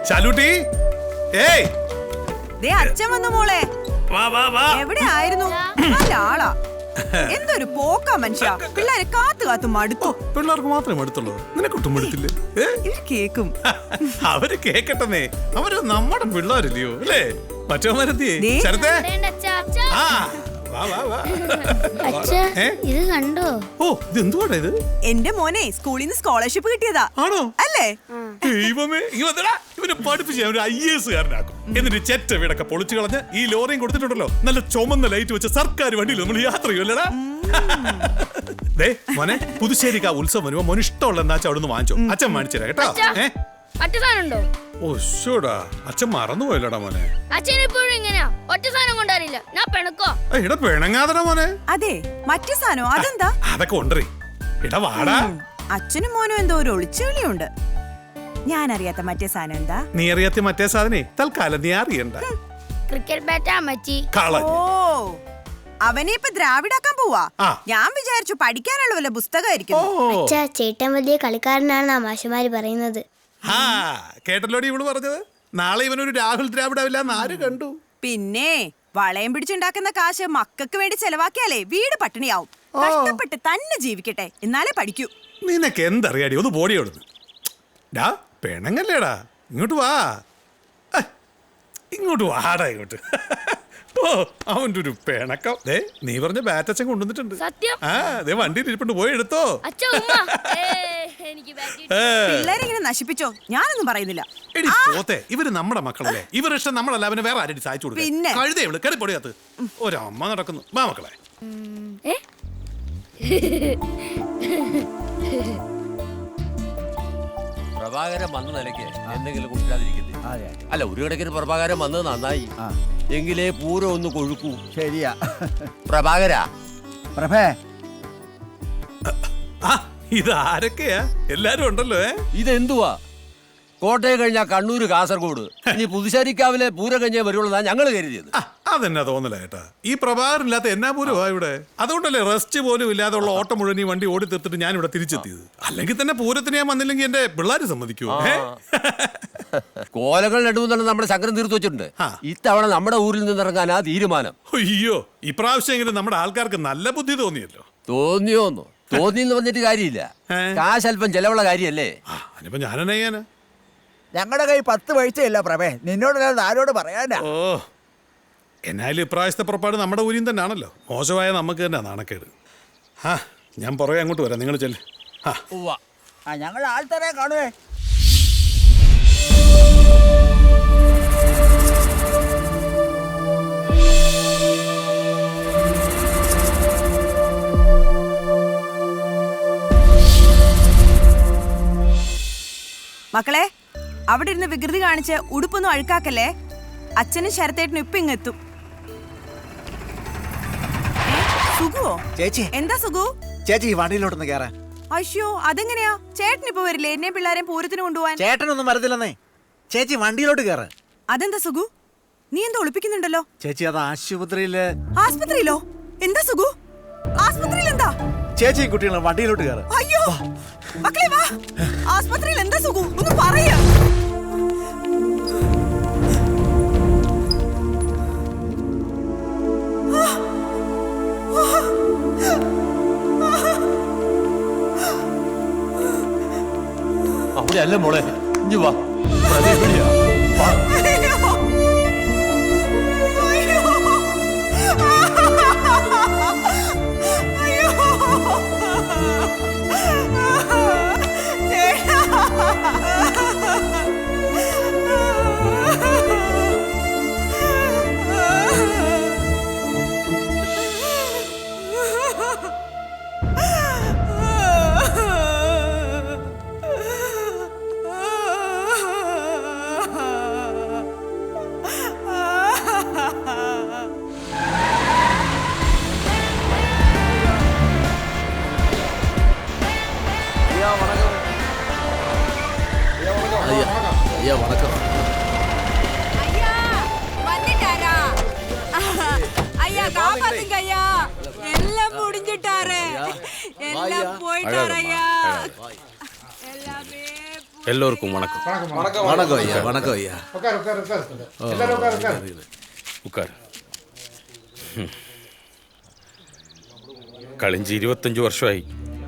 ശാലൂട്ടി ഏയ് ദേ അച്ഛൻ വന്നു മോളെ. വാ വാ വാ. എവിടെ ആയിരുന്നു? നല്ല ആളാ. എന്തൊരു പോക്കാ മനുഷ്യ. പിള്ളേരെ കാത്തു കാത്തു മടുത്തു. പിള്ളേർക്ക് മാത്രമേ മടുത്തുള്ളൂ, നിനക്കൊട്ടും മടുത്തില്ലേ? ഇവര് കേക്കും. അവര് കേക്കട്ടെന്നേ, അവര് നമ്മുടെ പിള്ളേരില്ലയോ അല്ലേ? മറ്റവന്മാരെത്തിയേ ശരത്തേ. ആ വാ വാ വാ. ഇത് കണ്ടോ? ഓ ഇത് എന്തുവാടാ ഇത്? എന്റെ മോനെ സ്കൂളിൽ നിന്ന് സ്കോളർഷിപ്പ് കിട്ടിയതാ. ആണോ? അല്ലേ? ദൈവമേ, ഇവനെ പഠിപ്പിച്ച് ഞാൻ ഒരു IAS കാരനാക്കും. എന്നിട്ട് ചെറ്റ വീടൊക്കെ പൊളിച്ചു കളഞ്ഞ് ഈ ലോറിയും കൊടുത്തിട്ടുണ്ടല്ലോ, നല്ല ചുമന്ന ലൈറ്റ് വെച്ച സർക്കാർ വണ്ടിയിൽ നമ്മൾ യാത്ര ചെയ്യുമല്ലടാ. ദേ മോനെ, പുതുശ്ശേരിക്ക് ആ ഉത്സവം വരുമ്പോ മോന് ഇഷ്ടമുള്ള എന്താ വെച്ചാൽ അവിടുന്ന് വാങ്ങിച്ചോ, അച്ഛൻ വാങ്ങിച്ചു തരാം കേട്ടോ. ഓ ശോടാ, അച്ഛൻ മറന്നുപോയല്ലോടാ മോനെ. എടാ പിണങ്ങാതടാ മോനെ. അതെ, മറ്റു സാധനം അതെന്താ? അതൊക്കെ ഉണ്ടേ. എടാ വാടാ. അച്ഛനും മോനും എന്തോ ഒരു ഒളിച്ചുകളിയുണ്ട്. ഞാൻ അറിയാത്ത മറ്റേ സാധനം എന്താ? നീ അറിയാത്ത മറ്റേ സാധനേ തൽക്കാലം നീ അറിയണ്ട. ക്രിക്കറ്റ് ബാറ്റാ അമ്മച്ചി. ഓ, അവനെ ഇപ്പൊ ദ്രാവിഡാക്കാൻ പോവാ. ഞാൻ വിചാരിച്ചു പഠിക്കാനുള്ള വല്ല പുസ്തകമായിരിക്കും. അച്ഛാ, ചേട്ടൻ വലിയ കളിക്കാരനാണ് മാഷുമാര് പറയുന്നത്. കേട്ടല്ലോടി ഇവള് പറഞ്ഞത്. നാളെ ഇവനൊരു രാഹുൽ ദ്രാവിഡാവില്ല എന്ന് ആര് കണ്ടു? പിന്നെ വളയം പിടിച്ചുണ്ടാക്കുന്ന കാശ് മക്കൾക്ക് വേണ്ടി ചെലവാക്കിയാലേ വീട് പട്ടിണിയാവും. കഷ്ടപ്പെട്ട് തന്നെ ജീവിക്കട്ടെ, എന്നാലേ പഠിക്കൂ. നിനക്ക് എന്തറിയാടി, ഒന്ന് ബോഡി ഓടുന്നു. ഡാ പെണങ്ങല്ലേടാ, ഇങ്ങോട്ട് വാ. ഇങ്ങോട്ട് വാടാ ഇങ്ങോട്ട്. ഓ അവൻ്റെ ഒരു പിണക്കം. ദേ നീ പറഞ്ഞ ബാറ്റച്ചൻ കൊണ്ടുവന്നിട്ടുണ്ട്. ദേ വണ്ടിയിൽ ഇരിപ്പുണ്ട്, പോയി എടുത്തോ. പിള്ളേരെങ്ങനെ നശിപ്പിച്ചോ? ഞാനൊന്നും പറയുന്നില്ല. എടി പോത്തെ, ഇവര് നമ്മുടെ മക്കളല്ലേ, ഇവരുടെ ഇഷ്ടം നമ്മളല്ല അവന് വേറെ ആരും സഹായിച്ചു കൊടുക്കും. പിന്നെ കഴുതേ ഇവള് കയറി പൊടിയകത്ത് ഒരമ്മ നടക്കുന്നു. വാ മക്കളെ. പ്രഭാകരൻ വന്ന നിലയ്ക്ക് എന്തെങ്കിലും കുട്ടിക്കാതിരിക്കുന്നത്. അല്ല, ഒരു കണക്കിന് പ്രഭാകരൻ വന്നത് നന്നായി. എങ്കിലേ പൂരം ഒന്ന് കൊഴുക്കൂ. ശരിയാ പ്രഭാകര. പ്രഭേ, ഇതാരൊക്കെയാ? എല്ലാരും ഉണ്ടല്ലോ. ഇതെന്തുവാ? കോട്ടയം കഴിഞ്ഞാൽ കണ്ണൂര്, കാസർഗോഡ്, ഇനി പുതുശ്ശേരിക്കാവിലെ പൂരം കഴിഞ്ഞേ വരുള്ളൂ ഞങ്ങൾ കരുതിയത്. അതെന്നാ തോന്നല ഏട്ടാ, ഈ പ്രഭാകരനില്ലാത്ത എന്നാ പൂരമാ ഇവിടെ. അതുകൊണ്ടല്ലേ റെസ്റ്റ് പോലും ഇല്ലാതുള്ള ഓട്ടം മുഴുവൻ ഈ വണ്ടി ഓടി തീർത്തിട്ട് ഞാൻ ഇവിടെ തിരിച്ചെത്തിയത്. അല്ലെങ്കിൽ തന്നെ പൂരത്തിന് ഞാൻ വന്നില്ലെങ്കിൽ എന്റെ പിള്ളേര് സമ്മതിക്കുമോ? കോലങ്ങൾ നടുവെന്നാണ് നമ്മുടെ ശങ്കരൻ തീർത്തു വെച്ചിട്ടുണ്ട്. ഇത്തവണ നമ്മുടെ ഊരിൽ നിന്നിറങ്ങാനാ തീരുമാനം. അയ്യോ, ഇപ്രാവശ്യമെങ്കിലും നമ്മുടെ ആൾക്കാർക്ക് നല്ല ബുദ്ധി തോന്നിയല്ലോ. തോന്നിയോന്നോ? തോന്നിയെന്ന് പറഞ്ഞിട്ട് കാര്യമില്ല. കാശ് അല്പം ചെലവുള്ള കാര്യല്ലേ. അതിപ്പോ ഞാനെന്നാ ചെയ്യാനാ? ഞങ്ങളുടെ കൈ 10 പൈസയില്ല പ്രഭേ, നിന്നോടല്ലാതെ ആരോട് പറയാനാ? ഓ, എന്നാലും ഇപ്രാവശ്യത്തെ പുറപ്പാട് നമ്മുടെ ഊരിൽ തന്നെ ആണല്ലോ. മോശമായ നമുക്ക് തന്നെ നാണക്കേട്. ഞാൻ പുറകെ അങ്ങോട്ട് വരാം, നിങ്ങൾ ചെല്ല്. ഞങ്ങൾ ആൾത്തറ കാണുവേ. മക്കളെ, അവിടെ ഇരുന്ന് വികൃതി കാണിച്ച് ഉടുപ്പൊന്നും അഴുക്കാക്കല്ലേ. അച്ഛനും ശരത്തേട്ടനും ഇപ്പൊ ഇങ്ങെത്തും. സുഖുവോ? ചേച്ചി. എന്താ സുഖു? ചേച്ചി ഈ വണ്ടിയിലോട്ടൊന്ന് കേറാ. അയ്യോ, അതെങ്ങനെയാ? ചേട്ടൻ ഇപ്പൊ വരില്ലേ എന്നെ പിള്ളേരെ പൂരത്തിന് കൊണ്ടുപോവാൻ? ചേട്ടനൊന്നും വരത്തില്ലെന്നേ. ചേച്ചി വണ്ടിയിലോട്ട് കേറ. അതെന്താ സുഖു, നീ എന്താ ഒളിപ്പിക്കുന്നുണ്ടല്ലോ? ചേച്ചി അത് ആശുപത്രിയില്. ആസ്പത്രിയിലോ? എന്താ സുഖു, ആസ്പത്രിയിൽ എന്താ? ചേച്ചി കുട്ടികളെ വണ്ടിയിലോട്ട് കേറ. അയ്യോ മക്കളെ വാ. ആസ്പത്രിയിൽ എന്താ സുഖു, ഒന്ന് പറയാ. അവിടെ അല്ല മോളെ, ഇഞ്ഞു വാ. ஐயா வணக்கம். ஐயா வந்துட்டாரா? ஐயா காப்பாத்துங்க ஐயா, எல்லாம் முடிஞ்சிட்டாரு, எல்லாம் போயிட்டாரு ஐயா, எல்லாமே எல்லோருக்கும் வணக்கம். வணக்கம் ஐயா. வணக்கம் ஐயா. ഉക്കാർ. കഴിഞ്ഞ 25 വർഷമായി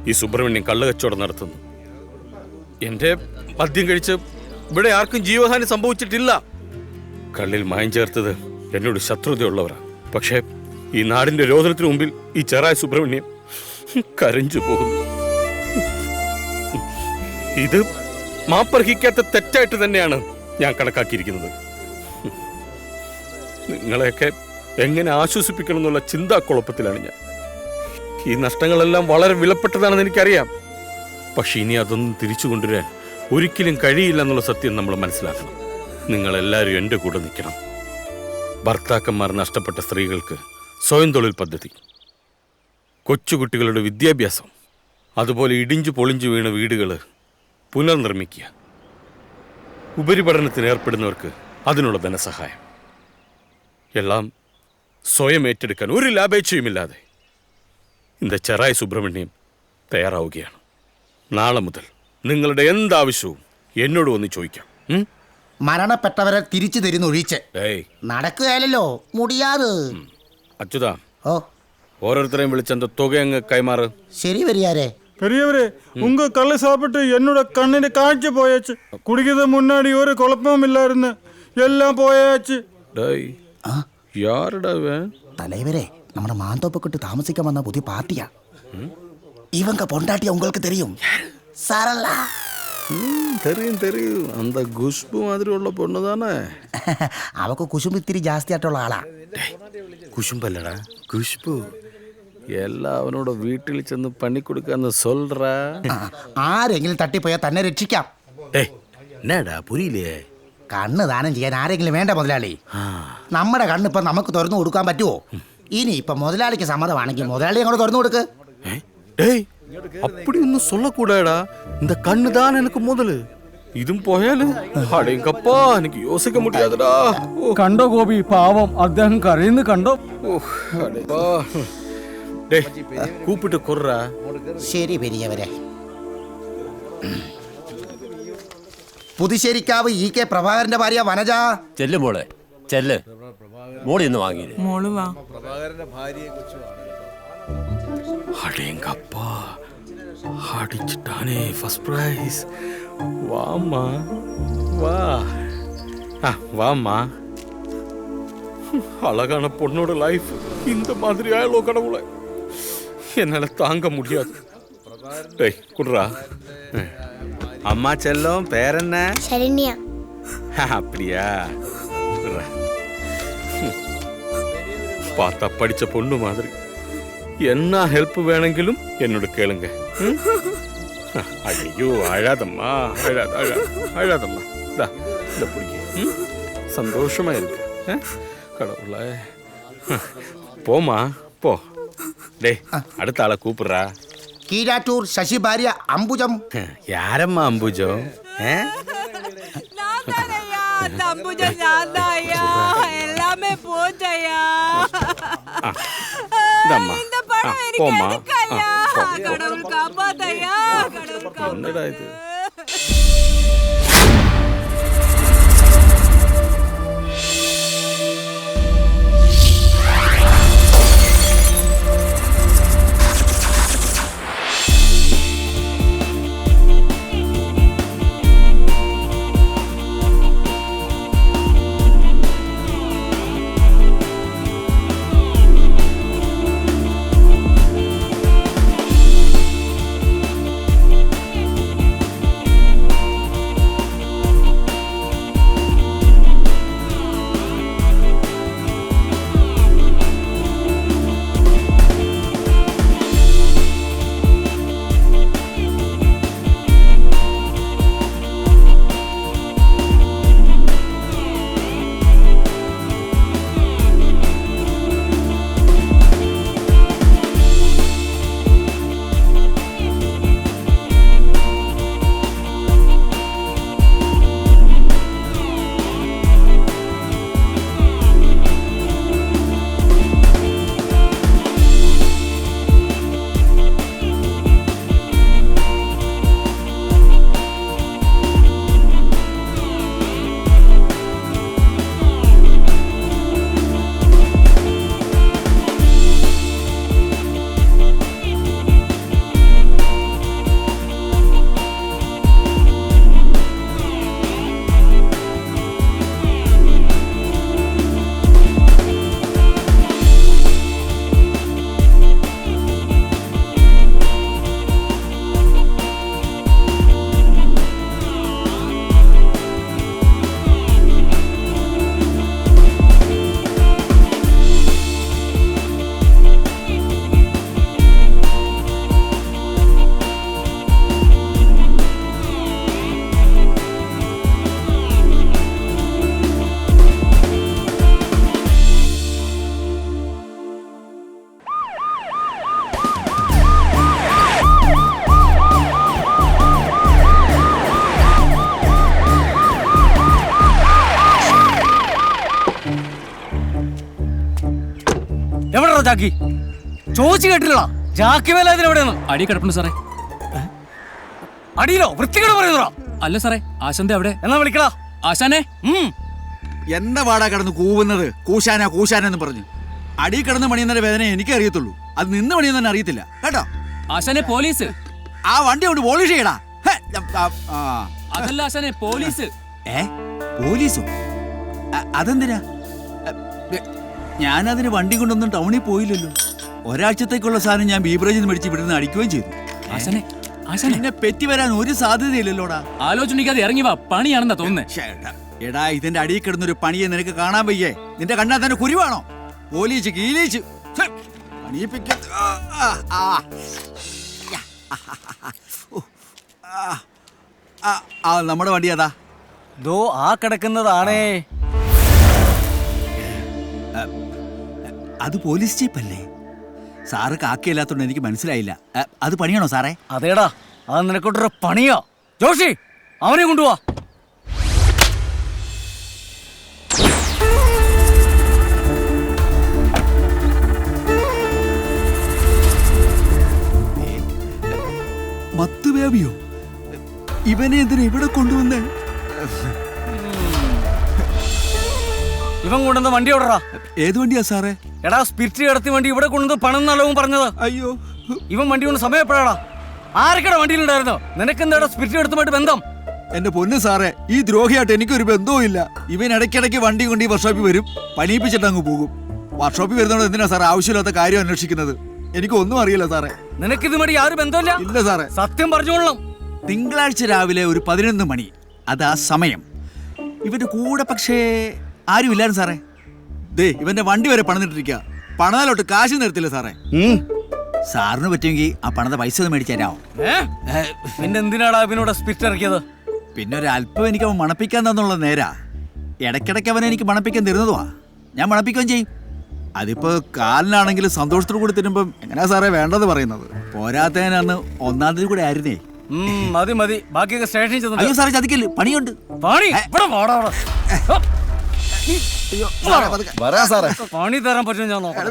ഈ സുബ്രഹ്മണ്യം കള്ള് കച്ചവടം നടത്തുന്നു. എന്റെ മദ്യം കഴിച്ച് ഇവിടെ ആർക്കും ജീവഹാനി സംഭവിച്ചിട്ടില്ല. കള്ളിൽ മായം ചേർത്തത് എന്നോട് ശത്രുതയുള്ളവരാണ്. പക്ഷേ ഈ നാടിന്റെ രോദനത്തിന് മുമ്പിൽ ഈ ചെറായ സുബ്രഹ്മണ്യം കരഞ്ഞു പോകുന്നു. ഇത് മാപ്പർഹിക്കാത്ത തെറ്റായിട്ട് തന്നെയാണ് ഞാൻ കണക്കാക്കിയിരിക്കുന്നത്. നിങ്ങളെയൊക്കെ എങ്ങനെ ആശ്വസിപ്പിക്കണം എന്നുള്ള ചിന്താക്കുഴപ്പത്തിലാണ് ഞാൻ. ഈ നഷ്ടങ്ങളെല്ലാം വളരെ വിലപ്പെട്ടതാണെന്ന് എനിക്കറിയാം. പക്ഷെ ഇനി അതൊന്നും തിരിച്ചു കൊണ്ടുവരാൻ ഒരിക്കലും കഴിയില്ല എന്നുള്ള സത്യം നമ്മൾ മനസ്സിലാക്കണം. നിങ്ങളെല്ലാവരും എൻ്റെ കൂടെ നിൽക്കണം. ഭർത്താക്കന്മാർ നഷ്ടപ്പെട്ട സ്ത്രീകൾക്ക് സ്വയം തൊഴിൽ പദ്ധതി, കൊച്ചുകുട്ടികളുടെ വിദ്യാഭ്യാസം, അതുപോലെ ഇടിഞ്ചു പൊളിഞ്ചു വീണ വീടുകൾ പുനർനിർമ്മിക്കുക, ഉപരിപഠനത്തിന് ഏർപ്പെടുന്നവർക്ക് അതിനുള്ള ധനസഹായം, എല്ലാം സ്വയം ഏറ്റെടുക്കാൻ ഒരു ലാഭേച്ഛയുമില്ലാതെ இந்த ചെറായ സുബ്രഹ്മണ്യം തയ്യാറാവുകയാണ്. നാളെ മുതൽ നിങ്ങളുടെ എന്താവശ്യവും എന്നോട് വന്ന് ചോദിക്കാം. മരണപ്പെട്ടവരെ തിരിച്ചു തരുന്നൊഴിച്ച് നടക്കുകയല്ലോ മുടിയാത്. അച്യുതാ, ഓ ഓരോരുത്തരെയും വിളിച്ചെന്റെ തുക അങ്ങ് കൈമാറ്. ശരി വരിയാരേ. பெரியவரே, உங்க கல்லை சாப்பிட்டு என்னோட கண்ணிന് കാഴ്ച പോയാச்சு. കുടിക്കുന്നത് മുന്നാടി ഒരു കുഴപ്പവും ഇല്ലായിരുന്നു. എല്ലാം പോയാச்சு. തലൈവരെ, നമ്മുടെ മാന്തോപ്പൊക്കിട്ട് താമസിക്കാൻ വന്ന പുതിയ പാർട്ടിയാ. ഇവങ്ക പൊണ്ടാട്ടിയ உங்களுக்கு தெரியும். സരള. தெரியும் தெரியும். அந்த குஷ்பு மாதிரி உள்ள பொண்ணு தானே. അവക്ക് കുശുമ്പ് ഇത്തിരി ജാസ്തി ആയിട്ടുള്ള ആളാ. കുശുമ്പല്ലടാ, കുഷ്ബു. എല്ലാവനോട് വീട്ടിൽ ചെന്ന് പണി കൊടുക്കാന്ന് சொல்றா. ആരെങ്കിലും തട്ടിപ്പോയാൽ തന്നെ രക്ഷിക്കാം. എന്നടാ പുരിയില്ലേ? കണ്ണ് ദാനം ചെയ്യാൻ ആരെങ്കിലും വേണ്ട മുതലാളി. നമ്മുടെ കണ്ണ് ഇപ്പൊ നമുക്ക് തുറന്നു കൊടുക്കാൻ പറ്റുമോ? ഇനി ഇപ്പൊ മുതലാളിക്ക് സമ്മതമാണെങ്കിൽ മുതലാളി അങ്ങോട്ട് തുറന്നു കൊടുക്ക്. அப்படி ஒன்னும் சொல்லக்கூடாடா. இந்த கண்ணு தான் எனக்கு முதலு. இதும் போயாலும் அடேங்கப்பா, எனக்கு யோசிக்க முடியாதுடா. കണ്ടോ ഗോപി, പാവം അദ്ദേഹം കരയുന്നു കണ്ടോ. கூப்பிட்டு கொர்றா. ശരി പെരിയവരെ. പുതുശ്ശേരിക്കാവ് ഇ കെ പ്രഭാകരന്റെ ഭാര്യ വനജ. ചെല്ലു മോളെ, ചെല്ല്. മോളി ഇന്ന് വാങ്ങിയില്ലേ? മോള് വാ. அடேங்கப்பா, அடிச்சுட்டானே ஃபர்ஸ்ட் பிரைஸ். வாம்மா வா. வாம்மா. அழகான பொண்ணோட லைஃப் இந்த மாதிரி ஆயலோ கடவுளை, என்னால தாங்க முடியாது. டேய் குடுறா. அம்மா செல்லம், பேர் என்ன? ശരണ്യ. அப்படியா? பார்த்தா படிச்ச பொண்ணு மாதிரி. என்ன ஹெல்ப் வேணுங்கிலும் என்னோட கேளுங்க. ஐயோ அழாதம்மா, அழாதம்மா. இந்த பிடிக்க சந்தோஷமா இருக்கு. கடவுள, போமா போ. டே, அடுத்த ஆளை கூப்பிடுறா. കീഴാറ്റൂർ ശശി ഭാര്യ അംബുജം. யாரம்மா அம்புஜம்? எல்லாமே போச்சையா. போமா. கடவுள் காப்பாத்தையா. என்னடா இது? ചാക്കി ചോദിച്ചു കേട്ടില്ല ചാക്കി വേല എവിടെയാണ് അടി കിടപ്പുണ്ട് സാറേ. അടിയിലോ വൃത്തികേട് പറയുന്നോ? അല്ല സാറേ, ആശാന്റെ അവിടെ. എന്നാ വിളിക്കടാ ആശാനെ. എന്താ പാടാ കിടന്ന് കൂവുന്നത്? കൂശാനെന്ന് പറഞ്ഞു. അടി കിടന്ന് പണിയുന്ന വേദന എനിക്ക് അറിയത്തുള്ളൂ, അത് നിന്ന് പണിയുന്ന അറിയത്തില്ല കേട്ടോ. ആശാനെ പോലീസ്. ആ വണ്ടി കൊണ്ട് പോളിഷ് ചെയ്യടാ. അതല്ല ആശാനെ, പോലീസ്. പോലീസോ? അതെന്തിനാ? ഞാനതിന് വണ്ടി കൊണ്ടൊന്നും ടൗണിൽ പോയില്ലല്ലോ. ഒരാഴ്ചത്തേക്കുള്ള സാധനം ഞാൻ ബീവറേജിൽ നിന്ന് മേടിച്ച് ഇവിടുന്ന് അടിക്കുകയും ചെയ്തു. ആശാനെ, ആശാനെ എന്നെ പെറ്റി വരാൻ ഒരു സാധ്യതയില്ലല്ലോടാ. ആലോചിക്കാതെ ഇറങ്ങി വാ, പണിയാണെന്നാ തോന്നുന്നേ. എടാ, ഇതിന്റെ അടിയിൽ കിടന്നൊരു പണിയെ നിനക്ക് കാണാൻ വയ്യേ? നിന്റെ കണ്ണാ തന്നെ കുരുവാണോ? പോലീസ് കീലീച്ച് നമ്മുടെ വണ്ടി അതാ ദോ ആ കിടക്കുന്നതാണേ. അത് പോലീസ് ജീപ്പല്ലേ? സാറ് കാക്കയില്ലാത്തോണ്ട് എനിക്ക് മനസ്സിലായില്ല. അത് പണിയാണോ സാറേ? അതേടാ, അത് നിനക്കൊട്ടൊരു പണിയോ. ജോഷി, അവനെ കൊണ്ടുപോവാ. മത്തുവേബിയോ? ഇവനെ എന്തിനാ ഇവിടെ കൊണ്ടുവന്നേ? ഇവൻ കൊണ്ടുവന്ന വണ്ടി എവിടെടാ? ഏത് വണ്ടിയാ സാറേ? എടാ, സ്പിരിറ്റ് കിടത്തി വണ്ടി ഇവിടെ കൊണ്ടുവന്ന് പണം നല്ലവും പറഞ്ഞത്. അയ്യോ, ഇവൻ വണ്ടി കൊണ്ട് സമയം എപ്പോഴാടാ? ആരൊക്കെടാ വണ്ടിയിലുണ്ടായിരുന്നോ? നിനക്കെന്താടാ സ്പിരിറ്റ് കിടത്തുമായിട്ട് ബന്ധം? എന്റെ പൊന്ന് സാറേ, ഈ ദ്രോഹിയായിട്ട് എനിക്കൊരു ബന്ധവും ഇല്ല. ഇവൻ ഇടയ്ക്കിടയ്ക്ക് വണ്ടി കൊണ്ട് ഈ വർക്ക്ഷോപ്പിൽ വരും, പണിയിപ്പിച്ചിട്ട് അങ്ങ് പോകും. വർക്ക്ഷോപ്പിൽ വരുന്നതോട് എന്തിനാ സാറേ ആവശ്യമില്ലാത്ത കാര്യം അന്വേഷിക്കുന്നത്? എനിക്കൊന്നും അറിയില്ല സാറേ. നിനക്കിതുമായിട്ട് യാതൊരു ബന്ധമില്ല? ഇല്ല സാറേ. സത്യം പറഞ്ഞോളണം. തിങ്കളാഴ്ച രാവിലെ ഒരു 11 മണി, അതാ സമയം. ഇവന്റെ കൂടെ പക്ഷേ ആരുമില്ലായിരുന്നു സാറേ. ദേ, ഇവന്റെ വണ്ടി വരെ പണിതിട്ടിരിക്കുക. പണതാലോട്ട് കാശ് നിർത്തില്ല സാറേ. സാറിന് പറ്റുമെങ്കിൽ ആ പണത പൈസ ഒന്ന് മേടിച്ചു തരാമോ? പിന്നെ എന്തിനാടാ ഇവനോട് സ്പിരിറ്റ് ഇറക്കിയത്? പിന്നെ ഒരു അല്പം എനിക്ക് അവൻ മണപ്പിക്കാൻ തന്നുള്ള നേരാ. ഇടയ്ക്കിടയ്ക്ക് അവനെ എനിക്ക് മണപ്പിക്കാൻ തരുന്നതുവാ. ഞാൻ മണപ്പിക്കുകയും ചെയ്യും. അതിപ്പോ കാലിനാണെങ്കിലും സന്തോഷത്തോടു കൂടി തരുമ്പം എങ്ങനെയാ സാറേ വേണ്ടത് പറയുന്നത്? പോരാത്തതിനന്ന് 1-ാം തീയതി കൂടെ ആയിരുന്നേ. മതി മതി, ബാക്കിയൊക്കെ സ്റ്റേഷനിൽ ചെന്നു. അയ്യോ സാറേ, ചതിക്കല്, പണിയുണ്ട്. പണി പണി തരാൻ പറ്റും ഞാൻ നോക്കാം.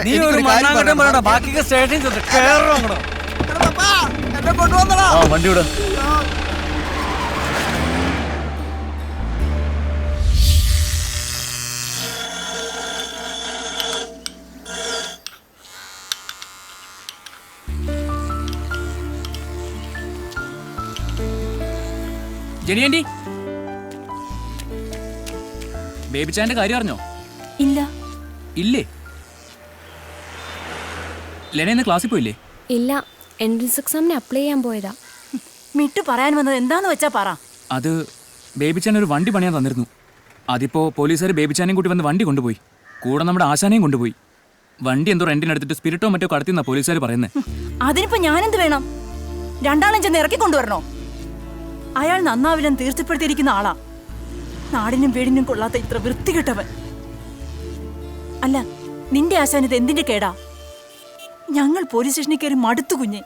നീ ഒരു മണ്ണാങ്കട്ടം പറയണ്ട, ബാക്കിയൊക്കെ സ്റ്റേഷനിൽ ചെന്ന് കേറണം. വണ്ടി വിട. ജെനിയാൻറ്റി, ബേബി ചാന്റെ കാര്യം അറിഞ്ഞോ? ഇല്ല. ഇല്ലേ? ലെന ഇന്ന് ക്ലാസ്സിൽ പോയില്ലേ? ഇല്ല, എൻട്രൻസ് എക്സാമിന് അപ്ലൈ ചെയ്യാൻ പോയതാ. മിട്ടു പറയാൻ വന്നത് എന്താന്ന് വെച്ചാ പറ. അത് ബേബി ചാൻ ഒരു വണ്ടി പണിയാൻ തന്നിരുന്നു. അതിപ്പോ പോലീസുകാർ ബേബി ചാനെയും കൂട്ടി വന്ന് വണ്ടി കൊണ്ടുപോയി. കൂടെ നമ്മുടെ ആശാനെയും കൊണ്ടുപോയി. വണ്ടി എന്തോ റെന്റിനെടുത്തിട്ട് സ്പിരിറ്റോ മറ്റോ കടത്തിന്നാ പോലീസുകാർ പറയുന്നത്. അതിനിപ്പോ ഞാനെന്ത് വേണം? രണ്ടാളും ചെന്ന് ഇറക്കി കൊണ്ടുവരണോ? അയാൾ നന്നാവില്ലെന്ന് തീർച്ചപ്പെടുത്തിയിരിക്കുന്ന ആളാ. നാടിനും വീടിനും കൊള്ളാത്ത ഇത്ര വൃത്തികെട്ടവൻ. അല്ല, നിന്റെ ആശാനത് എന്തിന്റെ കേടാ? ഞങ്ങൾ പോലീസ് സ്റ്റേഷനിൽ കയറി മടുത്തു കുഞ്ഞെ.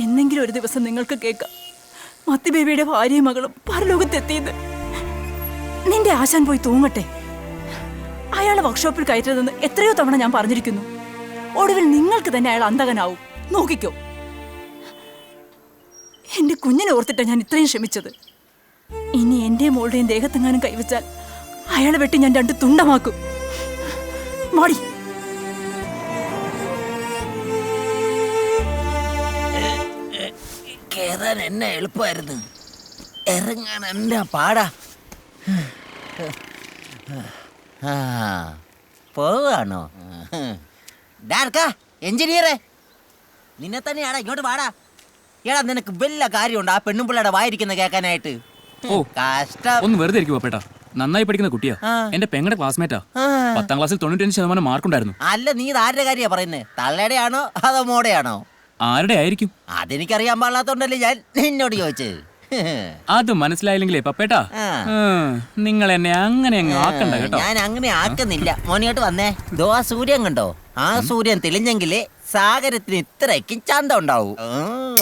എന്നെങ്കിലും ഒരു ദിവസം നിങ്ങൾക്ക് കേൾക്കാം മത്തി ബേബിയുടെ ഭാര്യയും മകളും പരലോകത്തെത്തിയത്. നിന്റെ ആശാൻ പോയി തൂങ്ങട്ടെ. അയാളെ വർക്ക്ഷോപ്പിൽ കയറ്റതെന്ന് എത്രയോ തവണ ഞാൻ പറഞ്ഞിരിക്കുന്നു. ഒടുവിൽ നിങ്ങൾക്ക് തന്നെ അയാൾ അന്തകനാവും. നോക്കിക്കോ. എന്റെ കുഞ്ഞിനെ ഓർത്തിട്ടാ ഞാൻ ഇത്രയും ശ്രമിച്ചത്. ഇനി എന്റെ മോളുടെയും ദേഹത്തെങ്ങാനും കൈവച്ചാൽ അയാളെ വെട്ടി ഞാൻ 2 തുണ്ടമാക്കും. മാടി. കേറാൻ എന്നെ എളുപ്പമായിരുന്നു, ഇറങ്ങാൻ എന്നെ പാടാ. പോവാണോ? എഞ്ചിനീയറെ, നിന്നെ തന്നെയാടാ. ഇങ്ങോട്ട് പാടാ. എടാ, നിനക്ക് വല്ല കാര്യമുണ്ട് ആ പെണ്ണുമ്പിള്ളയുടെ വായിരിക്കുന്ന കേൾക്കാനായിട്ട്? ഓ, ഒന്ന് വെറുതെ ഇരിക്കുവാ പേട്ടാ. നന്നായി പഠിക്കുന്ന കുട്ടിയാ. എന്റെ പെങ്ങളുടെ ക്ലാസ്മേറ്റാ. 10ാം ക്ലാസ്സിൽ 95% മാർക്കുണ്ടായിരുന്നു. അല്ല, നീ ഇത് ആരുടെ കാര്യ പറയുന്നത്? തള്ളയുടെ ആണോ അതോ മോടെയാണോ? ആരുടെ ആയിരിക്കും? അതെനിക്കറിയാൻ പാടില്ലാത്തോണ്ടല്ലേ ഞാൻ നിന്നോട് ചോദിച്ചത്. അത് മനസ്സിലായില്ലെങ്കിലേ പപ്പേട്ടാ, നിങ്ങൾ എന്നെ അങ്ങനെ അങ്ങ് ആക്കണ്ട കേട്ടോ. ഞാൻ അങ്ങനെ ആക്കുന്നില്ല. മോനിയോട്ട് വന്നേ. ദോ ആ സൂര്യൻ കണ്ടോ? ആ സൂര്യൻ തെളിഞ്ഞെങ്കിലേ സാഗരത്തിന് ഇത്രയ്ക്കും ചന്തം ഉണ്ടാവും.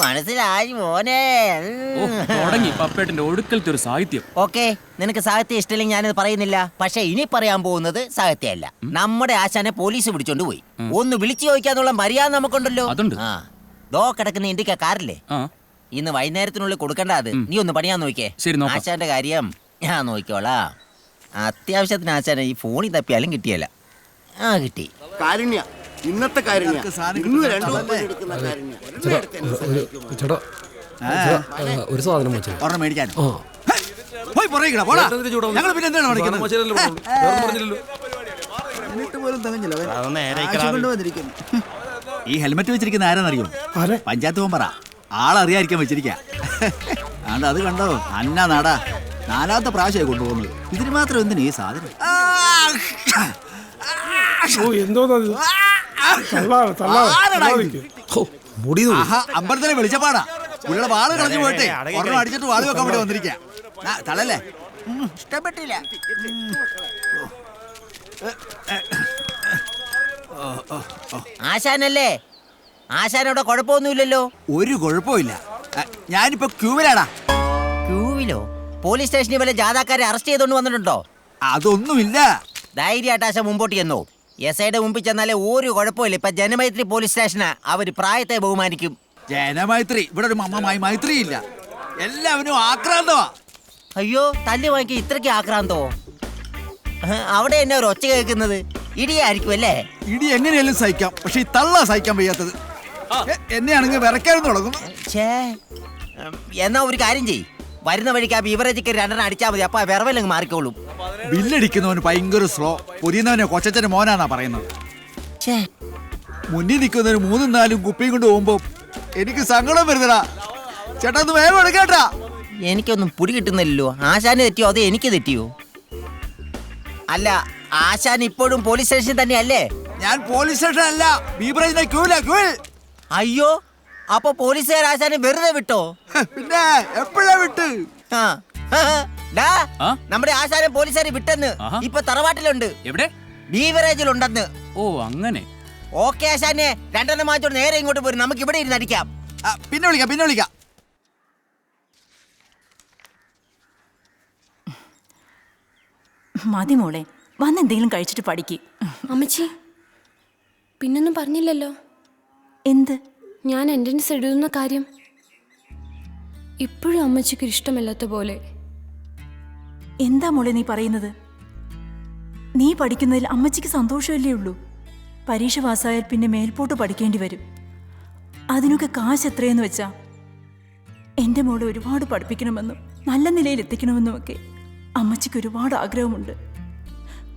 മനസ്സിലായി മോനെ. ഓ, തുടങ്ങി പപ്പേട്ടന്റെ ഒടുക്കലത്തെ ഒരു സാഹിത്യം. ഓക്കെ, നിനക്ക് സാഹിത്യം ഇഷ്ടമില്ലെങ്കിൽ ഞാനത് പറയുന്നില്ല. പക്ഷെ ഇനി പറയാൻ പോകുന്നത് സാഹിത്യമല്ല. നമ്മുടെ ആശാനെ പോലീസ് പിടിച്ചോണ്ട് പോയി. ഒന്ന് വിളിച്ചു ചോദിക്കാന്നുള്ള മര്യാദ നമുക്കുണ്ടല്ലോ. അതുണ്ട്. ആ, ദോ കിടക്കുന്ന ഇന്ത്യക്ക കാറില്ലേ, ഇന്ന് വൈകുന്നേരത്തിനുള്ളിൽ കൊടുക്കണ്ട. അത് നീ ഒന്ന് പണിയാൻ നോക്കിയേ. ശരി, നോക്കാം. ആശാന്റെ കാര്യം ഞാൻ നോക്കിക്കോളാം. അത്യാവശ്യത്തിന് ആശാനെ ഈ ഫോണിൽ തപ്പിയാലും കിട്ടിയല്ല. ആ, കിട്ടി. കാരുണ്യ, ഇന്നത്തെ കാരുണ്യ. ഇന്ന് രണ്ടു എടുക്കുന്ന കാരുണ്യ. ഒരു സാധനം വെച്ചു ഒരെണ്ണം മേടിക്കാൻ പോയി പുറകിടാ പോടാ. ഞങ്ങൾ പിന്നെ എന്താണ് കാണിക്കുന്നത്? എന്നിട്ട് പോലും തികഞ്ഞില്ല അവൻ. കാശ് കൊണ്ടുവന്നിരിക്കുന്നു. ഈ ഹെൽമെറ്റ് വെച്ചിരിക്കുന്ന ആരാന്നറിയോ? പഞ്ചായത്ത് മെമ്പറാ. ആളറിയാതിരിക്കാൻ വെച്ചിരിക്കാ. അത് കണ്ടോ, അന്ന നാടാ. 4ാമത്തെ പ്രാവശ്യമായി കൊണ്ടുപോകുന്നത്. ഇതിന് മാത്രം എന്തിനാ ഈ സാധനം? അമ്പലത്തിലെ വെളിച്ചപ്പാടാ. പുള്ളിയുടെ വാള് കളഞ്ഞു പോയിട്ടെ ഒരെണ്ണം അടിച്ചിട്ട് വാള് വെക്കാൻ വേണ്ടി വന്നിരിക്കാ. തളല്ലേ, ഇഷ്ടപ്പെട്ടില്ല. ആശാനല്ലേ? ആശാനോടെ കുഴപ്പമൊന്നുമില്ലല്ലോ? ഒരു കുഴപ്പമില്ല. ഞാനിപ്പോ ക്യൂവിലാടാ. ക്യൂവിലോ? പോലീസ് സ്റ്റേഷനിൽ വല്ല ജാഥാക്കാരെ അറസ്റ്റ് ചെയ്തോണ്ട് വന്നിട്ടുണ്ടോ? അതൊന്നുമില്ല. ധൈര്യമായിട്ട് ആശാൻ മുമ്പോട്ട് ചെന്നോ. എസ്ഐയുടെ മുമ്പിൽ ചെന്നാലേ ഒരു കുഴപ്പമില്ല. ഇപ്പൊ ജനമൈത്രി പോലീസ് സ്റ്റേഷനാ. അവര് പ്രായത്തെ ബഹുമാനിക്കും. ജനമൈത്രി ഇവിടെ ഒരു മൈത്രി ഇല്ല. എല്ലാവരും ആക്രാന്തമാ. അയ്യോ, തല്ലി വാങ്ങിക്ക ഇത്രയ്ക്ക് ആക്രാന്തോ? അവിടെ എന്നെ ഒരു ഒച്ച കേൾക്കുന്നത് ഇടിയായിരിക്കും അല്ലേ? ഇടി എങ്ങനെയാലും സഹിക്കാം, പക്ഷെ ഈ തള്ള സഹിക്കാൻ വയ്യാത്തത്. എന്നെയാണെങ്കിൽ വിറയ്ക്കാനും തുടങ്ങും. എന്നാ ഒരു കാര്യം ചെയ്യ്, വരുന്ന വഴിക്ക് ആ ബീവറേജിക്ക് 2 അടിച്ചാൽ മതി. അപ്പൊ വിറവലങ്ങ് മാറിക്കോളും. ബില്ലടിക്കുന്നവന് ഭയങ്കര സ്ലോ, പൊരിയുന്നവനെ കൊച്ചച്ഛന്റെ മോനാന്നാ പറയുന്നത്. മുന്നിൽ നിൽക്കുന്നവന് 3-4 കുപ്പിയും കൊണ്ട് പോകുമ്പോ എനിക്ക് സങ്കടം വരുന്നടാ. ചേട്ടാ ഒന്ന് വേഗം എടുക്കാട്ടാ. എനിക്കൊന്നും പിടി കിട്ടുന്നില്ലല്ലോ. ആശാന് തെറ്റിയോ അതോ എനിക്ക് തെറ്റിയോ? അല്ല, ആശാൻ ഇപ്പോഴും പോലീസ് സ്റ്റേഷൻ തന്നെയല്ലേ? ഞാൻ പോലീസ് സ്റ്റേഷൻ അല്ല, ബീവറേജിന്റെ ക്യൂവിലാ. അയ്യോ, അപ്പൊ പോലീസുകാർ ആശാനെ വെറുതെ വിട്ടോ? പിന്നെ എപ്പോഴാ വിട്ട്? നമ്മുടെ ആശാനെ പോലീസുകാർ വിട്ടെന്ന് ഇപ്പൊ തറവാട്ടിലുണ്ട്. എവിടെ? ബീവറേജിലുണ്ടെന്ന്. ഓ, അങ്ങനെ. ഓക്കെ ആശാനെ, 2 മാറ്റോട് നേരെ ഇങ്ങോട്ട് പോരും. നമുക്ക് ഇവിടെ ഇരുന്ന് അടിക്കാം. പിന്നെ വിളിക്കാം. മതി മോളെ, വന്നെന്തെങ്കിലും കഴിച്ചിട്ട് പഠിക്ക്. അമ്മച്ചി പിന്നൊന്നും പറഞ്ഞില്ലല്ലോ. എന്ത്? ഞാൻ എൻട്രൻസ് എഴുതുന്ന കാര്യം ഇപ്പോഴും അമ്മച്ചിക്ക് ഇഷ്ടമില്ലാത്ത പോലെ. എന്താ മോളെ നീ പറയുന്നത്? നീ പഠിക്കുന്നതിൽ അമ്മച്ചിക്ക് സന്തോഷമല്ലേ ഉള്ളൂ. പരീക്ഷ പാസ്സായാൽ പിന്നെ മേൽപോട്ട് പഠിക്കേണ്ടി വരും. അതിനൊക്കെ കാശ് എത്രയെന്ന് വെച്ചാ? എൻ്റെ മോളെ ഒരുപാട് പഠിപ്പിക്കണമെന്നും നല്ല നിലയിൽ എത്തിക്കണമെന്നും ഒക്കെ അമ്മച്ചിക്ക് ഒരുപാട് ആഗ്രഹമുണ്ട്.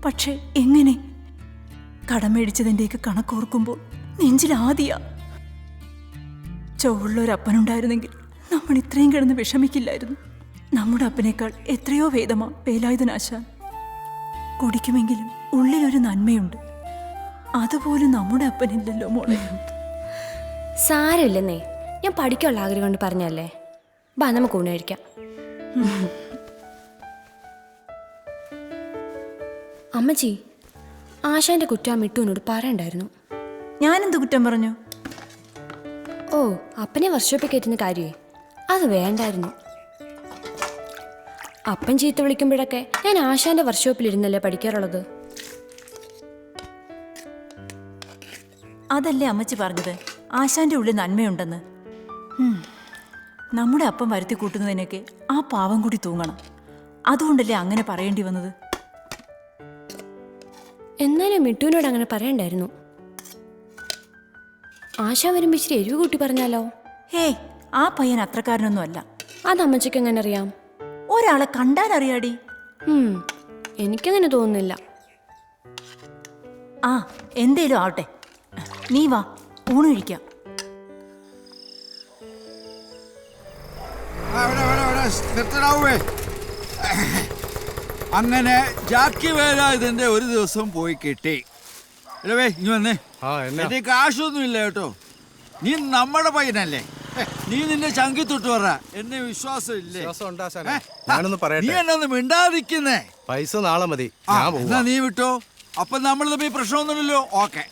പക്ഷേ എങ്ങനെ? കടം മേടിച്ചതിൻ്റെയൊക്കെ കണക്കോർക്കുമ്പോൾ നെഞ്ചിലാദിയാ. ചൊവ്വുള്ളൊരപ്പനുണ്ടായിരുന്നെങ്കിൽ നമ്മൾ ഇത്രയും കിടന്ന് വിഷമിക്കില്ലായിരുന്നു. നമ്മുടെ അപ്പനേക്കാൾ എത്രയോ ഭേദമാ വേലായുധനാശാൻ. കുടിക്കുമെങ്കിലും ഉള്ളിലൊരു നന്മയുണ്ട്. അതുപോലും നമ്മുടെ അപ്പനില്ലല്ലോ മോളെ. സാരമില്ലെന്നേ, ഞാൻ പഠിക്കാനുള്ള ആഗ്രഹം കൊണ്ട് പറഞ്ഞല്ലേ. ബാ, നമുക്ക് ഊണ് കഴിക്കാം. അമ്മച്ചി, ആശാന്റെ കുറ്റം മിട്ടുവിനോട് പറയണ്ടായിരുന്നു. ഞാനെന്ത് കുറ്റം പറഞ്ഞു? ഓ, അപ്പനെ വർക്ക്ഷോപ്പിൽ കയറ്റുന്ന കാര്യമേ, അത് വേണ്ടായിരുന്നു. അപ്പൻ ചീത്ത വിളിക്കുമ്പോഴൊക്കെ ഞാൻ ആശാന്റെ വർക്ക്ഷോപ്പിലിരുന്നല്ലേ പഠിക്കാറുള്ളത്. അതല്ലേ അമ്മച്ചി പറഞ്ഞത്, ആശാന്റെ ഉള്ളിൽ നന്മയുണ്ടെന്ന്. നമ്മുടെ അപ്പം വരുത്തി കൂട്ടുന്നതിനൊക്കെ ആ പാവം കൂടി തൂങ്ങണം. അതുകൊണ്ടല്ലേ അങ്ങനെ പറയേണ്ടി വന്നത്. എന്നാലും മിട്ടുവിനോട് അങ്ങനെ പറയണ്ടായിരുന്നു. ആശാ വരുമ്പോ ഇച്ചിരി എരിവ് കൂട്ടി പറഞ്ഞാലോ? ഹേയ്, ആ പയ്യൻ അത്രക്കാരനൊന്നും അല്ല. അത് അമ്മച്ചിക്ക് എങ്ങനെ അറിയാം? ഒരാളെ കണ്ടാൽ അറിയാടി. എനിക്കങ്ങനെ തോന്നുന്നില്ല. ആ, എന്തേലും ആവട്ടെ, നീ വാ, ഊണ് കഴിക്കാം. അങ്ങനെ ജാക്കി വേല ഇതിന്റെ ഒരു ദിവസം പോയി കിട്ടി. അല്ലേ ഇനി വന്നേ. എന്റെ കാശൊന്നും ഇല്ല കേട്ടോ. നീ നമ്മുടെ പയ്യനല്ലേ. നീ നിന്റെ ചങ്കി തൊട്ട് പറ, എന്നെ വിശ്വാസം ഇല്ലേ? നീ എന്നെ ഒന്ന് മിണ്ടാതിരിക്കുന്നേ. പൈസ നാളെ മതി. എന്നാ നീ വിട്ടോ. അപ്പൊ നമ്മൾ തമ്മിൽ പ്രശ്നമൊന്നുമില്ലല്ലോ. ഓക്കെ.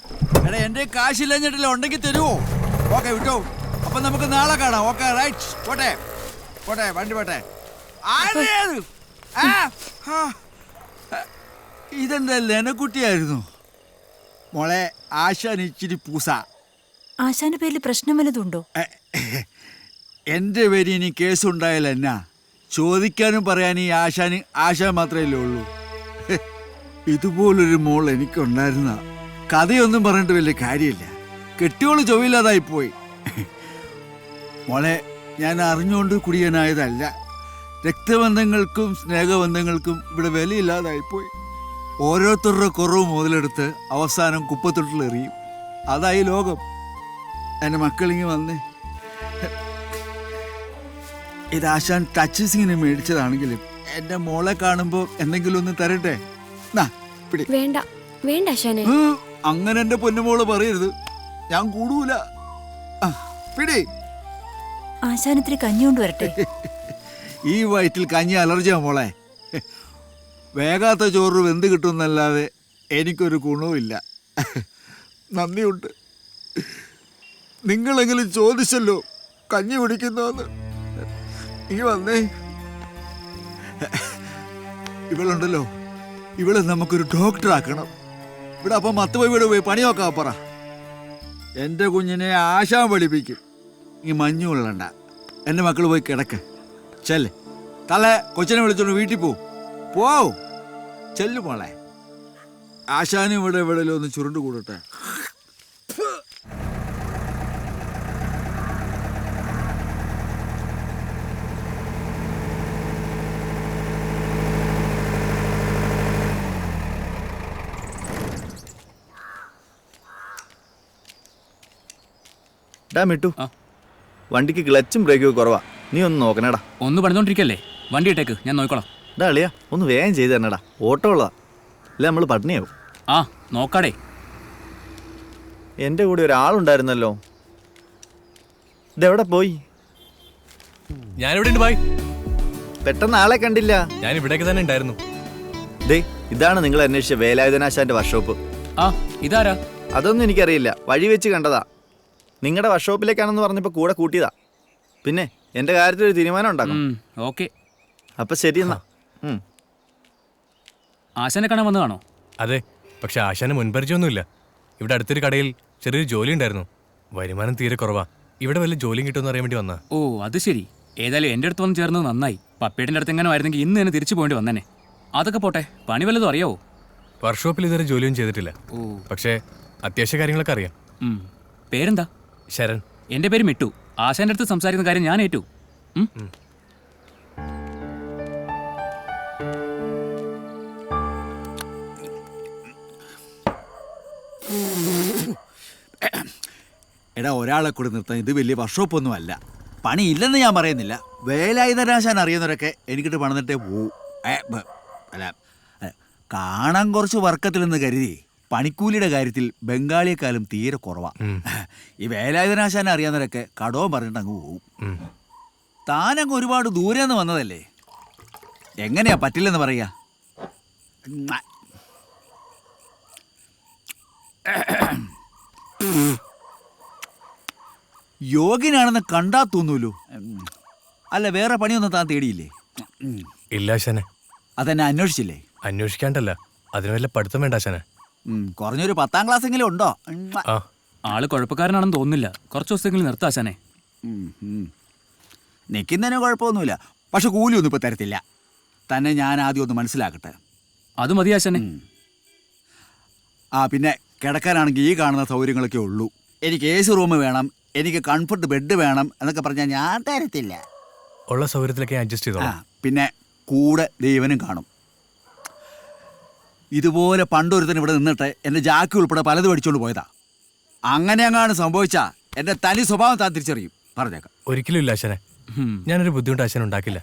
എടാ എന്റെ കാശില്ലഞ്ഞിട്ടില്ല, ഉണ്ടെങ്കിൽ തരുമോ? ഓക്കെ വിട്ടോ, അപ്പൊ നമുക്ക് നാളെ കാണാം. ഓക്കെ റൈറ്റ്, പോട്ടെ പോട്ടെ, വണ്ടി പോട്ടെ. ഇതെന്താ ലെനക്കുട്ടിയായിരുന്നു മോളെ? ആശാൻ ഇച്ചിരി പൂസ. ആശാന്റെ പേരിൽ പ്രശ്നം വല്ലതുണ്ടോ? എൻ്റെ പേര് ഇനി കേസുണ്ടായാല എന്നാ ചോദിക്കാനും പറയാനും ഈ ആശാൻ മാത്രമല്ലേ ഉള്ളൂ. ഇതുപോലൊരു മോൾ എനിക്കുണ്ടായിരുന്ന കഥയൊന്നും പറഞ്ഞിട്ട് വലിയ കാര്യമില്ല. കെട്ടിയോള് ചൊവ്വില്ലാതായിപ്പോയി. മോളെ, ഞാൻ അറിഞ്ഞുകൊണ്ട് കുടിയനായതല്ല. രക്തബന്ധങ്ങൾക്കും സ്നേഹബന്ധങ്ങൾക്കും ഇവിടെ വിലയില്ലാതായിപ്പോയി. ഓരോരുത്തരുടെ കുറവ് മുതലെടുത്ത് അവസാനം കുപ്പത്തൊട്ടിലെറിയും. അതായി ലോകം. എൻ്റെ മക്കളിങ്ങി വന്നേ. ഇത് ആശാൻ ടച്ച് സിങ്ങിന് മേടിച്ചതാണെങ്കിലും എൻ്റെ മോളെ കാണുമ്പോൾ എന്തെങ്കിലും ഒന്ന് തരട്ടെ. വേണ്ട വേണ്ട ആശാനെ. അങ്ങനെ എൻ്റെ പൊന്നുമോള് പറയരുത്, ഞാൻ കൂടൂല. പിടി. ആശാനത്തിന് കഞ്ഞി കൊണ്ടുവരട്ടെ? ഈ വയറ്റിൽ കഞ്ഞി അലർജിയാ മോളെ. വേഗാത്ത ചോറ് വെന്ത് കിട്ടുമെന്നല്ലാതെ എനിക്കൊരു ഗുണവുമില്ല. നന്ദിയുണ്ട്, നിങ്ങളെങ്കിലും ചോദിച്ചല്ലോ കഞ്ഞി കുടിക്കുന്നോന്ന്. നീ വന്നേ. ഇവളുണ്ടല്ലോ, ഇവളെ നമുക്കൊരു ഡോക്ടറാക്കണം. ഇവിടെ അപ്പം 10 വീട് പോയി പണി നോക്കാൻ പറ. എൻ്റെ കുഞ്ഞിനെ ആശാൻ പഠിപ്പിക്കും. ഈ മഞ്ഞു കൊള്ളണ്ട. എൻ്റെ മക്കൾ പോയി കിടക്ക്. ചെല്ല്. തലേ കൊച്ചിനെ വിളിച്ചോണ്ട് വീട്ടിൽ പോവും. ചെല്ലു മോളെ. ആശാനും ഇവിടെ എവിടെയല്ലോ ഒന്ന് ചുരുണ്ട് കൂടട്ടെ. മിട്ടു, വണ്ടിക്ക് ക്ലച്ചും ബ്രേക്കും കുറവാ. നീ ഒന്ന് നോക്കണേടാ. ഒന്ന് പണിതോണ്ടിരിക്കല്ലേ, വണ്ടി ഇട്ടേക്ക്, ഞാൻ നോക്കിക്കോളാം. അളിയാ, ഒന്ന് വേഗം ചെയ്ത് തരണേടാ. ഓട്ടോ ഉള്ളതാ, അല്ലേ നമ്മൾ പട്ടിണിയാവും. ആ നോക്കാടേ. എൻ്റെ കൂടെ ഒരാളുണ്ടായിരുന്നല്ലോ, ഇതെവിടെ പോയി? ഞാനിവിടെ ഉണ്ട്. ബായ്. പെട്ടെന്ന് ആളെ കണ്ടില്ല. ഞാൻ ഇവിടേക്ക് തന്നെ ഉണ്ടായിരുന്നു. ദേ, ഇതാണ് നിങ്ങൾ അന്വേഷിച്ച വേലായുധനാശാന്റെ വർക്ക്ഷോപ്പ്. ആ ഇതാരാ? അതൊന്നും എനിക്കറിയില്ല, വഴി വെച്ച് കണ്ടതാ. നിങ്ങളുടെ വർക്ക്ഷോപ്പിലേക്കാണെന്ന് പറഞ്ഞപ്പോൾ കൂടെ കൂട്ടിയതാ. പിന്നെ എൻ്റെ കാര്യത്തിൽ ഒരു തീരുമാനം ഉണ്ടാക്കും. ഓക്കെ, അപ്പം ശരി എന്നാ. ആശാനെ കാണാൻ വന്നതാണോ? അതെ, പക്ഷെ ആശാന് മുൻപരിചയമൊന്നുമില്ല. ഇവിടെ അടുത്തൊരു കടയിൽ ചെറിയൊരു ജോലി ഉണ്ടായിരുന്നു. വരുമാനം തീരെ കുറവാ. ഇവിടെ വല്ല ജോലിയും കിട്ടുമെന്ന് അറിയാൻ വേണ്ടി വന്നാ. ഓ അത് ശരി. ഏതായാലും എൻ്റെ അടുത്ത് വന്ന് ചേർന്നത് നന്നായി. പപ്പേട്ടിൻ്റെ അടുത്ത് എങ്ങനെ ആയിരുന്നെങ്കിൽ ഇന്ന് തന്നെ തിരിച്ചു പോകേണ്ടി വന്നേനെ. അതൊക്കെ പോട്ടെ, പണി വല്ലതും അറിയാവോ? വർക്ക്ഷോപ്പിൽ ഇതുവരെ ജോലിയൊന്നും ചെയ്തിട്ടില്ല. പക്ഷേ അത്യാവശ്യ കാര്യങ്ങളൊക്കെ അറിയാം. പേരെന്താ? ശരൺ. എൻ്റെ പേര് മിട്ടു. ആശാന്റെ അടുത്ത് സംസാരിക്കുന്ന കാര്യം ഞാൻ ഏറ്റു. എടാ, ഒരാളെ കൂടെ നിർത്താൻ ഇത് വലിയ വർക്ക്ഷോപ്പൊന്നും അല്ല. പണിയില്ലെന്ന് ഞാൻ പറയുന്നില്ല. വേലായുധനാശാൻ അറിയുന്നവരൊക്കെ എനിക്കിട്ട് പണിതിട്ടേ പോവും. അല്ല, കാണാൻ കുറച്ച് വർക്കത്തിലെന്ന് കരുതി പണിക്കൂലിയുടെ കാര്യത്തിൽ ബംഗാളിയെക്കാളും തീരെ കുറവാ. ഈ വേലായുധനാശാനെ അറിയാവുന്നവരൊക്കെ കടവും പറഞ്ഞിട്ട് അങ്ങ് പോവും. താനങ്ങ് ഒരുപാട് ദൂരെ നിന്ന് വന്നതല്ലേ, എങ്ങനെയാ പറ്റില്ലെന്ന് പറയാ? യോഗ്യനാണെന്ന് കണ്ടാ തോന്നൂലോ. അല്ല, വേറെ പണിയൊന്നും താൻ തേടിയില്ലേ? ഇല്ല ആശാനെ. അതെന്നെ അന്വേഷിച്ചില്ലേ? അന്വേഷിക്കാണ്ടല്ല, അതിന് വല്ല പഠിത്തം വേണ്ട ആശാനെ. കുറഞ്ഞൊരു 10ാം ക്ലാസ്സെങ്കിലും ഉണ്ടോ? ആള് കുഴപ്പക്കാരനാണെന്ന് തോന്നുന്നില്ല. കുറച്ച് ദിവസമെങ്കിലും നിർത്താം ആശാനെ. നിൽക്കുന്നതിന് കുഴപ്പമൊന്നുമില്ല, പക്ഷെ കൂലിയൊന്നും ഇപ്പൊ തരത്തില്ല. തന്നെ ഞാൻ ആദ്യം ഒന്ന് മനസ്സിലാക്കട്ടെ. അത് മതി ആശാനെ. പിന്നെ കിടക്കാനാണെങ്കിൽ ഈ കാണുന്ന സൗകര്യങ്ങളൊക്കെ ഉള്ളൂ. എനിക്ക് AC റൂം വേണം, എനിക്ക് കംഫർട്ട് ബെഡ് വേണം എന്നൊക്കെ പറഞ്ഞാൽ ഞാൻ തരത്തില്ല. ഉള്ള സൗകര്യത്തിലൊക്കെ അഡ്ജസ്റ്റ് ചെയ്തോളാം. പിന്നെ കൂടെ ദൈവനും കാണും. ഇതുപോലെ പണ്ടൊരുത്തൻ ഇവിടെ നിന്നിട്ട് എൻ്റെ ജാക്കി ഉൾപ്പെടെ പലതും അടിച്ചുകൊണ്ട് പോയതാ. അങ്ങനെ അങ്ങാണ് സംഭവിച്ചാ എൻ്റെ തനി സ്വഭാവം താൻ തിരിച്ചറിയും. പറഞ്ഞേക്കാം. ഒരിക്കലും ഇല്ല ആശാനെ, ഞാനൊരു ബുദ്ധിമുട്ട് ആശാൻ ഉണ്ടാക്കില്ല.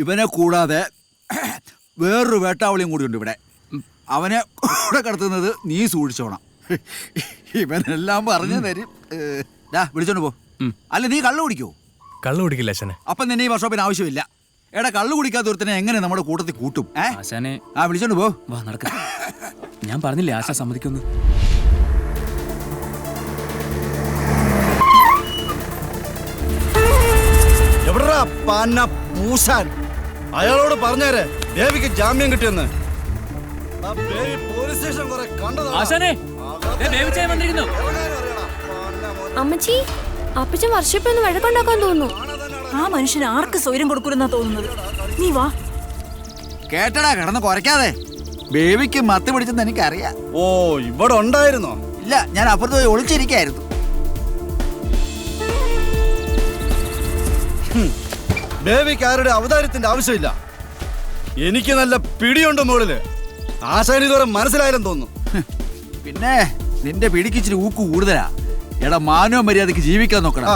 ഇവനെ കൂടാതെ വേറൊരു വേട്ടാവളിയും കൂടി ഉണ്ട് ഇവിടെ. അവനെ കൂടെ കിടത്തുന്നത് നീ സൂക്ഷിച്ചോണം. ഇവനെല്ലാം പറഞ്ഞു തരും. വിളിച്ചോണ്ട് പോ. അല്ല, നീ കള്ളു കുടിക്കോ? കള്ളു കുടിക്കില്ല ആശാനെ. അപ്പം നിന്നെ ഈ വർക്ക്ഷോപ്പിന് ആവശ്യമില്ല. എടാ കള്ളു കുടിക്കാത്ത ഒരുത്തനെ എങ്ങനെ നമ്മുടെ കൂട്ടത്തിൽ കൂട്ടും? ആശാനെ ആ വിളിച്ചോണ്ട് പോ. വാ നടക്ക. ഞാൻ പറഞ്ഞില്ലേ ആശ സമ്മതിക്കുന്നു. എവിടാ പാന്ന പൂസാൻ? അയാളോട് പറഞ്ഞേരെ ദേവിക്ക് ജാമ്യം കിട്ടിയെന്ന്. പോലീസ് സ്റ്റേഷൻ കുറെ കണ്ടതാ. ആശാനെ ബേബിച്ചായ വന്നിരിക്കുന്നു. അമ്മച്ചി അപ്പച്ചൻ വർഷപ്പൊന്ന് വഴക്കുണ്ടാക്കാൻ തോന്നുന്നു. ആ മനുഷ്യൻ ആർക്ക് സ്വൈരം കൊടുക്കൂലെന്നാ തോന്നുന്നത്. നീ വാ. കേട്ടടാ കിടന്ന് കുറയ്ക്കാതെ. ബേബിക്ക് മത്ത് പിടിച്ചെന്ന് എനിക്കറിയാം. ഓ ഇവിടെ ഉണ്ടായിരുന്നോ? ഇല്ല, ഞാൻ അപ്പുറത്ത് പോയി ഒളിച്ചിരിക്കായിരുന്നു. ബേബിക്ക് ആരുടെ അവതാരത്തിന്റെ ആവശ്യമില്ല. എനിക്ക് നല്ല പിടിയുണ്ട് മുകളില്. ആശാൻ ഇതുവരെ മനസ്സിലായാലും തോന്നുന്നു. പിന്നെ നിന്റെ പിടിക്കിച്ചിരി ഊക്ക് കൂടുതലാ. എടാ മാനോ മര്യാദക്ക് ജീവിക്കാൻ നോക്കണം.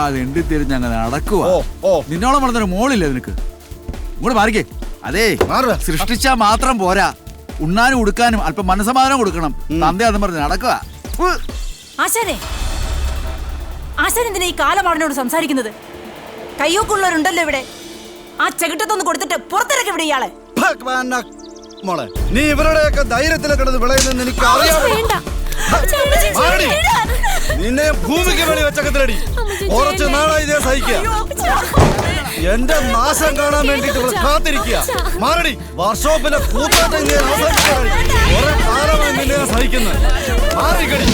അതെണ്ടി തിരിഞ്ഞങ്ങ് നടക്കുക. നിന്നോളം വളർന്നൊരു മോളില്ലേ നിനക്ക്? ഇങ്ങോട്ട് മാറിക്കേ. അതേ സൃഷ്ടിച്ചാ മാത്രം പോരാ, ഉണ്ണാനും ഉടുക്കാനും അല്പം മനസ്സമാധാനം കൊടുക്കണം. തന്തേ അതെന്ന് പറഞ്ഞ് നടക്കുക. ആശാനെ, ആശാൻ എന്തിനാ ഈ കാലമാടനോട് സംസാരിക്കുന്നത്? കയ്യൊക്കുള്ളവരുണ്ടല്ലോ ഇവിടെ. ആ ചെകിട്ടത്തൊന്ന് കൊടുത്തിട്ട് പുറത്തിറക്കി ഇവിടെ ഇയാളെ. മോളെ, നീ ഇവരുടെയൊക്കെ ധൈര്യത്തിലെ കിടന്ന് വിളയുന്നെന്ന് എനിക്ക് അറിയാം. നിന്നെ ഭൂമിക്ക് വേണ്ടി വെച്ചക്കത്തിലടി. കുറച്ച് നാളായി ഇതേ സഹിക്കുക. എന്റെ നാശം കാണാൻ വേണ്ടിട്ട് കാത്തിരിക്കുക. മാറടി. വർക്ക്ഷോപ്പിലെ കൂത്താട്ടം കുറെ കാലമായി നിന്നെ സഹിക്കുന്നത്. മാറിക്കടി.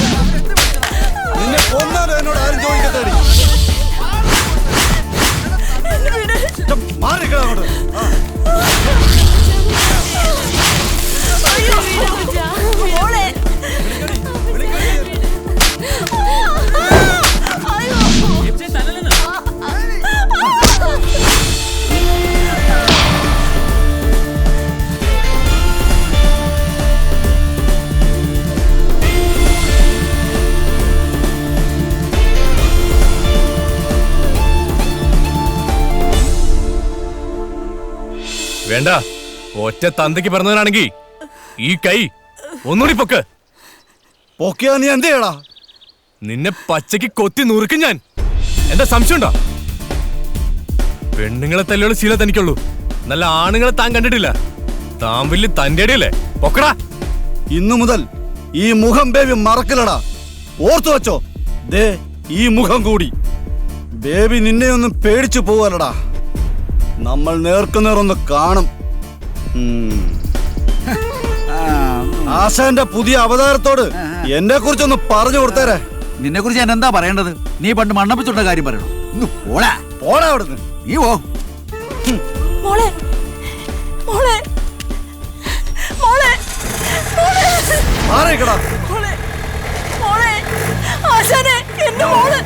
നിന്നെ കൊന്നാലും എന്നോട് ആരും ചോദിക്കത്തടി. മാറിക്കട അങ്ങോട്ട്. വേണ്ട, ഒറ്റ തന്തയ്ക്ക് പറഞ്ഞവനാണെങ്കി ഈ കൈ ഒന്നുകൂടി പൊക്ക്. പൊക്കിയാ നീ എന്ത് ചെയ്യടാ? നിന്നെ പച്ചയ്ക്ക് കൊത്തി നുറുക്കും ഞാൻ. എന്താ സംശയമുണ്ടോ? പെണ്ണുങ്ങളെ തല്ലുള്ള ശീലം തനിക്കുള്ളൂ. നല്ല ആണുങ്ങളെ താൻ കണ്ടിട്ടില്ല. താൻ വലിയ തന്റെ അടിയല്ലേ? പൊക്കടാ. ഇന്നു മുതൽ ഈ മുഖം ബേബി മറക്കില്ലടാ. ഓർത്തു വെച്ചോ. ദേ ഈ മുഖം കൂടി. ബേബി നിന്നെ ഒന്നും പേടിച്ചു പോവല്ലടാ. നമ്മൾ നേർക്കുനേറൊന്ന് കാണും. ആശാന്റെ പുതിയ അവതാരത്തോട് എന്നെ കുറിച്ചൊന്ന് പറഞ്ഞു കൊടുത്തേരെ. നിന്നെ കുറിച്ച് ഞാൻ എന്താ പറയേണ്ടത്? നീ പണ്ട് മണ്ണപ്പിച്ചുണ്ട കാര്യം പറയണോ? പോടാ പോടാ അവിടുന്ന്. നീ പോ. മോളെ, മോളെ, മോളെ, മാറിക്കടാ. മോളെ, ആശാനെ, എന്റെ മോള്.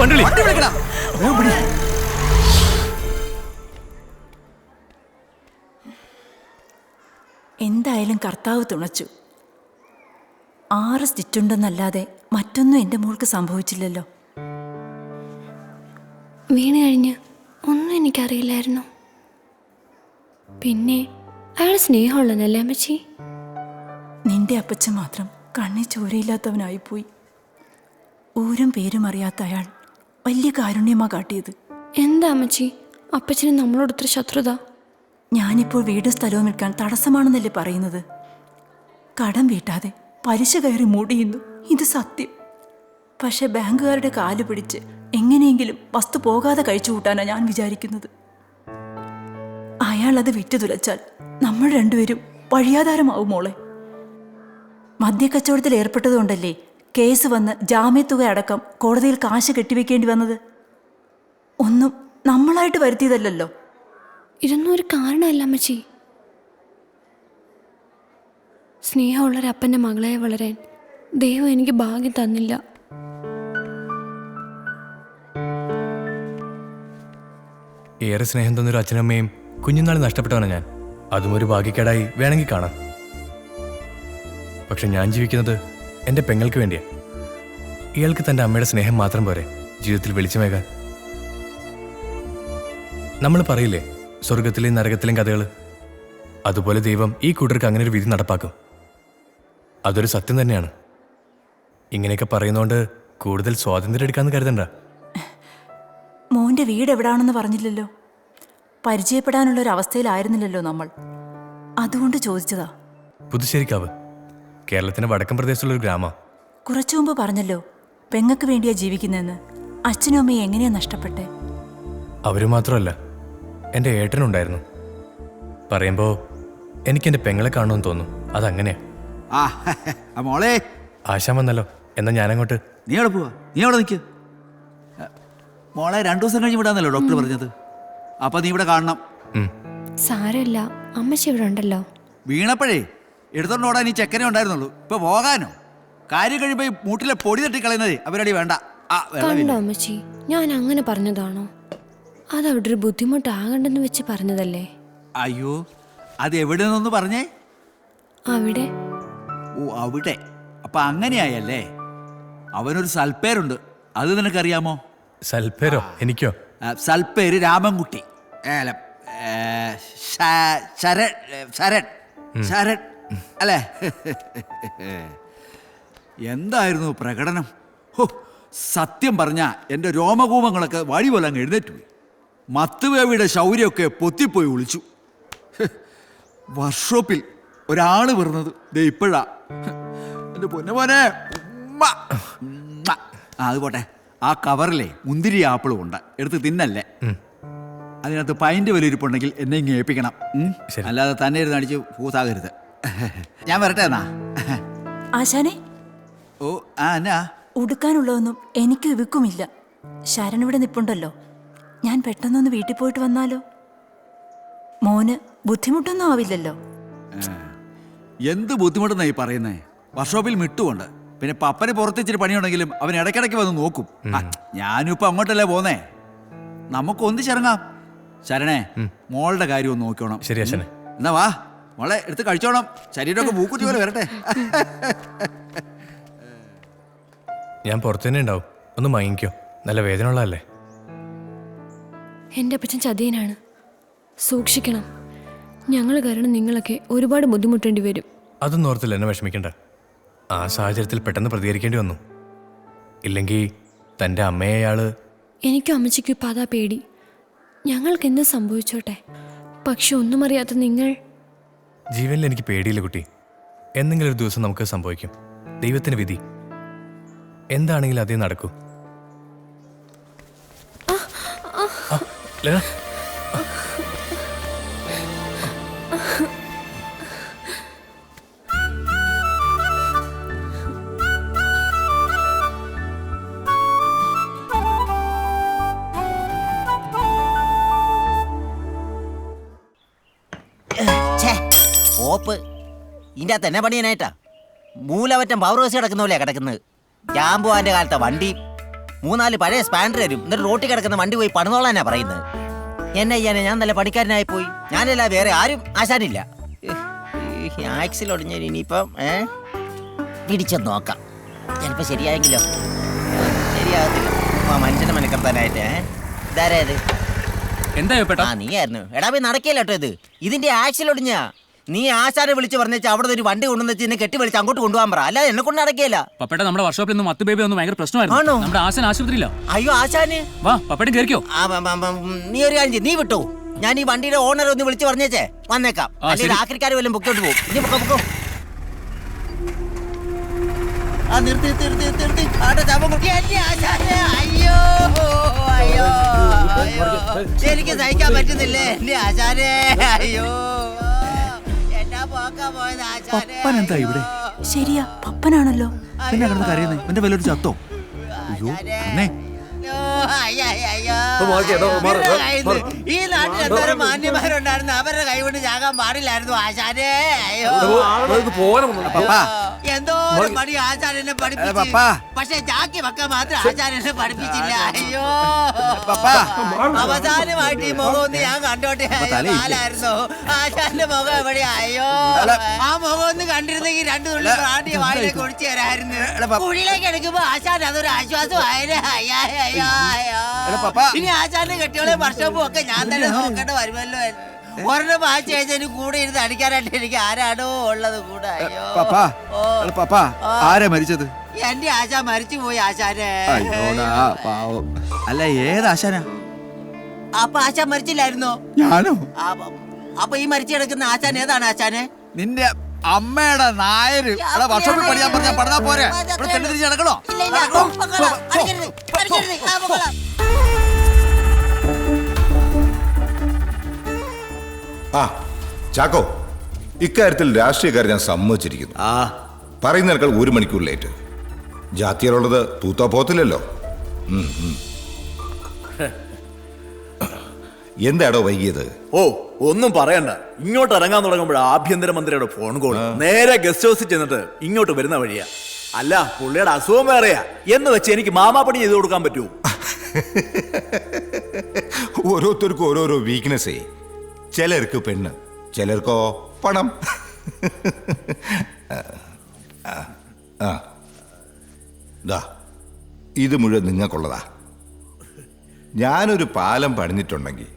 വണ്ടി വിളിക്കടാ. എന്തായാലും കർത്താവ് തുണച്ചു. 6 സ്റ്റിച്ചുണ്ടെന്നല്ലാതെ മറ്റൊന്നും എൻ്റെ മോൾക്ക് സംഭവിച്ചില്ലല്ലോ. വീണ് കഴിഞ്ഞ് ഒന്നും എനിക്കറിയില്ലായിരുന്നു. പിന്നെ അയാൾ സ്നേഹമുള്ളതല്ലേ അമ്മച്ചി? നിന്റെ അപ്പച്ചൻ മാത്രം കണ്ണി ചോരയില്ലാത്തവനായിപ്പോയി. ഊരും പേരും അറിയാത്ത അയാൾ വലിയ കാരുണ്യമാ കാട്ടിയത്. എന്താ അമ്മച്ചി അപ്പച്ചന് നമ്മളോടൊത്ര ശത്രുത? ഞാനിപ്പോൾ വീടും സ്ഥലവും വിൽക്കാൻ തടസ്സമാണെന്നല്ലേ പറയുന്നത്? കടം വീട്ടാതെ പലിശ കയറി മൂടിയുന്നു, ഇത് സത്യം. പക്ഷെ ബാങ്കുകാരുടെ കാല് പിടിച്ച് എങ്ങനെയെങ്കിലും വസ്തു പോകാതെ കഴിച്ചു കൂട്ടാനാണ് ഞാൻ വിചാരിക്കുന്നത്. അയാൾ അത് വിറ്റു തുലച്ചാൽ നമ്മൾ രണ്ടുപേരും വഴിയാധാരമാവും മോളെ. മദ്യക്കച്ചവടത്തിൽ ഏർപ്പെട്ടതുകൊണ്ടല്ലേ കേസ് വന്ന് ജാമ്യത്തുക അടക്കം കോടതിയിൽ കാശ് കെട്ടിവെക്കേണ്ടി വന്നത്. ഒന്നും നമ്മളായിട്ട് വരുത്തിയതല്ലോ. ഇതൊന്നും ഒരു കാരണമല്ല അമ്മച്ചി. സ്നേഹമുള്ളൊരപ്പൻ്റെ മകളായി വളരാൻ ദൈവം എനിക്ക് ഭാഗ്യം തന്നില്ല. ഏറെ സ്നേഹം തന്നൊരു അച്ഛനമ്മയും കുഞ്ഞുനാൾ നഷ്ടപ്പെട്ടവനാണ് ഞാൻ. അതും ഒരു ഭാഗ്യക്കേടായി വേണമെങ്കിൽ കാണാം. പക്ഷെ ഞാൻ ജീവിക്കുന്നത് എൻ്റെ പെങ്ങൾക്ക് വേണ്ടിയാ. ഇയാൾക്ക് തൻ്റെ അമ്മയുടെ സ്നേഹം മാത്രം പോരെ ജീവിതത്തിൽ വെളിച്ചമേകാൻ. നമ്മൾ പറയില്ലേ സ്വർഗത്തിലെയും നരകത്തിലെയും കഥകൾ? അതുപോലെ ദൈവം ഈ കൂട്ടർക്ക് അങ്ങനെ ഒരു വിധി നടപ്പാക്കും. അതൊരു സത്യം തന്നെയാണ്. ഇങ്ങനെയൊക്കെ പറയുന്നോണ്ട് കൂടുതൽ സ്വാതന്ത്ര്യം എടുക്കാന്ന് കരുതണ്ട. മോന്റെ വീട് എവിടാണെന്ന് പറഞ്ഞില്ലല്ലോ. പരിചയപ്പെടാനുള്ള ഒരു അവസ്ഥയിലായിരുന്നില്ലല്ലോ നമ്മൾ. അതുകൊണ്ട് ചോദിച്ചതാ. പുതുശ്ശേരിക്കാവ് കേരളത്തിന്റെ വടക്കൻ പ്രദേശത്തുള്ള ഒരു ഗ്രാമ. കുറച്ചു മുമ്പ് പറഞ്ഞല്ലോ പെങ്ങക്ക് വേണ്ടിയാ ജീവിക്കുന്നതെന്ന്. അച്ഛനും അമ്മയും എങ്ങനെയാ നഷ്ടപ്പെട്ടെ? അവര് മാത്രമല്ല, എൻ്റെ ഏട്ടനുണ്ടായിരുന്നു. പറയുമ്പോ എനിക്ക് എൻ്റെ പെങ്ങളെ കാണുമെന്ന് തോന്നും. അതങ്ങനെയാ. മോളെ ആശാൻ വന്നല്ലോ, എന്നാ ഞാനങ്ങോട്ട്. നീ എവിടെ പോവാ? നീ എവിടെ നിൽക്ക്. മോളെ 2 ദിവസം കഴിഞ്ഞ് വിടാന്നല്ലോ ഡോക്ടർ പറഞ്ഞത്. അപ്പൊ നീ ഇവിടെ കാണണം. സാരമില്ല, അമ്മച്ചി ഇവിടെ ഉണ്ടല്ലോ. വീണപ്പോഴേ എടുത്തോണ്ട് ഓടാൻ ഈ ചെക്കനെ ഉണ്ടായിരുന്നുള്ളൂ. ഇപ്പൊ പോകാനോ? കാര്യം കഴിയുമ്പോ ഈ മൂട്ടിലെ പൊടി തട്ടിക്കളയുന്നത് അവരടി വേണ്ട. കണ്ടോ അമ്മച്ചി, ഞാൻ അങ്ങനെ പറഞ്ഞതാണോ? അതവിടെ ഒരു ബുദ്ധിമുട്ടാകണ്ടെന്ന് വെച്ച് പറഞ്ഞതല്ലേ. അയ്യോ, അത് എവിടെ നിന്നൊന്ന് പറഞ്ഞേ. അവിടെ. ഓ, അവിടെ. അപ്പൊ അങ്ങനെയായല്ലേ. അവനൊരു സൽപ്പേരുണ്ട്, അത് നിനക്കറിയാമോ? സൽപ്പേരോ? എനിക്കോ? സൽപ്പേര് രാമൻകുട്ടി. ശരൺ ശരൺ ശരൺ അല്ലേ? എന്തായിരുന്നു പ്രകടനം! ഹോ, സത്യം പറഞ്ഞ എൻ്റെ രോമകൂപങ്ങളൊക്കെ വഴി പോലെ അങ്ങ് എഴുന്നേറ്റ് പോയി. മത്തുവേവിയുടെ ശൗര്യമൊക്കെ പൊത്തിപ്പോയി ഒളിച്ചു. വർക്ക്ഷോപ്പിൽ ഒരാൾ വരുന്നത് ദേ ഇപ്പോഴാ. എൻ്റെ പൊന്നുമോനെ. അത് പോട്ടെ, ആ കവറിലെ മുന്തിരി ആപ്പിളും ഉണ്ട്, എടുത്ത് തിന്നല്ലേ. അതിനകത്ത് പൈൻ്റെ വിലയിരിപ്പുണ്ടെങ്കിൽ എന്നെ ഇങ്ങനെ ഏൽപ്പിക്കണം. അല്ലാതെ തന്നെ ഇരുന്ന് അടിച്ച് പൂത്താകരുത്. ഞാൻ വരട്ടെ എന്നാ. ആശാനെ, ഓ എന്നാ? ഉടുക്കാനുള്ളതൊന്നും എനിക്ക് വിൽക്കുമില്ല. ശരൺ ഇവിടെ നിപ്പുണ്ടല്ലോ. ഞാൻ പെട്ടെന്നൊന്ന് വീട്ടിൽ പോയിട്ട് വന്നാലോ? മോന് ബുദ്ധിമുട്ടൊന്നും ആവില്ലല്ലോ? എന്ത് ബുദ്ധിമുട്ടെന്നാ ഈ പറയുന്നേ? വർക്ക്ഷോപ്പിൽ മിട്ടുകൊണ്ട്, പിന്നെ പപ്പന് പുറത്തിച്ചിട്ട് പണിയുണ്ടെങ്കിലും അവൻ ഇടയ്ക്കിടയ്ക്ക് വന്ന് നോക്കും. ഞാനും ഇപ്പൊ അങ്ങോട്ടല്ലേ പോന്നേ. നമുക്ക് ഒന്നിച്ചിറങ്ങാം. ശരണേ, മോളുടെ കാര്യം ഒന്ന് നോക്കണം. ശരി അച്ഛനെ. എന്നാ വാ മോളെ, എടുത്ത് കഴിച്ചോണം. ശരീരമൊക്കെ മൂക്കുറ്റി പോലെ വരട്ടെ. ഞാൻ പുറത്തു തന്നെ ഉണ്ടാവും, ഒന്ന് മയങ്ങിക്കോ. നല്ല വേദന ഉള്ളതല്ലേ. എൻ്റെ അപ്പച്ചൻ ചതിയനാണ്, സൂക്ഷിക്കണം. ഞങ്ങൾ കാരണം നിങ്ങളൊക്കെ ഒരുപാട് ബുദ്ധിമുട്ടേണ്ടി വരും. അതൊന്നും ഓർത്തില്ല, എന്നെ വിഷമിക്കണ്ട. ആ സാഹചര്യത്തിൽ പെട്ടെന്ന് പ്രതികരിക്കേണ്ടി വന്നു. ഇല്ലെങ്കിൽ തൻ്റെ അമ്മയെ അയാള്. എനിക്കും അമ്മച്ചിക്കും ഇപ്പം അതാ പേടി. ഞങ്ങൾക്ക് എന്ത് സംഭവിച്ചോട്ടെ, പക്ഷെ ഒന്നും അറിയാത്ത നിങ്ങൾ. ജീവനിൽ എനിക്ക് പേടിയില്ല കുട്ടി. എന്തെങ്കിലും ഒരു ദിവസം നമുക്ക് സംഭവിക്കും. ദൈവത്തിന് വിധി എന്താണെങ്കിലും അതേ നടക്കൂ. ലത, ഓപ്പ് ഇതിൻ്റെ അകത്ത് എന്നെ പണിയാനായിട്ടാ. മൂലവറ്റം പവർ ഹൗസ് കിടക്കുന്ന പോലെയാ കിടക്കുന്നത്. ജാമ്പുവാന്റെ കാലത്തെ വണ്ടി 3-4 പഴയ സ്പാൻഡർ തരും, എന്നിട്ട് റോട്ടിൽ കിടക്കുന്ന വണ്ടി പോയി പണിതോളാനാ പറയുന്നത്. എന്നെ ചെയ്യാനെ, ഞാൻ നല്ല പണിക്കാരനായി പോയി. ഞാനല്ല, വേറെ ആരും ആശാനില്ല. ആക്സിൽ ഒടിഞ്ഞാൽ ഇനിയിപ്പം പിടിച്ചെന്ന് നോക്കാം. ചിലപ്പോൾ ശരിയായെങ്കിലോ? ശരിയാകത്തില്ല. മനുഷ്യനെ മനക്കെടുത്താനായിട്ട്. ഇതാരേത്? എന്താ നീ ആയിരുന്നു. എടാ പോയി നടക്കില്ല കേട്ടോ. ഇതിന്റെ ആക്സിൽ ഒടിഞ്ഞാ. നീ ആശാനെ വിളിച്ച് പറഞ്ഞാൽ അവിടെ ഒരു വണ്ടി കൊണ്ടുവന്ന് വെച്ച് എന്നെ കെട്ടി വിളിച്ച് അങ്ങോട്ട് കൊണ്ടുപോകാൻ പറ, അല്ലാതെ എന്നെ കൊണ്ട് നടക്കില്ല. പപ്പേട്ട നമ്മുടെ വർക്ക്ഷോപ്പിൽ നിന്ന് മത്ത് ബേബി ഒന്ന് ഭയങ്കര പ്രശ്നമായിരുന്നു. നമ്മുടെ ആശാൻ ആശുപത്രിയില്ല. അയ്യോ ആശാന് വാ, പപ്പേട്ടൻ കേറിക്കോ. നീ ഒരു കാര്യം ചെയ്യ്, നീ വിട്ടോ. ഞാൻ ഈ വണ്ടിയുടെ ഓണർ ഒന്ന് വിളിച്ച് പറഞ്ഞേച്ചേ വന്നേക്കാം. അല്ലെങ്കിൽ ആക്രിക്കാർ വല്ലതും പൊക്കോട്ട് പോകും. ഇനി പൊക്കോ. നിർത്തി. അയ്യോ അയ്യോ എനിക്ക് സഹിക്കാൻ പറ്റുന്നില്ലേ എന്റെ ആശാനെ. അയ്യോ പപ്പനെന്താ ഇവിടെ? ശരിയാ, പപ്പനാണല്ലോ. പിന്നെ കിടന്ന് കരയുന്നേ? എന്റെ വല്ലൊരു ചത്തോ? അയ്യോ അന്നേ. ഈ നാട്ടിൽ എന്തോരം മാന്യന്മാരുണ്ടായിരുന്നു, അവരുടെ കൈകൊണ്ട് ചാകാൻ പാടില്ലായിരുന്നു ആശാനെ. അയ്യോ എന്തോ പണി ആചാര്യനെ പഠിപ്പിച്ചു, പക്ഷെ ചാക്കി വെക്കാൻ മാത്രം ആചാര്യനെ പഠിപ്പിച്ചില്ല. അയ്യോ അവസാനമായിട്ട് ഈ മുഖം ഒന്ന് ഞാൻ കണ്ടോട്ടെ. ആലായിരുന്നു ആശാന്റെ മുഖം എവിടെയാ? അയ്യോ ആ മുഖം ഒന്ന് കണ്ടിരുന്നെങ്കിൽ 2 തുള്ളി പ്രാണിയെ വായിലേക്ക് ഒഴിച്ചു തരായിരുന്നു. കുഴിയിലേക്ക് എടുക്കുമ്പോ ആശാൻ അതൊരു ആശ്വാസമായേ. അയ്യോ ഇനി ആശാന്റെ കെട്ടിയോളെ വർഷവും ഒക്കെ ഞാൻ തന്നെ നോക്കേണ്ട വരുമല്ലോ. ഒരെണ്ണം വായിച്ചു കഴിഞ്ഞാൽ കൂടെ ഇരുന്ന് അടിക്കാനായിട്ട് എനിക്ക് ആരാണോ ഉള്ളത് കൂടെ. ആരാ മരിച്ചത്? എന്റെ ആശാൻ മരിച്ചു പോയി ആശാനെ. അല്ല, ഏത് ആശാനാ? അപ്പൊ ആശാൻ മരിച്ചില്ലായിരുന്നോ? ഞാനോ? അപ്പൊ ഈ മരിച്ചു കിടക്കുന്ന ആശാൻ ഏതാണ് ആശാന്? നിന്റെ അമ്മയുടെ നായര്. വർഷോപ്പിൽ പഠിക്കാൻ പറഞ്ഞാൽ പഠിതാ പോരെ, ഇവിടെ തെണ്ടി തിരിച്ച് നടക്കണോ? ആ ചാക്കോ, ഇക്കാര്യത്തിൽ രാഷ്ട്രീയക്കാരെ ഞാൻ സമ്മതിച്ചിരിക്കുന്നു. പറയുന്നതിനേക്കാൾ 1 മണിക്കൂർ ലേറ്റ്. ജാത്തിയിലുള്ളത് തൂത്താ പോത്തില്ലല്ലോ. എന്താടോ വൈകിയത്? ഓ ഒന്നും പറയണ്ട. ഇങ്ങോട്ട് ഇറങ്ങാൻ തുടങ്ങുമ്പോൾ ആഭ്യന്തരമന്ത്രിയുടെ ഫോൺ കോൾ. നേരെ ഗസ്റ്റ് ഹൗസിൽ ചെന്നിട്ട് ഇങ്ങോട്ട് വരുന്ന വഴിയാ. അല്ല, പുള്ളിയുടെ അസുഖം വേറെയാ എന്ന് വെച്ച് എനിക്ക് മാമാപ്പണി ചെയ്ത് കൊടുക്കാൻ പറ്റൂ? ഓരോരുത്തർക്കും ഓരോരോ വീക്ക്നെസ്സേ. ചിലർക്ക് പെണ്ണ്, ചിലർക്കോ പണം. ഇത് മുഴുവൻ നിങ്ങൾക്കുള്ളതാ. ഞാനൊരു പാലം പണിഞ്ഞിട്ടുണ്ടെങ്കിൽ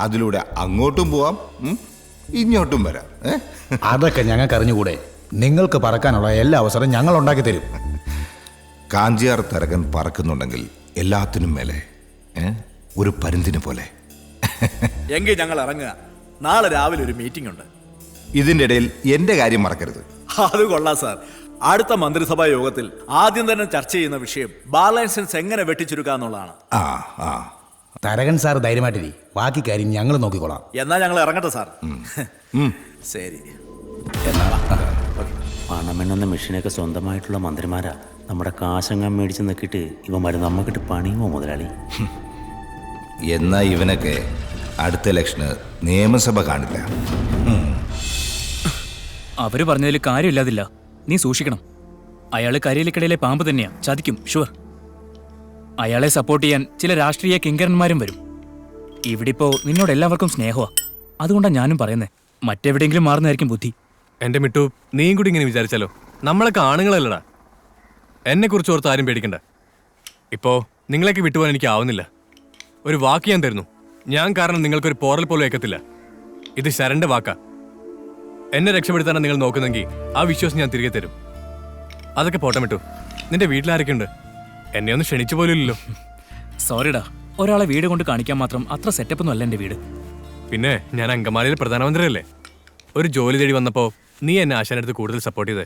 അതിലൂടെ അങ്ങോട്ടും പോവാം, ഇങ്ങോട്ടും വരാം. അതൊക്കെ ഞങ്ങൾക്ക് അറിഞ്ഞുകൂടെ? നിങ്ങൾക്ക് പറക്കാനുള്ള എല്ലാ അവസരവും ഞങ്ങൾ ഉണ്ടാക്കി തരും. കാഞ്ചിയാർ തരകൻ പറക്കുന്നുണ്ടെങ്കിൽ എല്ലാത്തിനും മേലെ ഒരു പരുന്തിനെ പോലെ. എങ്കിൽ ഞങ്ങൾ ഇറങ്ങുക. നാളെ രാവിലെ ഒരു മീറ്റിംഗ് ഉണ്ട്. ഇതിന്റെ ഇടയിൽ എന്റെ കാര്യം മറക്കരുത്. അത് കൊള്ളാം സാർ. അടുത്ത മന്ത്രിസഭാ യോഗത്തിൽ ആദ്യം തന്നെ ചർച്ച ചെയ്യുന്ന വിഷയം ബാർ ലൈസൻസ് എങ്ങനെ വെട്ടിച്ചുരുക്കാന്നുള്ളതാണ്. തരകൻ സാർ ധൈര്യമായിട്ടിരി, ബാക്കി കാര്യം ഞങ്ങൾ നോക്കിക്കോളാം. എന്നാ ഞങ്ങൾ ഇറങ്ങട്ടെ സാർ. ശരി. പണമെണ്ണുന്ന മെഷീനൊക്കെ സ്വന്തമായിട്ടുള്ള മന്ത്രിമാരാ. നമ്മുടെ കാശങ്ങാൻ മേടിച്ച് നിൽക്കിട്ട് ഇവന്മാര് നമ്മക്കിട്ട് പണിയുമോ മുതലാളി? എന്നാ ഇവനൊക്കെ അടുത്ത ഇലക്ഷന് നിയമസഭ കാണില്ല. അവര് പറഞ്ഞതിൽ കാര്യമില്ലാതില്ല. നീ സൂക്ഷിക്കണം. അയാള് കരിയിലക്കടയിലെ പാമ്പ് തന്നെയാ, ചതിക്കും ഷുവർ. അയാളെ സപ്പോർട്ട് ചെയ്യാൻ ചില രാഷ്ട്രീയ കിങ്കരന്മാരും വരും. ഇവിടിപ്പോ നിന്നോട് എല്ലാവർക്കും സ്നേഹമാ. അതുകൊണ്ടാണ് ഞാനും പറയുന്നത്, മറ്റെവിടെയെങ്കിലും മാറുന്നതായിരിക്കും ബുദ്ധി. എന്റെ മിട്ടു, നീയും കൂടി ഇങ്ങനെ വിചാരിച്ചാലോ? നമ്മളൊക്കെ ആണുങ്ങളല്ലടാ. എന്നെ കുറിച്ച് ഓർത്ത് ആരും പേടിക്കണ്ട. ഇപ്പോ നിങ്ങളെയൊക്കെ വിട്ടുപോകാൻ എനിക്ക് ആവുന്നില്ല. ഒരു വാക്ക് ഞാൻ തരുന്നു, ഞാൻ കാരണം നിങ്ങൾക്കൊരു പോറൽ പോലും ഏക്കത്തില്ല. ഇത് ശരന്റെ വാക്കാ. എന്നെ രക്ഷപ്പെടുത്താനാണ് നിങ്ങൾ നോക്കുന്നെങ്കിൽ ആ വിശ്വാസം ഞാൻ തിരികെ തരും. അതൊക്കെ പോട്ടെ മിട്ടു. നിന്റെ വീട്ടിലാരൊക്കെ ഉണ്ട്? എന്നെ ഒന്ന് ക്ഷണിച്ചു പോലില്ലല്ലോ. സോറിടാ, ഒരാളെ വീട് കൊണ്ട് കാണിക്കാൻ മാത്രം അത്ര സെറ്റപ്പ് ഒന്നും അല്ല എന്റെ വീട്. പിന്നെ ഞാൻ അങ്കമാലിയിൽ പ്രധാനമന്ത്രിയല്ലേ. ഒരു ജോലി തേടി വന്നപ്പോ നീ എന്നെ ആശാനെടുത്ത് കൂടുതൽ സപ്പോർട്ട് ചെയ്തേ.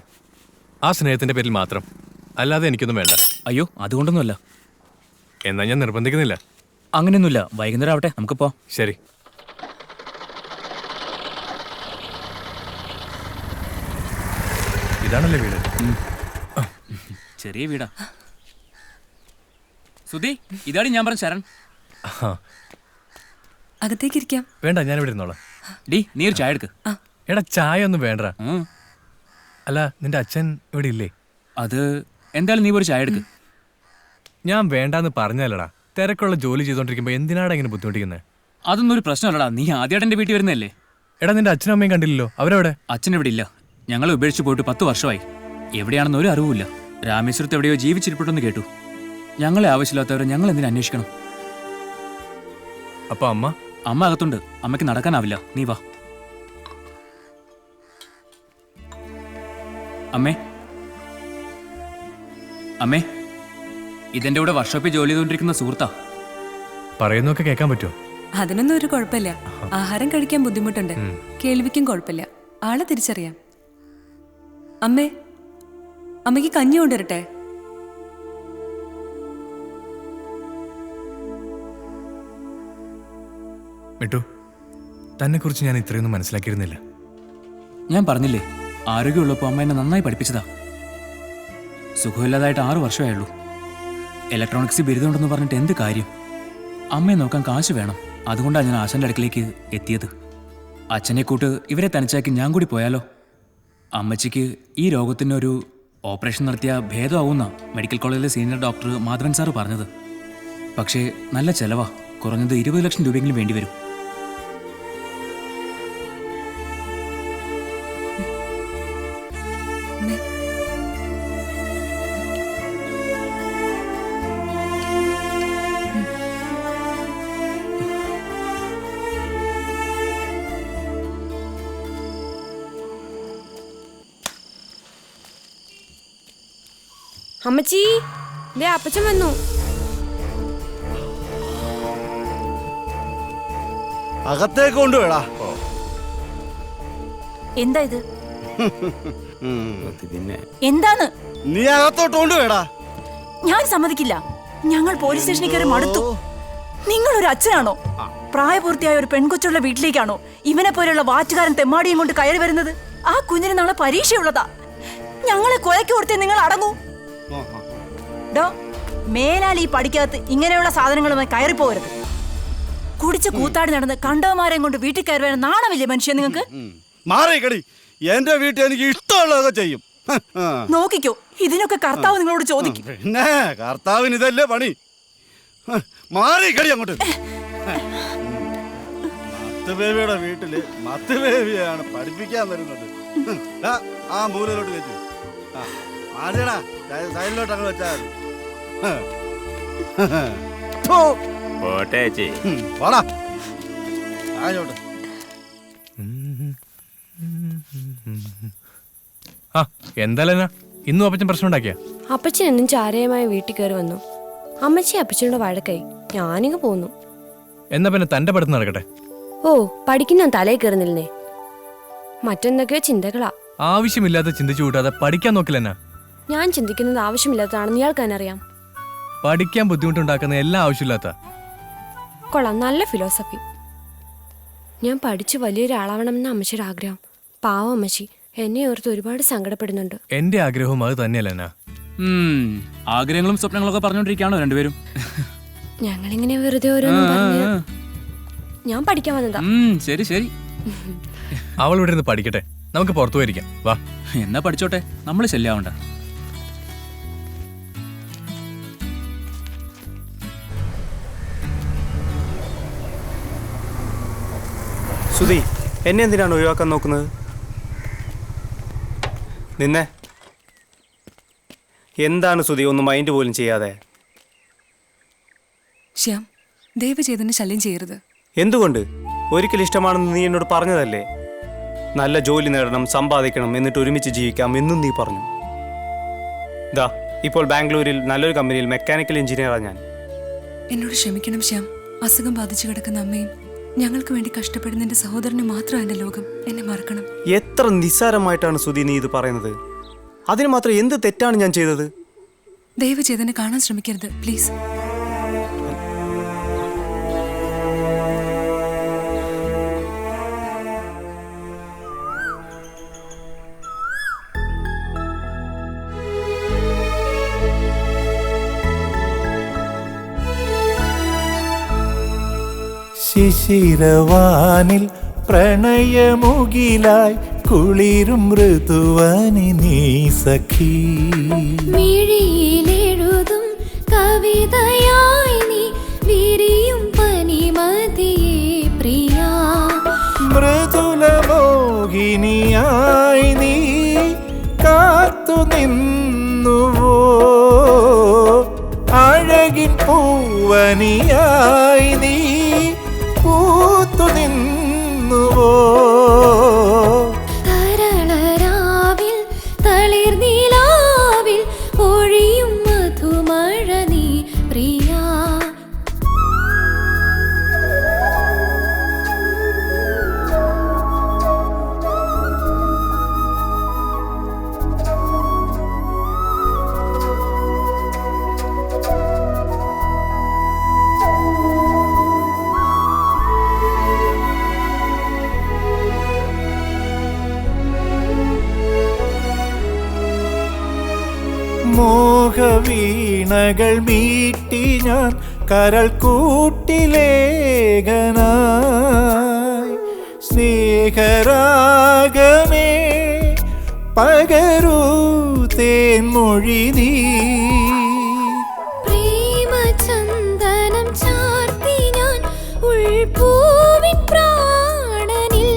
ആ സ്നേഹത്തിന്റെ പേരിൽ മാത്രം, അല്ലാതെ എനിക്കൊന്നും വേണ്ട. അയ്യോ, അതുകൊണ്ടൊന്നുമല്ല. എന്നാ ഞാൻ നിർബന്ധിക്കുന്നില്ല. അങ്ങനെയൊന്നുമില്ല. വൈകുന്നേരം ആവട്ടെ, നമുക്ക് പോ. ശരി. ഇതാണല്ലേ വീട്? ചെറിയ വീടാ. സുധി, ഇതാണ് ഞാൻ പറഞ്ഞ ശരൺ. അകത്തേക്ക് ഇരിക്കാം. വേണ്ട, ഞാൻ ഇവിടെ ഇരുന്നോളാം. ഡി, നീ ഒരു ചായ എടുക്ക്. എടാ, ചായ ഒന്നും വേണ്ട. അല്ല, നിന്റെ അച്ഛൻ ഇവിടെ ഇല്ലേ? അത് എന്തായാലും നീ ഒരു ചായ എടുക്ക്. ഞാൻ വേണ്ടാന്ന് പറഞ്ഞല്ലടാ. തിരക്കുള്ള ജോലി ചെയ്തോണ്ടിരിക്കുമ്പോ എന്തിനാടാ ഇങ്ങനെ ബുദ്ധിമുട്ടിക്കുന്നത്? അതൊന്നും ഒരു പ്രശ്നമല്ലടാ. നീ ആദ്യമായിട്ട് എന്റെ വീട്ടിൽ വരുന്നതല്ലേ. എടാ, നിന്റെ അച്ഛനും അമ്മയും കണ്ടില്ലല്ലോ. അവരെവിടെ? അച്ഛൻ ഇവിടെ ഇല്ല. ഞങ്ങൾ ഉപേക്ഷിച്ച് പോയിട്ട് 10 വർഷമായി. എവിടെയാണെന്ന് ഒരു അറിവുമില്ല. രാമേശ്വരത്ത് എവിടെയോ ജീവിച്ചിരിപ്പുണ്ടെന്ന് കേട്ടു. ഞങ്ങളെ ആവശ്യമില്ലാത്തവരെ ഞങ്ങൾ എന്തിനു അന്വേഷിക്കണം? അപ്പൊ അമ്മ? അമ്മ അകത്തുണ്ട്. അമ്മയ്ക്ക് നടക്കാനാവില്ല. നീ വാ. അമ്മേ, അമ്മേ, ഇതെന്റെ കൂടെ വർക്ക്ഷോപ്പിൽ ജോലി ചെയ്തുകൊണ്ടിരിക്കുന്ന സുഹൃത്താ. പറയുന്നൊക്കെ കേൾക്കാൻ പറ്റുമോ? അതിനൊന്നും ഒരു കുഴപ്പമില്ല. ആഹാരം കഴിക്കാൻ ബുദ്ധിമുട്ടുണ്ട്, കേൾവിക്കും കുഴപ്പമില്ല. ആളെ തിരിച്ചറിയാം. അമ്മേ, അമ്മയ്ക്ക് കഞ്ഞി കൊണ്ടുവരട്ടെ? മിട്ടു, തന്നെ കുറിച്ച് ഞാൻ ഇത്രയൊന്നും മനസ്സിലാക്കിയിരുന്നില്ല. ഞാൻ പറഞ്ഞില്ലേ, ആരോഗ്യമുള്ളപ്പോൾ അമ്മ എന്നെ നന്നായി പഠിപ്പിച്ചതാ. സുഖമില്ലാതായിട്ട് 6 വർഷമായുള്ളൂ. ഇലക്ട്രോണിക്സ് ബിരുദമുണ്ടെന്ന് പറഞ്ഞിട്ട് എന്ത് കാര്യം? അമ്മയെ നോക്കാൻ കാശ് വേണം. അതുകൊണ്ടാണ് ഞാൻ ആശാന്റെ അടുക്കിലേക്ക് എത്തിയത്. അച്ഛനെ കൂട്ട് ഇവരെ തനിച്ചാക്കി ഞാൻ കൂടി പോയാലോ? അമ്മച്ചിക്ക് ഈ രോഗത്തിനൊരു ഓപ്പറേഷൻ നടത്തിയ ഭേദമാവുന്ന മെഡിക്കൽ കോളേജിലെ സീനിയർ ഡോക്ടർ മാധവൻ സാറ് പറഞ്ഞത്. പക്ഷേ നല്ല ചെലവാ. കുറഞ്ഞത് 20 ലക്ഷം രൂപയെങ്കിലും വേണ്ടിവരും. അമ്മച്ചി, ദേ അപ്പച്ചൻ വന്നു. അകത്തേക്ക് കൊണ്ടുപോടാ. എന്താ ഇത്? എന്താണ്? നീ അകത്തോട്ട് കൊണ്ടുപോടാ. ഞാൻ സമ്മതിക്കില്ല. ഞങ്ങൾ പോലീസ് സ്റ്റേഷനിൽ കയറി മടുത്തു. നിങ്ങൾ ഒരു അച്ഛനാണോ? പ്രായപൂർത്തിയായ ഒരു പെൺകൊച്ചുള്ള വീട്ടിലേക്കാണോ ഇവനെ പോലെയുള്ള വാറ്റുകാരൻ തെമ്മാടിയും കൊണ്ട് കയറി വരുന്നത്? ആ കുഞ്ഞിന് നാളെ പരീക്ഷയുള്ളതാ. ഞങ്ങളെ കൊലയ്ക്ക് കൊടുത്തേ നിങ്ങൾ അടങ്ങൂ. ഡോ, മേലാൽ ഈ പടിക്കകത്ത് ഇങ്ങനെയുള്ള സാധനങ്ങളുമായി കയറിപ്പോകരുത്. കുടിച്ച് കൂത്താടി നടന്ന് കണ്ടവന്മാരെ കൊണ്ട് വീട്ടിൽ കയറി വരാൻ നാണമില്ലേ മനുഷ്യ നിങ്ങൾക്ക്? മാറിക്കടി, എന്റെ വീട്ടിൽ എനിക്ക് ഇഷ്ടമുള്ളതൊക്കെ ചെയ്യും. നോക്കിക്കോ, ഇതിനൊക്കെ കർത്താവ് നിങ്ങളോട് ചോദിക്കും. പിന്നെ കർത്താവിന് ഇതല്ലേ പണി. മാറിക്കടി അങ്ങോട്ട്. മത്തുബേബിയുടെ വീട്ടില് മത്തുബേബിയാണ് പഠിപ്പിക്കാൻ വരുന്നത്. ആ മൂലയിലോട്ട് വെച്ചു. മാറിയടാ, സൈഡിലോട്ട് അങ്ങ് വെച്ചാൽ വാടാ ആയോട്ട്. ആ എന്തായാലും ഇന്നും അപ്പച്ചൻ പ്രശ്നം ഉണ്ടാക്കിയ? അപ്പച്ചൻ എന്നും ചാരയുമായി വീട്ടിൽ കയറി വന്നു. അമ്മച്ചി അപ്പച്ചനോട് വഴക്കായി. ഞാനിങ്ങ് പോന്നു. എന്നാ പിന്നെ തന്റെ പഠിത്തം നടക്കട്ടെ. ഓ, പഠിക്കുന്ന തലയിൽ കയറുന്നില്ലേ? മറ്റെന്തൊക്കെയോ ചിന്തകളാ. ആവശ്യമില്ലാതെ ചിന്തിച്ചു കൂട്ടാതെ പഠിക്കാൻ നോക്കില്ലെന്നാ? ഞാൻ ചിന്തിക്കുന്നത് ആവശ്യമില്ലാത്തതാണെന്ന് ഇയാൾക്ക് തന്നെ അറിയാം. പഠിക്കാൻ ബുദ്ധിമുട്ടുണ്ടാക്കുന്ന എല്ലാം ആവശ്യമില്ലാത്ത. കൊള്ളാം, നല്ല ഫിലോസഫി. ഞാൻ പഠിച്ചു വലിയൊരാളാവണമെന്ന് അമ്മച്ചിയുടെ ആഗ്രഹം. പാവം അമ്മച്ചി എന്നെ ഓർത്ത് ഒരുപാട് സങ്കടപ്പെടുന്നുണ്ട്. എന്റെ ആഗ്രഹവും അത് തന്നെയല്ല. ആഗ്രഹങ്ങളും സ്വപ്നങ്ങളൊക്കെ പറഞ്ഞോണ്ടിരിക്കുകയാണോ രണ്ടുപേരും? ഞങ്ങളിങ്ങനെ വെറുതെ ഓരോന്നും പറഞ്ഞു. ഞാൻ പഠിക്കാൻ വന്നതാ. ശരി ശരി, അവൾ ഇവിടെ ഇരുന്ന് പഠിക്കട്ടെ, നമുക്ക് പുറത്തു പോയിരിക്കാം. വാ. എന്നാ പഠിച്ചോട്ടെ, നമ്മൾ ശല്യാവണ്ട. സുധി, എന്നെ എന്തിനാണ് ഒഴിവാക്കാൻ നോക്കുന്നത്? നിന്നെ എന്താണ് സുധി ഒന്നും മൈൻഡ് പോലും ചെയ്യാതെ? ശ്യാം, ദയവ് ചെയ്തന്നെ ശല്യം ചെയ്യരുത്. എന്തുകൊണ്ട്? ഒരിക്കലും ഇഷ്ടമാണെന്ന് നീ എന്നോട് പറഞ്ഞതല്ലേ? നല്ല ജോലി നേടണം, സമ്പാദിക്കണം, എന്നിട്ട് ഒരുമിച്ച് ജീവിക്കാം എന്നും നീ പറഞ്ഞു. ദാ ഇപ്പോൾ ബാംഗ്ലൂരിൽ നല്ലൊരു കമ്പനിയിൽ മെക്കാനിക്കൽ എഞ്ചിനീയറാണ് ഞാൻ. എന്നോട് ക്ഷമിക്കണം ശ്യാം. അസുഖം ബാധിച്ചു കിടക്കുന്ന അമ്മയും ഞങ്ങൾക്ക് വേണ്ടി കഷ്ടപ്പെടുന്ന എന്റെ സഹോദരന് മാത്രമാണ് എന്റെ ലോകം. എന്നെ മറക്കണം. എത്ര നിസ്സാരമായിട്ടാണ് സുധി നീ ഇത് പറയുന്നത്? അതിന് മാത്രം എന്ത് തെറ്റാണ് ഞാൻ ചെയ്തത്? ദയവ് ചെയ്തെന്നെ കാണാൻ ശ്രമിക്കരുത് പ്ലീസ്. ശിശിരവാനിൽ പ്രണയമുകിലായി കുളിരും ഋതുവനി നീ സഖി. മിഴിയിലെഴുതും കവിതയായി നീ വിരിയും പനിമതിയേ പ്രിയാ. മൃദുലമോഹിനിയായി നീ കാത്തു നിന്നുവോ, അഴകിൻ പൂവനിയായി നീ പൂത്തു നിന്നുവോ. തരളരാവിൽ തളിർനിലാവിൽ ഒഴിയും മധുമഴ നീ പ്രിയാ. മോഹവീണകൾ മീട്ടി ഞാൻ കരൾ കൂട്ടിലേഖനായി. സ്നേഹരാഗമേ പകരൂ തേൻമൊഴി നീ. പ്രേമചന്ദനം ചാർത്തി ഞാൻ ഉൾപൂവിൻ പ്രാണനിൽ.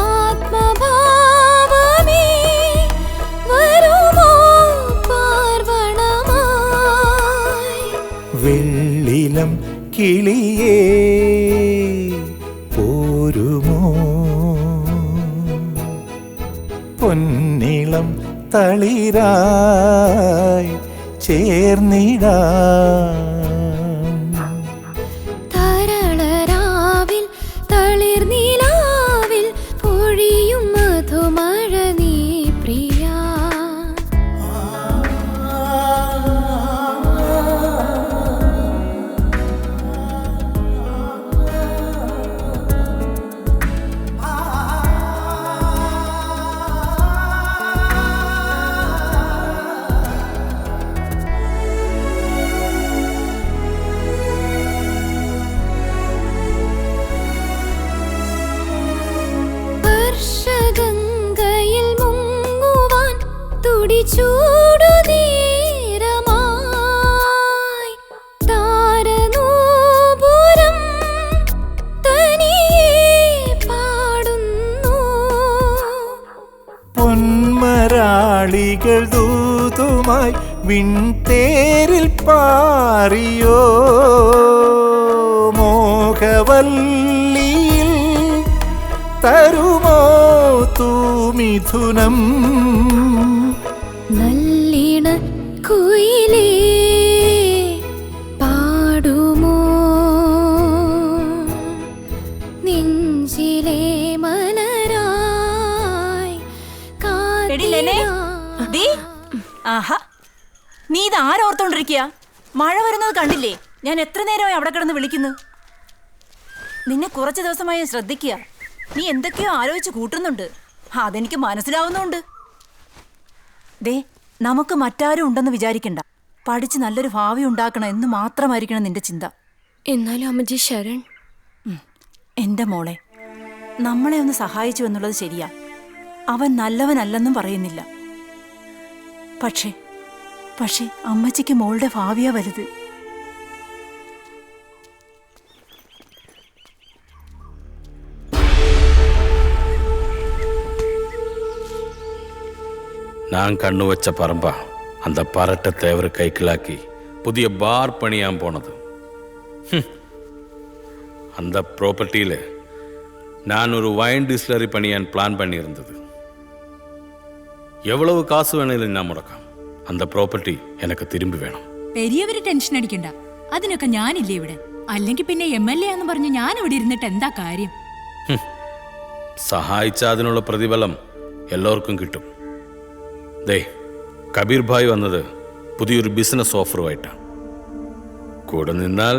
ആത്മഭാവമേ വരുമോ പാർവണമായി. വെള്ളിലം കിളിയേ പോരുമോ, പൊന്നിളം തളിരായി ചേർന്നിടാം. തരളരാ വിൺതേരിൽ പാറിയോ മോഹവല്ലിയിൽ തരുമോ തൂമിഥുനം നല്ലിണ കുയിലേ പാടുമോ നെഞ്ചിലെ മലരായി ആഹാ, നീ ഇത് ആരോർത്തോണ്ടിരിക്കുക? മഴ വരുന്നത് കണ്ടില്ലേ? ഞാൻ എത്ര നേരമായി അവിടെ കിടന്ന് വിളിക്കുന്നു. നിന്നെ കുറച്ച് ദിവസമായി ശ്രദ്ധിക്കുക. നീ എന്തൊക്കെയോ ആലോചിച്ച് കൂട്ടുന്നുണ്ട്. അതെനിക്ക് മനസ്സിലാവുന്നുണ്ട്. ദേ, നമുക്ക് മറ്റാരും ഉണ്ടെന്ന് വിചാരിക്കണ്ട. പഠിച്ച് നല്ലൊരു ഭാവി ഉണ്ടാക്കണം എന്ന് മാത്രമായിരിക്കണം നിന്റെ ചിന്ത. എന്നാലും അമ്മജി ശരൺ, എന്റെ മോളെ, നമ്മളെ ഒന്ന് സഹായിച്ചു എന്നുള്ളത് ശരിയാ. അവൻ നല്ലവനല്ലെന്നും പറയുന്നില്ല. പക്ഷേ അമ്മച്ചിക്ക് മോളുടെ ഭാവിയാ വലുത്. நான் கண்ணு வச்ச பரம்பா அந்த பரட்டை தேவர கைக்கிலாக்கி புதிய பார் பணியாம போனது. அந்த ப்ராப்பர்ட்டியில் நான் ஒரு வைன் டிஸ்லரி பணியான் பிளான் பண்ணியிருந்தது. எவ்வளவு காசு வேணாலும் நான் முடക്കാം. அந்த പ്രോപ്പർട്ടി എനിക്ക് തിരുമ്പി വേണം. പെരിയവര് ടെൻഷൻ അടിക്കണ്ട, അതിനൊക്കെ ഞാനില്ലേ ഇവിടെ. അല്ലെങ്കിൽ പിന്നെ MLA എന്ന് പറഞ്ഞ് ഞാൻ ഇവിടെ ഇരുന്നിട്ട് എന്താ കാര്യം? സഹായിച്ച അതിനുള്ള പ്രതിഫലം എല്ലാവർക്കും കിട്ടും. ദേ, കബീർ ഭായ് വന്നത് പുതിയൊരു ബിസിനസ് ഓഫറുമായിട്ടാണ്. കൂടെ നിന്നാൽ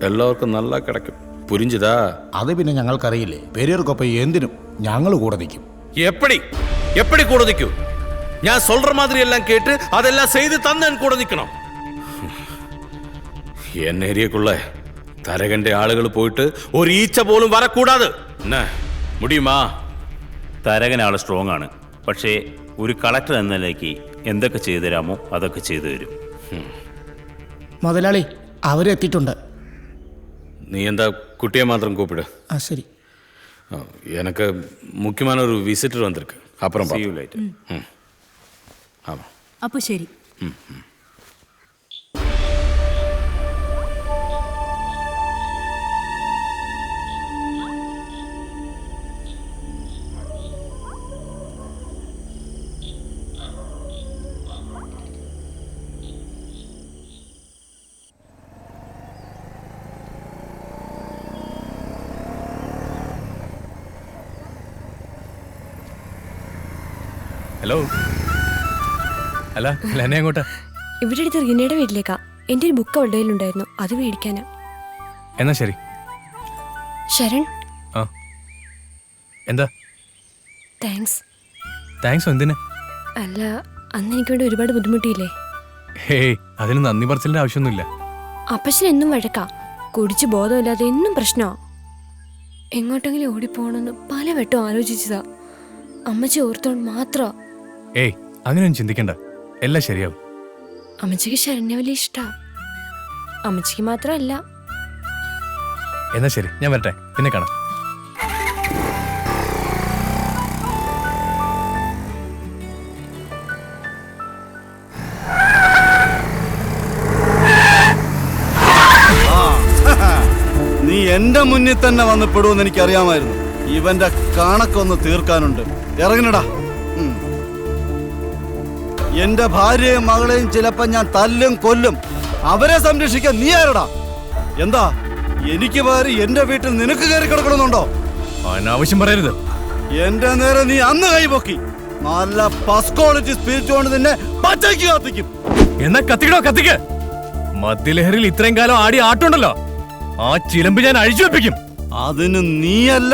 എല്ലാവർക്കും നല്ല കിടക്കും. പുരിഞ്ചതാ? അത് പിന്നെ ഞങ്ങൾക്കറിയില്ലേ. പെരിയർക്കൊപ്പം എന്തിനും ഞങ്ങൾ കൂടെ നിൽക്കും. எப்படி கூட நிற்கும்? நான் சொல்ற மாதிரி எல்லாம் கேட்டு அதெல்லாம் செய்து தந்தன் கூட நிற்கணும். என் ஏரியாக்குள்ள തരകന്റെ ആളുകൾ പോയിട്ട് ഒരു ഈച്ച പോലും വരക്കൂടാതെ. എന്നാ മുടിയുമാ? തരകൻ ആള് സ്ട്രോങ് ആണ്. പക്ഷേ ഒരു കളക്ടർ എന്ന നിലയ്ക്ക് എന്തൊക്കെ ചെയ്തു തരാമോ അതൊക്കെ ചെയ്തു തരും. മുതലാളി, അവരെത്തിയിട്ടുണ്ട്. നീ എന്താ കുട്ടിയെ മാത്രം കൂപ്പിട്. ശരി. எனக்கு முக்கியமான ஒரு விசிட்டர் வந்திருக்கு. அப்புறம் ஆமாம். അപ്പൊ ശരി. ഹലോ. അല്ല എന്നെ അങ്ങോട്ടാ? ഇവിടെ അടുത്ത് റീനയുടെ വീട്ടിലേക്കാ. എൻ്റെ ഒരു ബുക്ക് അവളുടെ കയ്യിലുണ്ടായിരുന്നു, അത് മേടിക്കാനാ. എന്നാ ശരി. ശരൺ. ആ എന്താ? താങ്ക്സ് എന്തിന്? അല്ല, അന്ന് എനിക്ക് വേണ്ടി ഒരുപാട് ബുദ്ധിമുട്ടിയില്ലേ? ഹേയ്, അതിന് നന്ദി പറച്ചിലിന്റെ ആവശ്യമൊന്നുമില്ല. അപ്പച്ചൻ എന്നും വഴക്കാ. കുടിച്ച് ബോധമില്ലാതെ എന്നും പ്രശ്നമാ. എങ്ങോട്ടെങ്കിലും ഓടിപ്പോണെന്ന് പലവട്ടം ആലോചിച്ചതാ. അമ്മച്ചി ഓർത്തോണ്ട് മാത്രമാ. ഏയ്, അങ്ങനെയൊന്നും ചിന്തിക്കണ്ട, എല്ലാം ശരിയാവും. അമ്മച്ചിക്ക് ശരണ്യ വലിയ ഇഷ്ടാ. അമ്മച്ചിക്ക് മാത്രമല്ല. എന്നാ ശരി, ഞാൻ വരട്ടെ, പിന്നെ കാണാം. നീ എന്റെ മുന്നിൽ തന്നെ വന്ന് പെടുമെന്ന് എനിക്കറിയാമായിരുന്നു. ഇവന്റെ കണക്കൊന്ന് തീർക്കാനുണ്ട്. ഇറങ്ങണടാ. എന്റെ ഭാര്യയും മകളെയും ചിലപ്പോ ഞാൻ തല്ലും കൊല്ലും. അവരെ സംരക്ഷിക്കാൻ നീ ആരടാ? എന്താ എനിക്ക് പകരം എന്റെ വീട്ടിൽ നിനക്ക് കയറി കിടക്കണമെന്നുണ്ടോ? അനാവശ്യം പറയരുത്. എന്റെ നേരെ നീ അന്ന് കൈപൊക്കി. നല്ല ഫസ്റ്റ് ക്വാളിറ്റി സ്പിരിറ്റ് കൊണ്ട് നിന്നെ പച്ചയ്ക്ക് കത്തിക്കും. എന്നാ കത്തിക്കണോ? കത്തിക്ക്. മദ്യലഹരിയിൽ ഇത്രയും കാലം ആടി ആട്ടുണ്ടല്ലോ, ആ ചിലമ്പ് ഞാൻ അഴിച്ചു വെപ്പിക്കും. അതിന് നീയല്ല,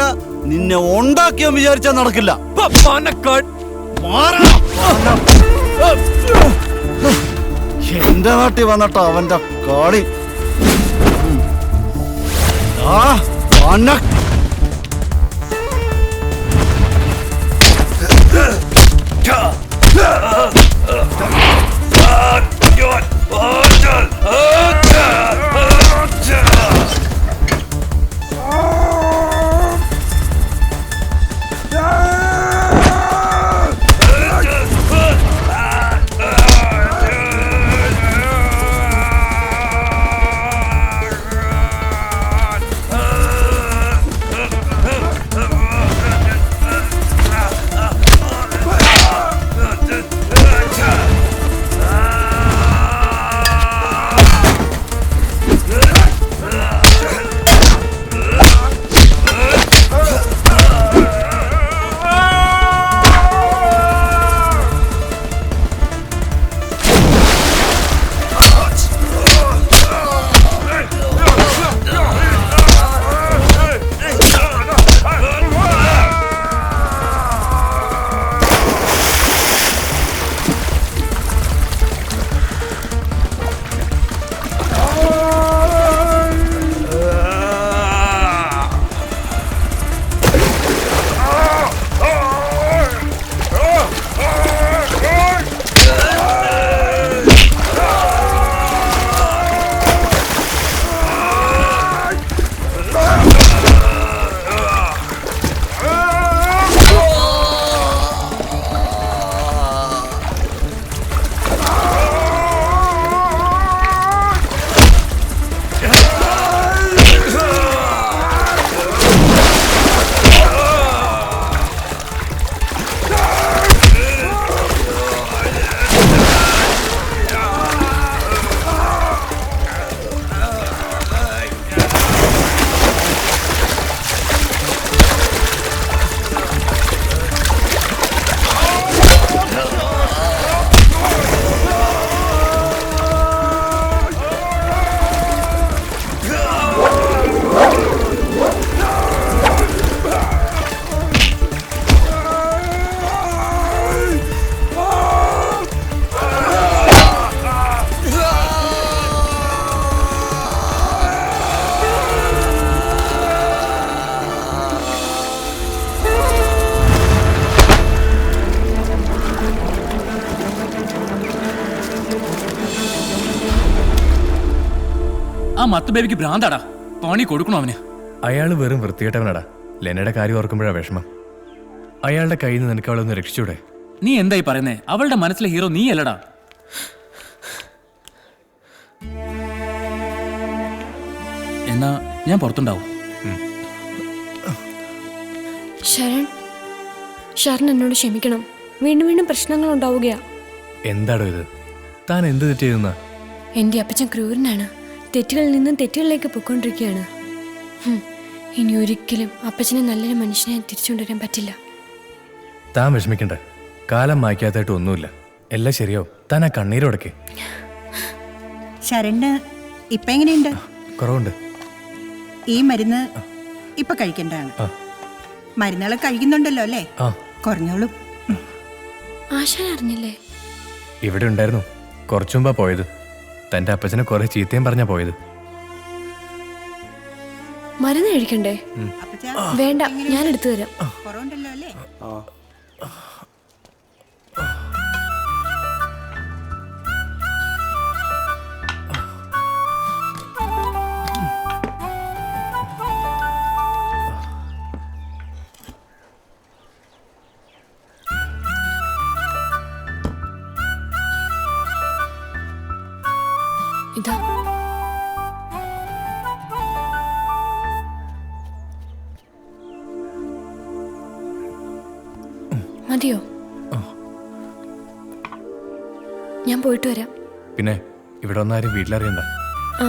നിന്നെ ഉണ്ടാക്കിയാൻ വിചാരിച്ചാൽ നടക്കില്ല. എന്റെ നാട്ടിൽ വന്നിട്ടോ അവന്റെ കളി. ആ മത്ത ബേബിക്ക് ഭ്രാന്താടാ. പണി കൊടുക്കണോ അവന്? അയാൾ വെറും വൃത്തികെട്ടവനാടാ. ലെനയുടെ കാര്യം ഓർക്കുമ്പോഴാ വിഷമം. അയാളുടെ കയ്യിൽ നിന്ന് നിനക്ക് അവളെ ഒന്ന് രക്ഷിച്ചൂടെ? നീ എന്തായി പറയുന്നേ? അവളുടെ മനസ്സിലെ ഹീറോ നീ അല്ലടാ. എന്നാ ഞാൻ പുറത്തുണ്ടാവും. ശരൺ എന്നോട് ക്ഷമിക്കണം. വീണ്ടും വീണ്ടും പ്രശ്നങ്ങൾ ഉണ്ടാവുകയാ. എന്താടോ ഇത്? താൻ എന്ത് തെറ്റ് ചെയ്തെന്നാ? എന്റെ അപ്പച്ചൻ ക്രൂരനാണ്. തെറ്റുകളിൽ നിന്നും തെറ്റുകളിലേക്ക് പൊയ്ക്കൊണ്ടിരിക്കുകയാണ്. ഇനി ഒരിക്കലും അപ്പച്ചനെ നല്ലൊരു മനുഷ്യനെ തിരിച്ചുകൊണ്ടുവരാൻ പറ്റില്ല. താൻ വിഷമിക്കണ്ട. കാലം മായ്ക്കാത്തായിട്ട് ഒന്നുമില്ല. എല്ലാം ശരിയാവും. താൻ ആ കണ്ണീരോടൊക്കെ. ശരണ് ഇപ്പൊ എങ്ങനെയുണ്ട്? കുറവുണ്ട്. ഈ മരുന്ന് ഇപ്പൊ കഴിക്കണ്ടാണ്. മരുന്നുകൾ കഴിക്കുന്നുണ്ടല്ലോ അല്ലേ? കുറഞ്ഞോളും. ആശാൻ അറിഞ്ഞില്ലേ? ഇവിടെ ഉണ്ടായിരുന്നു. കുറച്ചുമുമ്പാ പോയത്. തന്റെ അപ്പച്ചനെ കുറെ ചീത്തയും പറഞ്ഞാ പോയത്. മരുന്ന് കഴിക്കണ്ടേ? വേണ്ട, ഞാൻ എടുത്തു തരാം. കുറവുണ്ടല്ലോ അല്ലേ? ഇതാ. മതിയോ? ഞാൻ പോയിട്ട് വരാം. പിന്നെ ഇവിടെ ഒന്നാരും വീട്ടിലറിയണ്ട. ആ.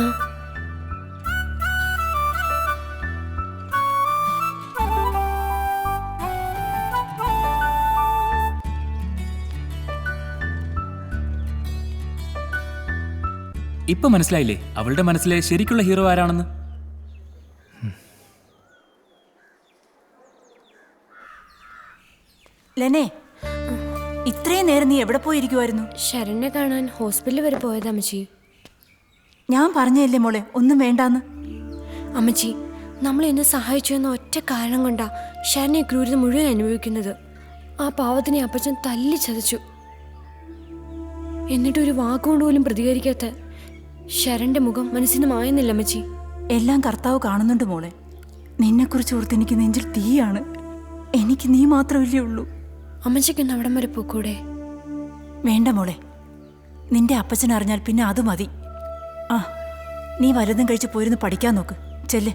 ഇപ്പൊ മനസ്സിലായില്ലേ അവളുടെ മനസ്സിലെ ശരിക്കുള്ള ഹീറോ ആരാണെന്ന്? ലെനെ, ഇത്രയും നേരം നീ എവിടെ പോയിരിക്കുമായിരുന്നു? ശരണ്യെ കാണാൻ ഹോസ്പിറ്റലിൽ വരെ പോയതാ അമ്മച്ചി. ഞാൻ പറഞ്ഞല്ലേ മോളെ ഒന്നും വേണ്ടാന്ന്. അമ്മച്ചി, നമ്മൾ എന്നെ സഹായിച്ചു എന്ന ഒറ്റ കാരണം കൊണ്ടാ ശരണ്യെ ക്രൂരത മുഴുവൻ അനുഭവിക്കുന്നത്. ആ പാവത്തിനെ അപ്പച്ചൻ തല്ലി ചതച്ചു. എന്നിട്ടൊരു വാക്കുകൊണ്ട് പോലും പ്രതികരിക്കാത്ത ശരണ്ന്റെ മുഖം മനസ്സിന് മായുന്നില്ല അമ്മച്ചി. എല്ലാം കർത്താവ് കാണുന്നുണ്ട് മോളെ. നിന്നെക്കുറിച്ച് ഓർത്ത് എനിക്ക് നെഞ്ചിൽ തീയാണ്. എനിക്ക് നീ മാത്രമല്ലേ ഉള്ളൂ. അമ്മച്ചിക്കൊന്ന് അവിടം വരെ പോക്കൂടെ? വേണ്ട മോളെ, നിന്റെ അപ്പച്ചൻ അറിഞ്ഞാൽ പിന്നെ അത് മതി. ആ, നീ വല്ലതും കഴിച്ച് പോയിരുന്ന് പഠിക്കാൻ നോക്ക്. ചെല്ല്.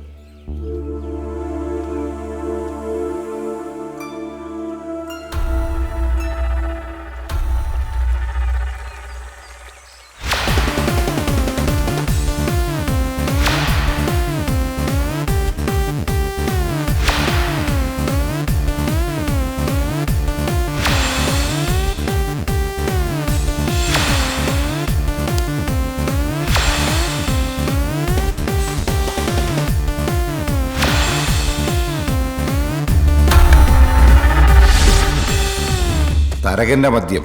തരകന്റെ മദ്യം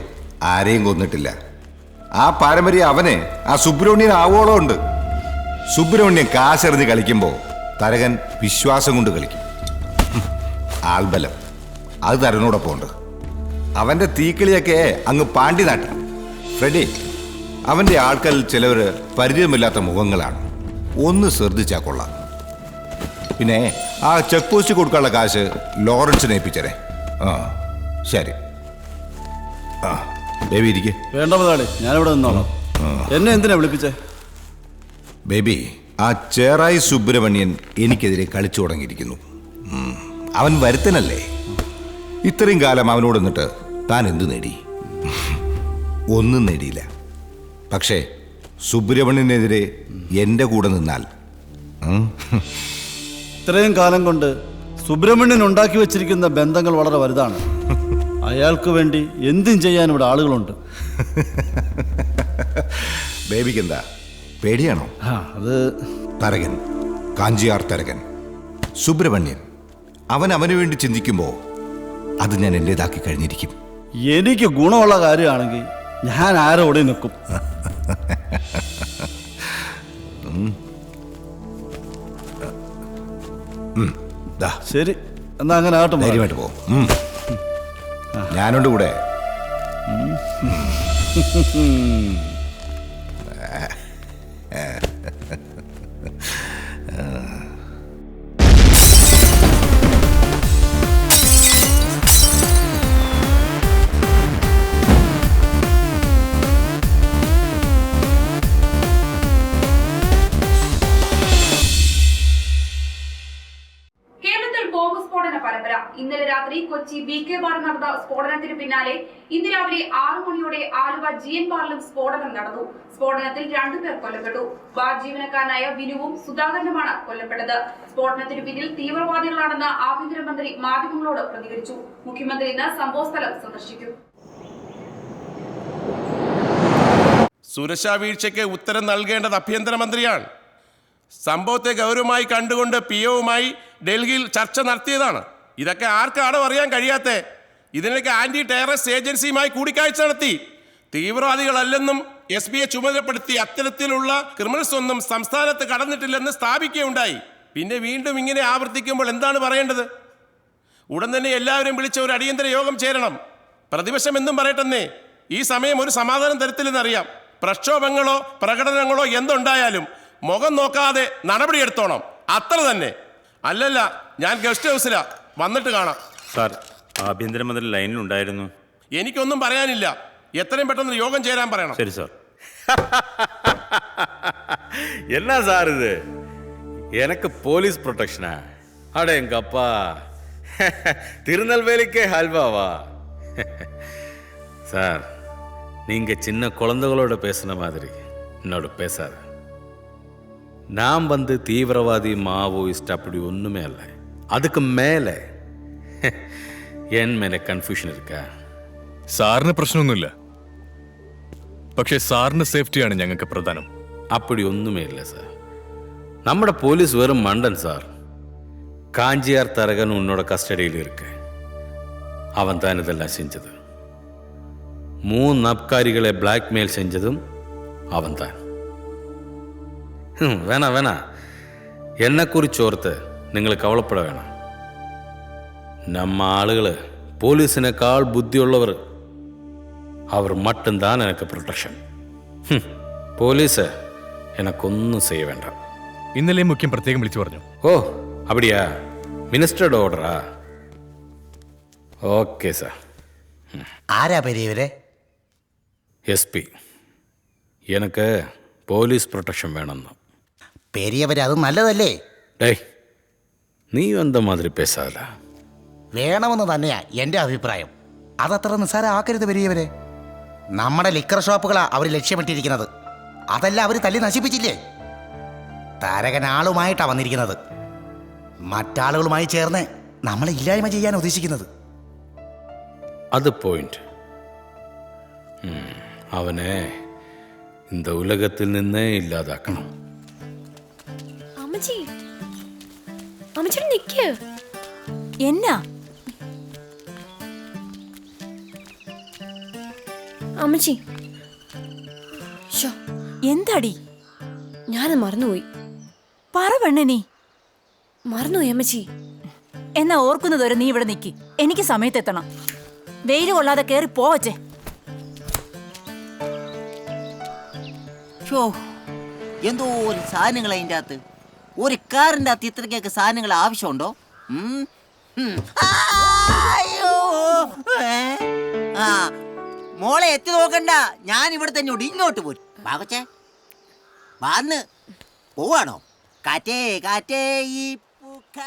ആരെയും കൊന്നിട്ടില്ല. ആ പാരമ്പര്യം അവന് ആ സുബ്രഹ്മണ്യൻ ആവോളം ഉണ്ട്. സുബ്രഹ്മണ്യൻ കാശെറിഞ്ഞ് കളിക്കുമ്പോൾ തരകൻ വിശ്വാസം കൊണ്ട് കളിക്കും. ആൾബലം അത് തരനോടൊപ്പം ഉണ്ട്. അവന്റെ തീക്കിളിയൊക്കെ അങ്ങ് പാണ്ടി നാട്ടം. ഫ്രെഡി, അവന്റെ ആൾക്കാരിൽ ചിലവർ പരിചയമില്ലാത്ത മുഖങ്ങളാണ്. ഒന്ന് ശ്രദ്ധിച്ചാൽ കൊള്ളാം. പിന്നെ ആ ചെക്ക് പോസ്റ്റ് കൊടുക്കാനുള്ള കാശ് ലോറൻസിനെ ഏൽപ്പിച്ചേ. ആ ശരി. ആ ബേബി ഇരിക്കെ. വേണ്ട മുതലാളി, ഞാനിവിടെ നിന്നോളാം. എന്നെ എന്തിനാ വിളിപ്പിച്ചേ? ബേബി, ആ ചേറായി സുബ്രഹ്മണ്യൻ എനിക്കെതിരെ കളിച്ചു തുടങ്ങിയിരിക്കുന്നു. അവൻ വരുത്തനല്ലേ. ഇത്രയും കാലം അവനോട് നിന്നിട്ട് താൻ എന്തു നേടി? ഒന്നും നേടിയില്ല. പക്ഷേ സുബ്രഹ്മണ്യനെതിരെ എൻ്റെ കൂടെ നിന്നാൽ ഇത്രയും കാലം കൊണ്ട് സുബ്രഹ്മണ്യൻ ഉണ്ടാക്കി വെച്ചിരിക്കുന്ന ബന്ധങ്ങൾ വളരെ വലുതാണ്. അയാൾക്ക് വേണ്ടി എന്തും ചെയ്യാൻ ഇവിടെ ആളുകളുണ്ട്. ബേബിക്ക് എന്താ പേടിയാണോ? അത് തരകൻ, കാഞ്ചിയാർ തരകൻ, സുബ്രഹ്മണ്യൻ, അവന് വേണ്ടി ചിന്തിക്കുമ്പോൾ അത് ഞാൻ എൻ്റെതാക്കി കഴിഞ്ഞിരിക്കും. എനിക്ക് ഗുണമുള്ള കാര്യമാണെങ്കിൽ ഞാൻ ആരോടെ നിൽക്കും. ശരി, എന്നാ അങ്ങനെ ആകട്ടെ. ധൈര്യമായിട്ട് പോ. ഞാനുണ്ട് കൂടെ. കൊച്ചി BK ബാറിൽ നടന്ന സ്ഫോടനത്തിന് പിന്നാലെ ഇന്ന് രാവിലെ 6 മണിയോടെ ആലുവ GN ബാറിലും സ്ഫോടനം നടന്നു. സ്ഫോടനത്തിൽ 2 പേർ കൊല്ലപ്പെട്ടു. ബാർ ജീവനക്കാരനായ വിനുവും സുധാകരനുമാണ് കൊല്ലപ്പെട്ടത്. സ്ഫോടനത്തിന് പിന്നിൽ തീവ്രവാദികളാണെന്ന് ആഭ്യന്തരമന്ത്രി മാധ്യമങ്ങളോട് പ്രതികരിച്ചു. മുഖ്യമന്ത്രി ഇന്ന് സംഭവസ്ഥലം സന്ദർശിക്കും. സുരക്ഷാ വീഴ്ചയ്ക്ക് ഉത്തരം നൽകേണ്ടത് ആഭ്യന്തരമന്ത്രിയാണ്. സംഭവത്തെ ഗൗരവമായി കണ്ടുകൊണ്ട് POവുമായി ഡൽഹിയിൽ ചർച്ച നടത്തിയതാണ്. ഇതൊക്കെ ആർക്കാണോ അറിയാൻ കഴിയാത്ത? ഇതിനൊക്കെ ആന്റി ടെററിസ്റ്റ് ഏജൻസിയുമായി കൂടിക്കാഴ്ച നടത്തി. തീവ്രവാദികളല്ലെന്നും SBയെ ചുമതലപ്പെടുത്തി അത്തരത്തിലുള്ള ക്രിമിനൽസ് ഒന്നും സംസ്ഥാനത്ത് കടന്നിട്ടില്ലെന്ന് സ്ഥാപിക്കുകയുണ്ടായി. പിന്നെ വീണ്ടും ഇങ്ങനെ ആവർത്തിക്കുമ്പോൾ എന്താണ് പറയേണ്ടത്? ഉടൻ തന്നെ എല്ലാവരും വിളിച്ച ഒരു അടിയന്തര യോഗം ചേരണം. പ്രതിപക്ഷം എന്തും പറയട്ടെന്നേ, ഈ സമയം ഒരു സമാധാനം തരത്തില്ലെന്നറിയാം. പ്രക്ഷോഭങ്ങളോ പ്രകടനങ്ങളോ എന്തുണ്ടായാലും മുഖം നോക്കാതെ നടപടിയെടുത്തോണം, അത്ര തന്നെ. അല്ലല്ല, ഞാൻ ഗസ്റ്റ് ഹൗസിലാ, വന്നിട്ട് കാണാം. സാർ, ആഭ്യന്തരമന്ത്രി ലൈനിലുണ്ടായിരുന്നു. എനിക്കൊന്നും പറയാനില്ല, എത്രയും പെട്ടെന്ന് യോഗം ചേരാൻ പറയണം. ശരി സാർ. എന്നാ സാർ ഇത്? எனக்கு போலீஸ் ப்ரொடெக்ஷனா? அட எங்கப்பா, திருநெல்வேலிக்கே ஹல்வாவா? சார், நீங்க சின்ன குழந்தைகளோட பேசுன மாதிரி என்னோட பேசாத. நான் வந்து தீவிரவாதி மாவோயிஸ்ட் அப்படி ஒன்றுமே இல்லை. அதுக்கு மேலே என் மேலே കൺഫ്യൂഷൻ இருக்கா? സാറിന് പ്രശ്നമൊന്നുമില്ല, പക്ഷേ സാറിന്റെ സേഫ്റ്റിയാണ് ഞങ്ങൾക്ക് പ്രധാനം. அப்படி ஒன்றுமே இல்லை சார். നമ്മുടെ പോലീസ് വെറും മണ്ടൻ സാർ. കാഞ്ചിയാർ തരകൻ ഉന്നോட കസ്റ്റഡിയിൽ இருக்கு. அவன் தான் இதெல்லாம் செஞ்சது. 3 அப்காரிகளை பிளாக்மெயில் செஞ்சதும் அவன் தான். வேணாம் வேணாம், என்னை குறித்து ஓர்த்து നിങ്ങൾ കവലപ്പെട വേണം. நம்ம ആളുകൾ പോലീസിനേക്കാൾ ബുദ്ധിയുള്ളവർ. അവർ மட்டும்தான் எனக்கு പ്രൊട്ടക്ഷൻ. പോലീസ് എനക്കൊന്നും ചെയ്യ വേണ്ട. ഇന്നലെ മുഖ്യം പ്രത്യേകം വിളിച്ചു പറഞ്ഞു. ഓ அப்படியா? മിനിസ്റ്ററുടെ ഓർഡറാ? Okay sir. ആരാ പെരിയവരെ? SP. எனக்கு പോലീസ് പ്രൊട്ടക്ഷൻ വേണമെന്ന്. പെരിയവരെ, അത് നല്ലതല്ലേ? ഡേയ്, നീ എന്താ മാതിരി പേശാല. വേണമെന്ന് തന്നെയാ എൻ്റെ അഭിപ്രായം. അതത്ര നിസ്സാരമാക്കരുത് പെരിയവരെ. നമ്മുടെ ലിക്കർ ഷോപ്പുകളാ അവർ ലക്ഷ്യമിട്ടിരിക്കുന്നത്. അതല്ല അവർ തല്ലി നശിപ്പിച്ചില്ലേ? താരകൻ ആളുമായിട്ടാ വന്നിരിക്കുന്നത്. മറ്റാളുകളുമായി ചേർന്ന് നമ്മളെ ഇല്ലായ്മ ചെയ്യാൻ ഉദ്ദേശിക്കുന്നത്. അത് പോയിന്റ്. അവനെ இந்த உலகத்தில் നിന്നേ ഇല്ലാതാക്കണം. അമ്മച്ചി, അമ്മച്ചി നിക്ക്. എന്നാ അമ്മച്ചി? എന്താടി? ഞാൻ മറന്നുപോയി. പറ പെണ്ണെ, നീ മറന്നുപോയി അമ്മച്ചി. എന്നാ ഓർക്കുന്നത് വരെ നീ ഇവിടെ നിക്ക്. എനിക്ക് സമയത്തെത്തണം. വെയിൽ കൊള്ളാതെ കേറി പോവച്ചേ. എന്തോ ഒരു സാധനങ്ങൾ അതിൻ്റെ അകത്ത്. ഒരു കാറിൻ്റെ അകത്ത് ഇത്രയ്ക്കൊക്കെ സാധനങ്ങൾ ആവശ്യമുണ്ടോ? ആ മോളെ എത്തി നോക്കണ്ട, ഞാൻ ഇവിടെ തന്നെ ഉണ്ട്. ഇങ്ങോട്ട് പോരും ബാബച്ചേ. വന്ന് പോവാണോ? കാറ്റേ കാറ്റേ ഈ പൂക്ക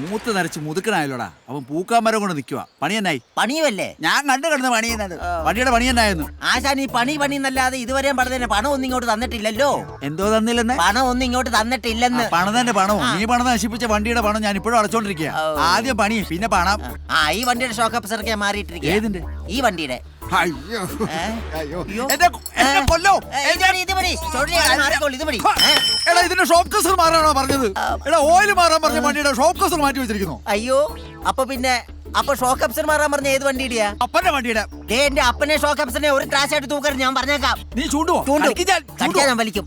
മൂത്ത് നരച്ച് മുതുക്കനായല്ലോടാ. അവൻ പൂക്കാമരം കൊണ്ട് നിൽക്കുക. പണി എന്നായി? പണിയുമല്ലേ? ഞാൻ കണ്ടു കിടന്ന് പണി തന്നെ. വണ്ടിയുടെ പണി എന്നായിരുന്നു? ആശാൻ ഈ പണി എന്നല്ലാതെ ഇതുവരെയും പറഞ്ഞ പണം ഒന്നും ഇങ്ങോട്ട് തന്നിട്ടില്ലല്ലോ. എന്തോ തന്നില്ലെന്ന്? പണം ഒന്നും ഇങ്ങോട്ട് തന്നിട്ടില്ലെന്ന്. പണം തന്നെ പണവും. നീ പണം നശിപ്പിച്ച വണ്ടിയുടെ പണം ഞാൻ ഇപ്പോഴും അടച്ചോണ്ടിരിക്കുക. ആദ്യം പണി, പിന്നെ പണം. ഈ വണ്ടിയുടെ ഷോക്ക് അപ്സറൊക്കെ മാറിയിട്ടിരിക്കുക. ഏതിന്റെ? ഈ വണ്ടിയുടെ. ഇതിന്റെ ഷോപ്പ് കസർ മാറാണോ പറഞ്ഞത്? ഓയിൽ മാറാൻ പറഞ്ഞ വണ്ടിയുടെ ഷോപ്പ് കസർ മാറ്റി വെച്ചിരിക്കുന്നു. അയ്യോ, അപ്പൊ ഷോക്ക് അപ്സർ മാറാൻ പറഞ്ഞ ഏത് വണ്ടിയുടെയാ? അപ്പന്റെ വണ്ടിയുടെ. എന്റെ അപ്പനെ ഷോക്ക് അപ്സറിനെ ഒരു ക്രാഷ് ആയിട്ട് തൂക്കരുത്, ഞാൻ പറഞ്ഞേക്കാം. നീ ചൂണ്ടുവോ? ഞാൻ വലിക്കും.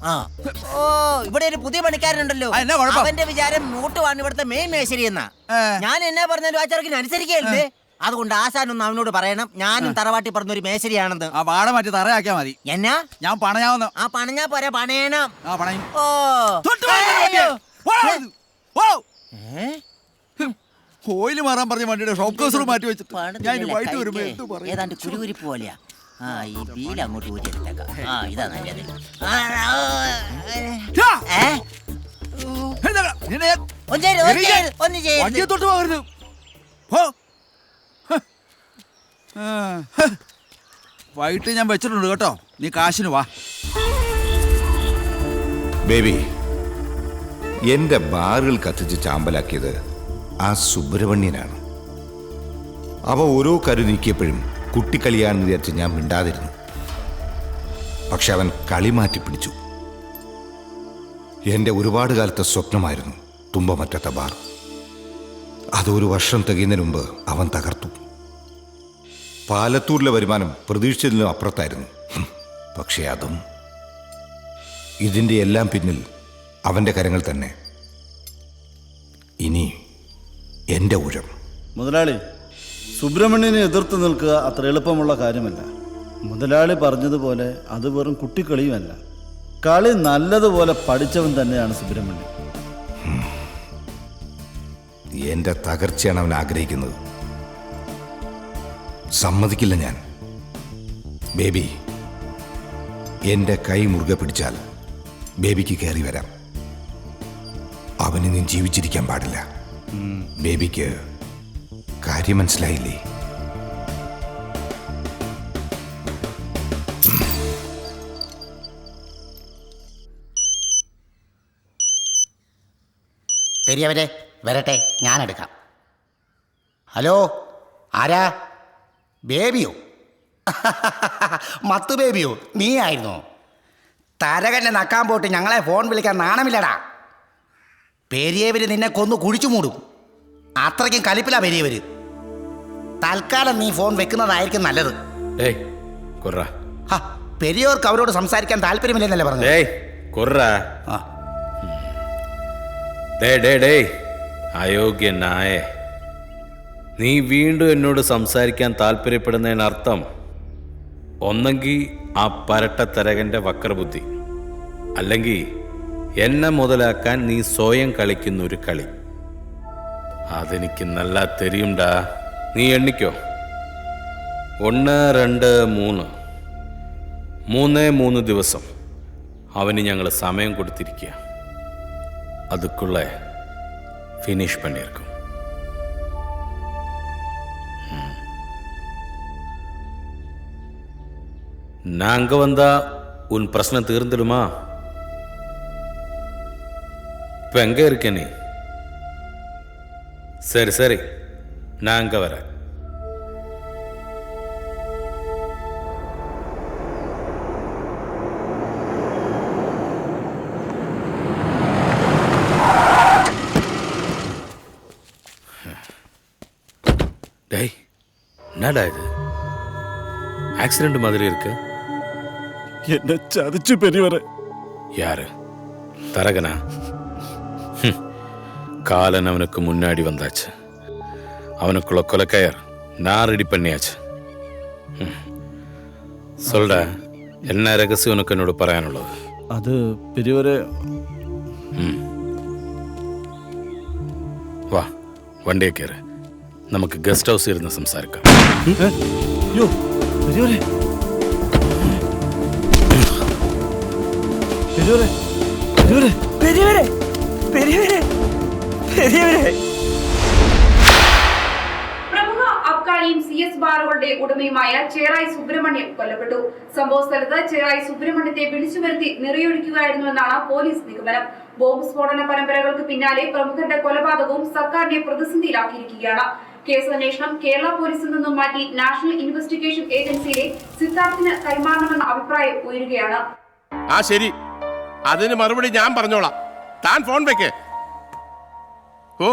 ഓ, ഇവിടെ ഒരു പുതിയ പണിക്കാരനുണ്ടല്ലോ. അവന്റെ വിചാരം മൂട്ടുവാണ് ഇവിടുത്തെ മെയിൻ മേശരി എന്നാ. ഞാൻ എന്നാ പറഞ്ഞാലും ആ ചെറുക്കിന് അനുസരിക്കല്ലേ. അതുകൊണ്ട് ആശാനൊന്നും അവനോട് പറയണം, ഞാനും തറവാട്ടി പറഞ്ഞൊരു മേശരിയാണെന്ന്. ആ വാട മാറ്റി തറയാക്കിയാ മതി. എന്നാ ഞാൻ പണയാവുന്ന. ആ പണഞ്ഞാ പോരാ, പണയണം. ഓയിൽ മാറാൻ പറഞ്ഞ വണ്ടിയുടെ ഷോപ്പ് കസർ മാറ്റി വെച്ചിട്ട് ഞാൻ വൈകിട്ട് വരുമ്പോ എന്ത് പറയും? ഏതാണ്ട് കുരുകുരിപ്പ് പോലെയാ. ഈ വീൽ അങ്ങോട്ട് ഊരിയെടുത്തേക്കാം. ഇതാ നല്ലത്. വണ്ടിയെ തൊട്ട് പോകരുത്. പോ. വൈകിട്ട് ഞാൻ വെച്ചിട്ടുണ്ട് കേട്ടോ, നീ കാശിന് വാ. ബേബി, എന്റെ ബാറുകൾ കത്തിച്ച് ചാമ്പലാക്കിയത് ആ സുബ്രഹ്മണ്യനാണ്. അവ ഓരോ കരു നീക്കിയപ്പോഴും കുട്ടിക്കളിയാണെന്ന് വിചാരിച്ച് ഞാൻ മിണ്ടാതിരുന്നു. പക്ഷെ അവൻ കളി മാറ്റി പിടിച്ചു. എന്റെ ഒരുപാട് കാലത്തെ സ്വപ്നമായിരുന്നു തുമ്പമറ്റത്തെ ബാർ. അതൊരു വർഷം തികയുന്നതിന് മുമ്പ് അവൻ തകർത്തു. പാലത്തൂരിലെ വരുമാനം പ്രതീക്ഷിച്ചതിനും അപ്പുറത്തായിരുന്നു. പക്ഷേ അതും, ഇതിൻ്റെ എല്ലാം പിന്നിൽ അവൻ്റെ കരങ്ങൾ തന്നെ. ഇനി എൻ്റെ ഊഴം. മുതലാളി, സുബ്രഹ്മണ്യനെ എതിർത്ത് നിൽക്കുക അത്ര എളുപ്പമുള്ള കാര്യമല്ല. മുതലാളി പറഞ്ഞതുപോലെ അത് വെറും കുട്ടിക്കളിയുമല്ല. കളി നല്ലതുപോലെ പഠിച്ചവൻ തന്നെയാണ് സുബ്രഹ്മണ്യൻ. എൻ്റെ തകർച്ചയാണ് അവൻ ആഗ്രഹിക്കുന്നത്. സമ്മതിക്കില്ല ഞാൻ. ബേബി, എൻ്റെ കൈ മുറുകെ പിടിച്ചാൽ ബേബിക്ക് കയറി വരാം. അവന് നീ ജീവിച്ചിരിക്കാൻ പാടില്ല. ബേബിക്ക് കാര്യം മനസ്സിലായില്ലേ? പെരിയവരെ വരട്ടെ, ഞാനെടുക്കാം. ഹലോ, ആരാ? ബേബിയോ? മത്തു ബേബിയോ? നീ ആയിരുന്നോ? തരകന്നെ നക്കാൻ പോട്ട് ഞങ്ങളെ ഫോൺ വിളിക്കാൻ നാണമില്ലടാ. പെരിയവര് നിന്നെ കൊന്നു കുഴിച്ചു മൂടും. അത്രയ്ക്കും കലിപ്പില്ല പെരിയവര്. തൽക്കാലം നീ ഫോൺ വെക്കുന്നതായിരിക്കും നല്ലത്. പെരിയോർക്ക് അവരോട് സംസാരിക്കാൻ താല്പര്യമില്ലെന്നല്ലേ പറഞ്ഞു? അയോഗ്യനായ നീ വീണ്ടും എന്നോട് സംസാരിക്കാൻ താല്പര്യപ്പെടുന്നതിനർത്ഥം ഒന്നെങ്കിൽ ആ പരട്ട തരകന്റെ വക്രബുദ്ധി, അല്ലെങ്കിൽ എന്നെ മുതലാക്കാൻ നീ സ്വയം കളിക്കുന്ന ഒരു കളി. അതെനിക്ക് നല്ല തെരിയുണ്ടാ. നീ എണ്ണിക്കോ. 1, 2, 3 ദിവസം അവന് ഞങ്ങൾ സമയം കൊടുത്തിരിക്കുക. அதுக்குள்ள ஃபினிஷ் பண்ணியிருக்கோம். நான் அங்கே வந்தா உன் பிரச்சனை தீர்ந்துடுமா? இப்போ எங்கே இருக்க நீ? சரி சரி, நான் அங்கே வரேன். டேய், என்னடா இது? ஆக்சிடென்ட் மாதிரி இருக்கு. என்ன சதிச்சு பெரியவரே. யாரு? தரகனா? காலன் அவனுக்கு முன்னாடி வந்தாச்சு. அவனுக்குள்ள கொலைக்கயர் நான் ரெடி பண்ணியாச்சு. சொல்டா, என்ன ரகசியம் உனக்கு என்னோட പറയാനുള്ളത്? அது பெரியவரே. വാ, വണ്ടിയെ കയറ്. നമുക്ക് ഗസ്റ്റ് ഹൗസിൽ ഇരുന്ന് സംസാരിക്കാം. അയ്യോ പെരിയവരേ, പെരിയവരേ, പെരിയവരേ, പെരിയവരേ, പെരിയവരേ, പെരിയവരേ. പ്രമുഖ അബ്കാരിയും CS ബാറുകളുടെ ഉടമയുമായ ചേറായി സുബ്രഹ്മണ്യം കൊല്ലപ്പെട്ടു. സംഭവ സ്ഥലത്ത് ചേറായി സുബ്രഹ്മണ്യത്തെ വിളിച്ചു വരുത്തി നിറയൊഴിക്കുകയായിരുന്നുവെന്നാണ് പോലീസ് നിഗമനം. ബോംബ് സ്ഫോടന പരമ്പരകൾക്ക് പിന്നാലെ പ്രമുഖരുടെ കൊലപാതകവും സർക്കാരിനെ പ്രതിസന്ധിയിലാക്കിയിരിക്കുകയാണ്. കേസ് അന്വേഷണം കേരള പോലീസിൽ നിന്നും മാറ്റി നാഷണൽ ഇൻവെസ്റ്റിഗേഷൻ ഏജൻസിയിലെ സിദ്ധാർത്ഥിന് കൈമാറണമെന്ന അഭിപ്രായം ഉയരുകയാണ്. ആ ശരി, അതിന് മറുപടി ഞാൻ പറഞ്ഞോളാം. താൻ ഫോൺ വെക്കേ. ഓ,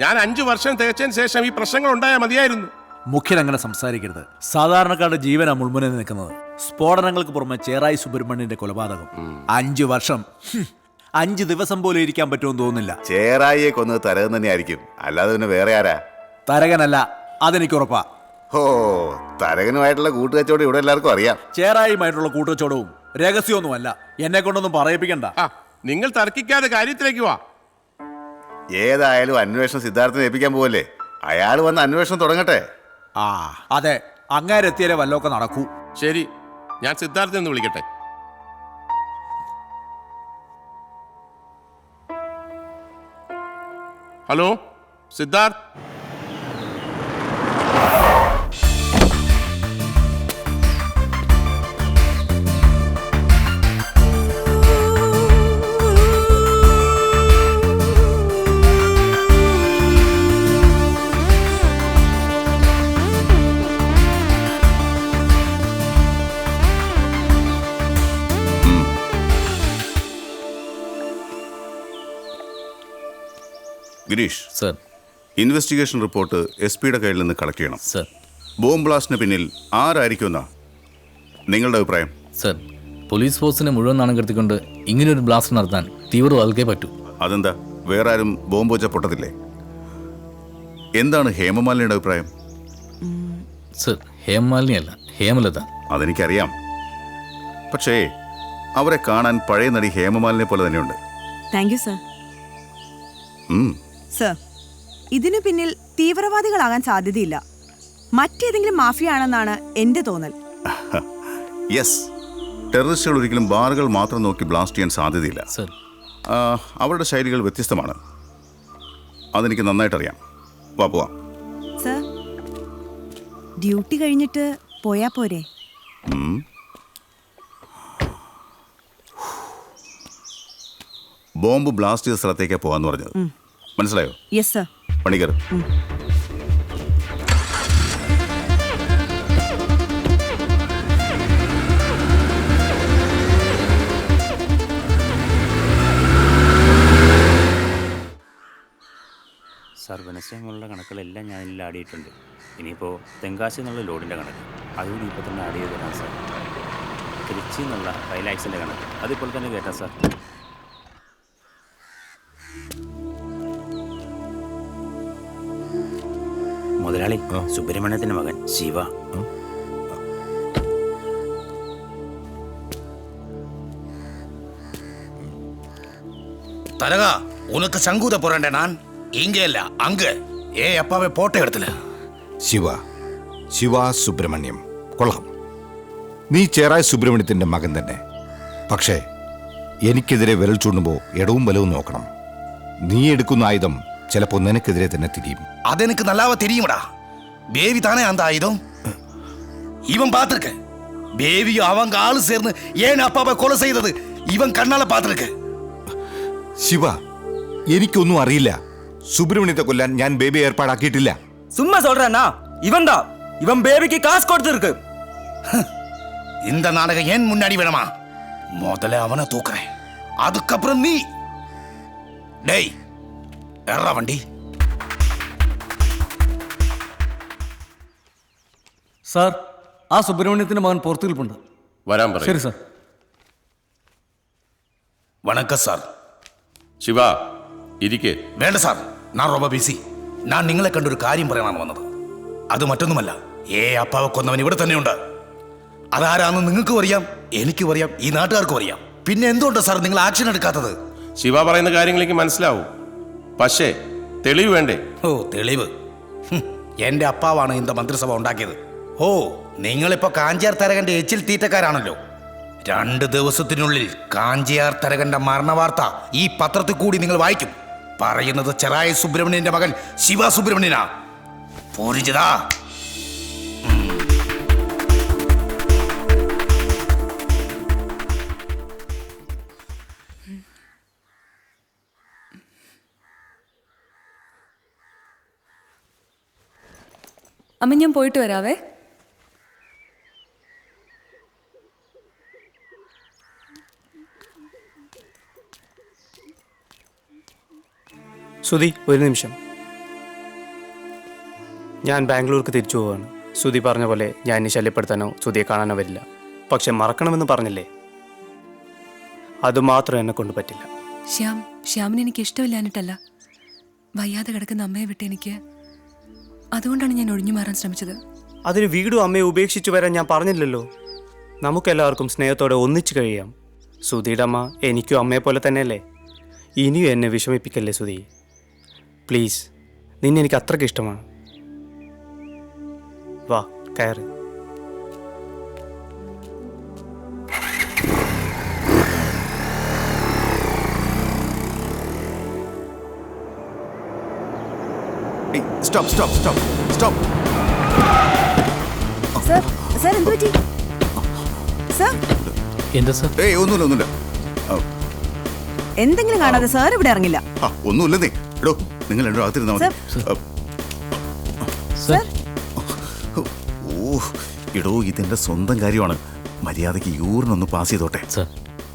ഞാൻ 5 വർഷം തികച്ചതിന് ശേഷം ഈ പ്രശ്നങ്ങൾ ഉണ്ടായാൽ മതിയായിരുന്നു. മുഖ്യൻ അങ്ങനെ സംസാരിക്കരുത്. സാധാരണക്കാരുടെ ജീവനാ മുൾമുനയിൽ നിൽക്കുന്നത്. സ്ഫോടനങ്ങൾക്ക് പുറമെ ചേറായി സുബ്രഹ്മണ്യന്റെ കൊലപാതകം. 5 വർഷം, 5 ദിവസം പോലും ഇരിക്കാൻ പറ്റുമെന്ന് തോന്നുന്നില്ല. ചേറായിയെ കൊന്നത് തരകൻ തന്നെ ആയിരിക്കും, അല്ലാതെ പിന്നെ വേറെ ആരാ? തരകനല്ല, അതെനിക്ക് ഉറപ്പാ. ഓ, തരകനുമായിട്ടുള്ള കൂട്ടുകച്ചവടം ഇവിടെ എല്ലാവർക്കും അറിയാം. ചേറായിയുമായിട്ടുള്ള കൂട്ടുകച്ചവടവും രഹസ്യമൊന്നുമല്ല. എന്നെ കൊണ്ടൊന്നും പറയിപ്പിക്കണ്ട. നിങ്ങൾ തർക്കിക്കാതെ കാര്യത്തിലേക്ക് വാ. ഏതായാലും അന്വേഷണം സിദ്ധാർത്ഥിനെ ഏൽപ്പിക്കാൻ പോവല്ലേ? അയാൾ വന്ന് അന്വേഷണം തുടങ്ങട്ടെ. ആ അതെ, അങ്ങാരെത്തിയാലേ വല്ലതൊക്കെ നടക്കൂ. ശരി, ഞാൻ സിദ്ധാർത്ഥനെ ഒന്ന് വിളിക്കട്ടെ. Hello Siddharth, Girish sir, investigation report SP-യുടെ കയ്യിൽ നിന്ന് കളക്ട് ചെയ്യണം. സർ. ബോംബ് ബ്ലാസ്റ്റിന് പിന്നിൽ ആരായിരിക്കുമെന്നാ നിങ്ങളുടെ അഭിപ്രായം? സർ, പോലീസ് ഫോഴ്സിനെ മുഴുവൻ നാണം കെടുത്തിക്കൊണ്ട് ഇങ്ങനെയൊരു ബ്ലാസ്റ്റ് നടത്താൻ തീവ്രവാദികൾക്കേ പറ്റൂ. അതെന്താ, വേറെ ആരും ബോംബ് വെച്ച പൊട്ടത്തില്ലേ? എന്താണ് ഹേമമാലിനിയുടെ അഭിപ്രായം? സർ, ഹേമമാലിനി അല്ല, ഹേമലത. അതെനിക്കറിയാം. പക്ഷേ അവരെ കാണാൻ പഴയ നടി ഹേമമാലിനെ പോലെ തന്നെയുണ്ട്. Thank you sir. സർ, ഇതിനു പിന്നിൽ തീവ്രവാദികളാകാൻ സാധ്യതയില്ല. മറ്റേതെങ്കിലും മാഫിയ ആണെന്നാണ് എന്റെ തോന്നൽ. യെസ്, ടെററിസ്റ്റുകൾ ഒരിക്കലും ബാറുകൾ മാത്രം നോക്കി ബ്ലാസ്റ്റ് ചെയ്യാൻ സാധ്യതയില്ല. അവരുടെ ശൈലികൾ വ്യത്യസ്തമാണ്. അതെനിക്ക് നന്നായിട്ടറിയാം. വാ പോവാം. സർ, ഡ്യൂട്ടി കഴിഞ്ഞിട്ട് പോയാ പോരെ? ബോംബ് ബ്ലാസ്റ്റ് ചെയ്ത സ്ഥലത്തേക്കാ പോവാന്ന് പറഞ്ഞത്, മനസ്സിലായോ? Yes sir. പണിക്കർ. സാർ, വെനസ്ഡേമുള്ള കണക്കുകളെല്ലാം ഞാൻ ഇതിൽ ആഡ് ചെയ്തിട്ടുണ്ട്. ഇനിയിപ്പോൾ തെങ്കാശി എന്നുള്ള ലോഡിൻ്റെ കണക്ക് അതുകൂടി ഇപ്പോൾ തന്നെ ആഡ് ചെയ്ത് തരാം സാർ. തിരുച്ചി എന്നുള്ള 5 lakhs-ൻ്റെ കണക്ക് അതിപ്പോൾ തന്നെ കേട്ടാം സാർ. മുതലാളി, സുബ്രഹ്മണ്യത്തിൻ്റെ മകൻ ശിവ. தரகா, உனக்கு சங்கூத போறேன் நான் இங்கே இல்ல அங்க. അപ്പാവെ പോട്ടെ എടുത്തില്ല. ശിവ സുബ്രഹ്മണ്യം കൊള്ളാം. നീ ചേറായ സുബ്രഹ്മണ്യത്തിന്റെ മകൻ തന്നെ. പക്ഷേ എനിക്കെതിരെ വിരൽ ചൂണ്ടുമ്പോൾ ഇടവും വലവും നോക്കണം. നീ എടുക്കുന്ന ആയുധം ചിലപ്പോൾ നിനക്കെതിരെ തന്നെ തിരിയും. അതെനിക്ക് നല്ലാവ തിരിയുമടാ. ബേബി താനേ അന്ത ആയുധം ഇവൻ പാത്തിருக்கு. ബേബിയും അവങ്ക ആള് ചേർന്ന് ഏൻ അപ്പാവെ കൊല ചെയ്തത് ഇവൻ കണ്ണാലെ പാത്തിருக்கு. ശിവ, എനിക്കൊന്നും അറിയില്ല. സുബ്രഹ്മണ്യത്തെ കൊല്ലാൻ ഞാൻ ബേബി ഏർപ്പാടാക്കിയിട്ടില്ല. சும்மா சொல்றேன்னா இவன் தான். இவன் பேபிக்கு காசு கொடுத்துருக்கு. இந்த நாடகம் ஏன் முன்னாடி வேணுமா? முதல்ல அவனை தூக்குறேன், அதுக்கப்புறம் நீ. டேய், எறா வண்டி. സാർ, ആ സുബ്രഹ്മണ്യത്തിന്റെ മകൻ പുറത്തു നിൽപ്പുണ്ട്. വരാൻ പറയും. ശരി സാർ. വണക്കം സാർ. ശിവ, ഇരിക്കേ. വേണ്ട സാർ, ഞാൻ ரொம்ப ബിസി. ഞാൻ നിങ്ങളെ കണ്ടൊരു കാര്യം പറയാനാണ് വന്നത്. അത് മറ്റൊന്നുമല്ല, അപ്പാവെ കൊന്നവൻ ഇവിടെ തന്നെയുണ്ട്. അതാരാന്ന് നിങ്ങൾക്കും അറിയാം, എനിക്കും അറിയാം, ഈ നാട്ടുകാർക്കും അറിയാം. പിന്നെ എന്തുകൊണ്ടാ സാർ നിങ്ങൾ ആക്ഷൻ എടുക്കാത്തത്? ശിവ പറയുന്ന കാര്യങ്ങളെനിക്ക് മനസ്സിലാവും, പക്ഷേ തെളിവ് വേണ്ടേ? ഓ, തെളിവ്? എന്റെ അപ്പാവാണ് ഇന്ത മന്ത്രിസഭ ഉണ്ടാക്കിയത്. ഓ, നിങ്ങളിപ്പോ കാഞ്ചിയാർ തരകന്റെ എച്ചിൽ തീറ്റക്കാരാണല്ലോ. 2 ദിവസത്തിനുള്ളിൽ കാഞ്ചിയാർ തരകന്റെ മരണവാർത്ത ഈ പത്രത്തിൽ കൂടി നിങ്ങൾ വായിക്കും. പറയുന്നത് ചെറായ സുബ്രഹ്മണ്യന്റെ മകൻ ശിവ സുബ്രഹ്മണ്യനാ. പോരിച്ചതാ. അമ്മ, ഞാൻ പോയിട്ട് വരാവേ. സുധി, ഒരു നിമിഷം. ഞാൻ ബാംഗ്ലൂർക്ക് തിരിച്ചു പോവുകയാണ്. സുധി പറഞ്ഞ പോലെ ഞാൻ ഇനി ശല്യപ്പെടുത്താനോ സുധിയെ കാണാനോ വരില്ല. പക്ഷെ മറക്കണമെന്ന് പറഞ്ഞില്ലേ, അതുമാത്രം എന്നെ കൊണ്ട് പറ്റില്ല. ശ്യാമിന് എനിക്ക് ഇഷ്ടമില്ലാഞ്ഞിട്ടല്ല, വയ്യാതെ കിടക്കുന്ന അമ്മയെ വിട്ട് എനിക്ക്, അതുകൊണ്ടാണ് ഞാൻ ഒഴിഞ്ഞു മാറാൻ ശ്രമിച്ചത്. അതിന് വീടും അമ്മയെ ഉപേക്ഷിച്ചു വരാൻ ഞാൻ പറഞ്ഞില്ലല്ലോ. നമുക്കെല്ലാവർക്കും സ്നേഹത്തോടെ ഒന്നിച്ചു കഴിയാം. സുധിയുടെ അമ്മ എനിക്കും അമ്മയെ പോലെ തന്നെയല്ലേ. ഇനിയും എന്നെ വിഷമിപ്പിക്കല്ലേ സുധി, പ്ലീസ്. നിന്നെ എനിക്ക് അത്രയ്ക്ക് ഇഷ്ടമാണ്. വാ, കയറി. Stop stop stop stop. Sir, sir എന്ത് പറ്റി? സർ, എന്താ സർ? ഏയ്, ഒന്നുമില്ല. എന്തെങ്കിലും കാണാതെ സാർ ഇവിടെ ഇറങ്ങില്ല. ഒന്നുമില്ലെന്നേ. എടോ, നിങ്ങൾ രണ്ടോ അകത്തിരുന്നാ മതി. ഓ, എടോ, ഇതെന്റെ സ്വന്തം കാര്യമാണ്. മര്യാദയ്ക്ക് യൂറിനൊന്ന് പാസ് ചെയ്തോട്ടെ.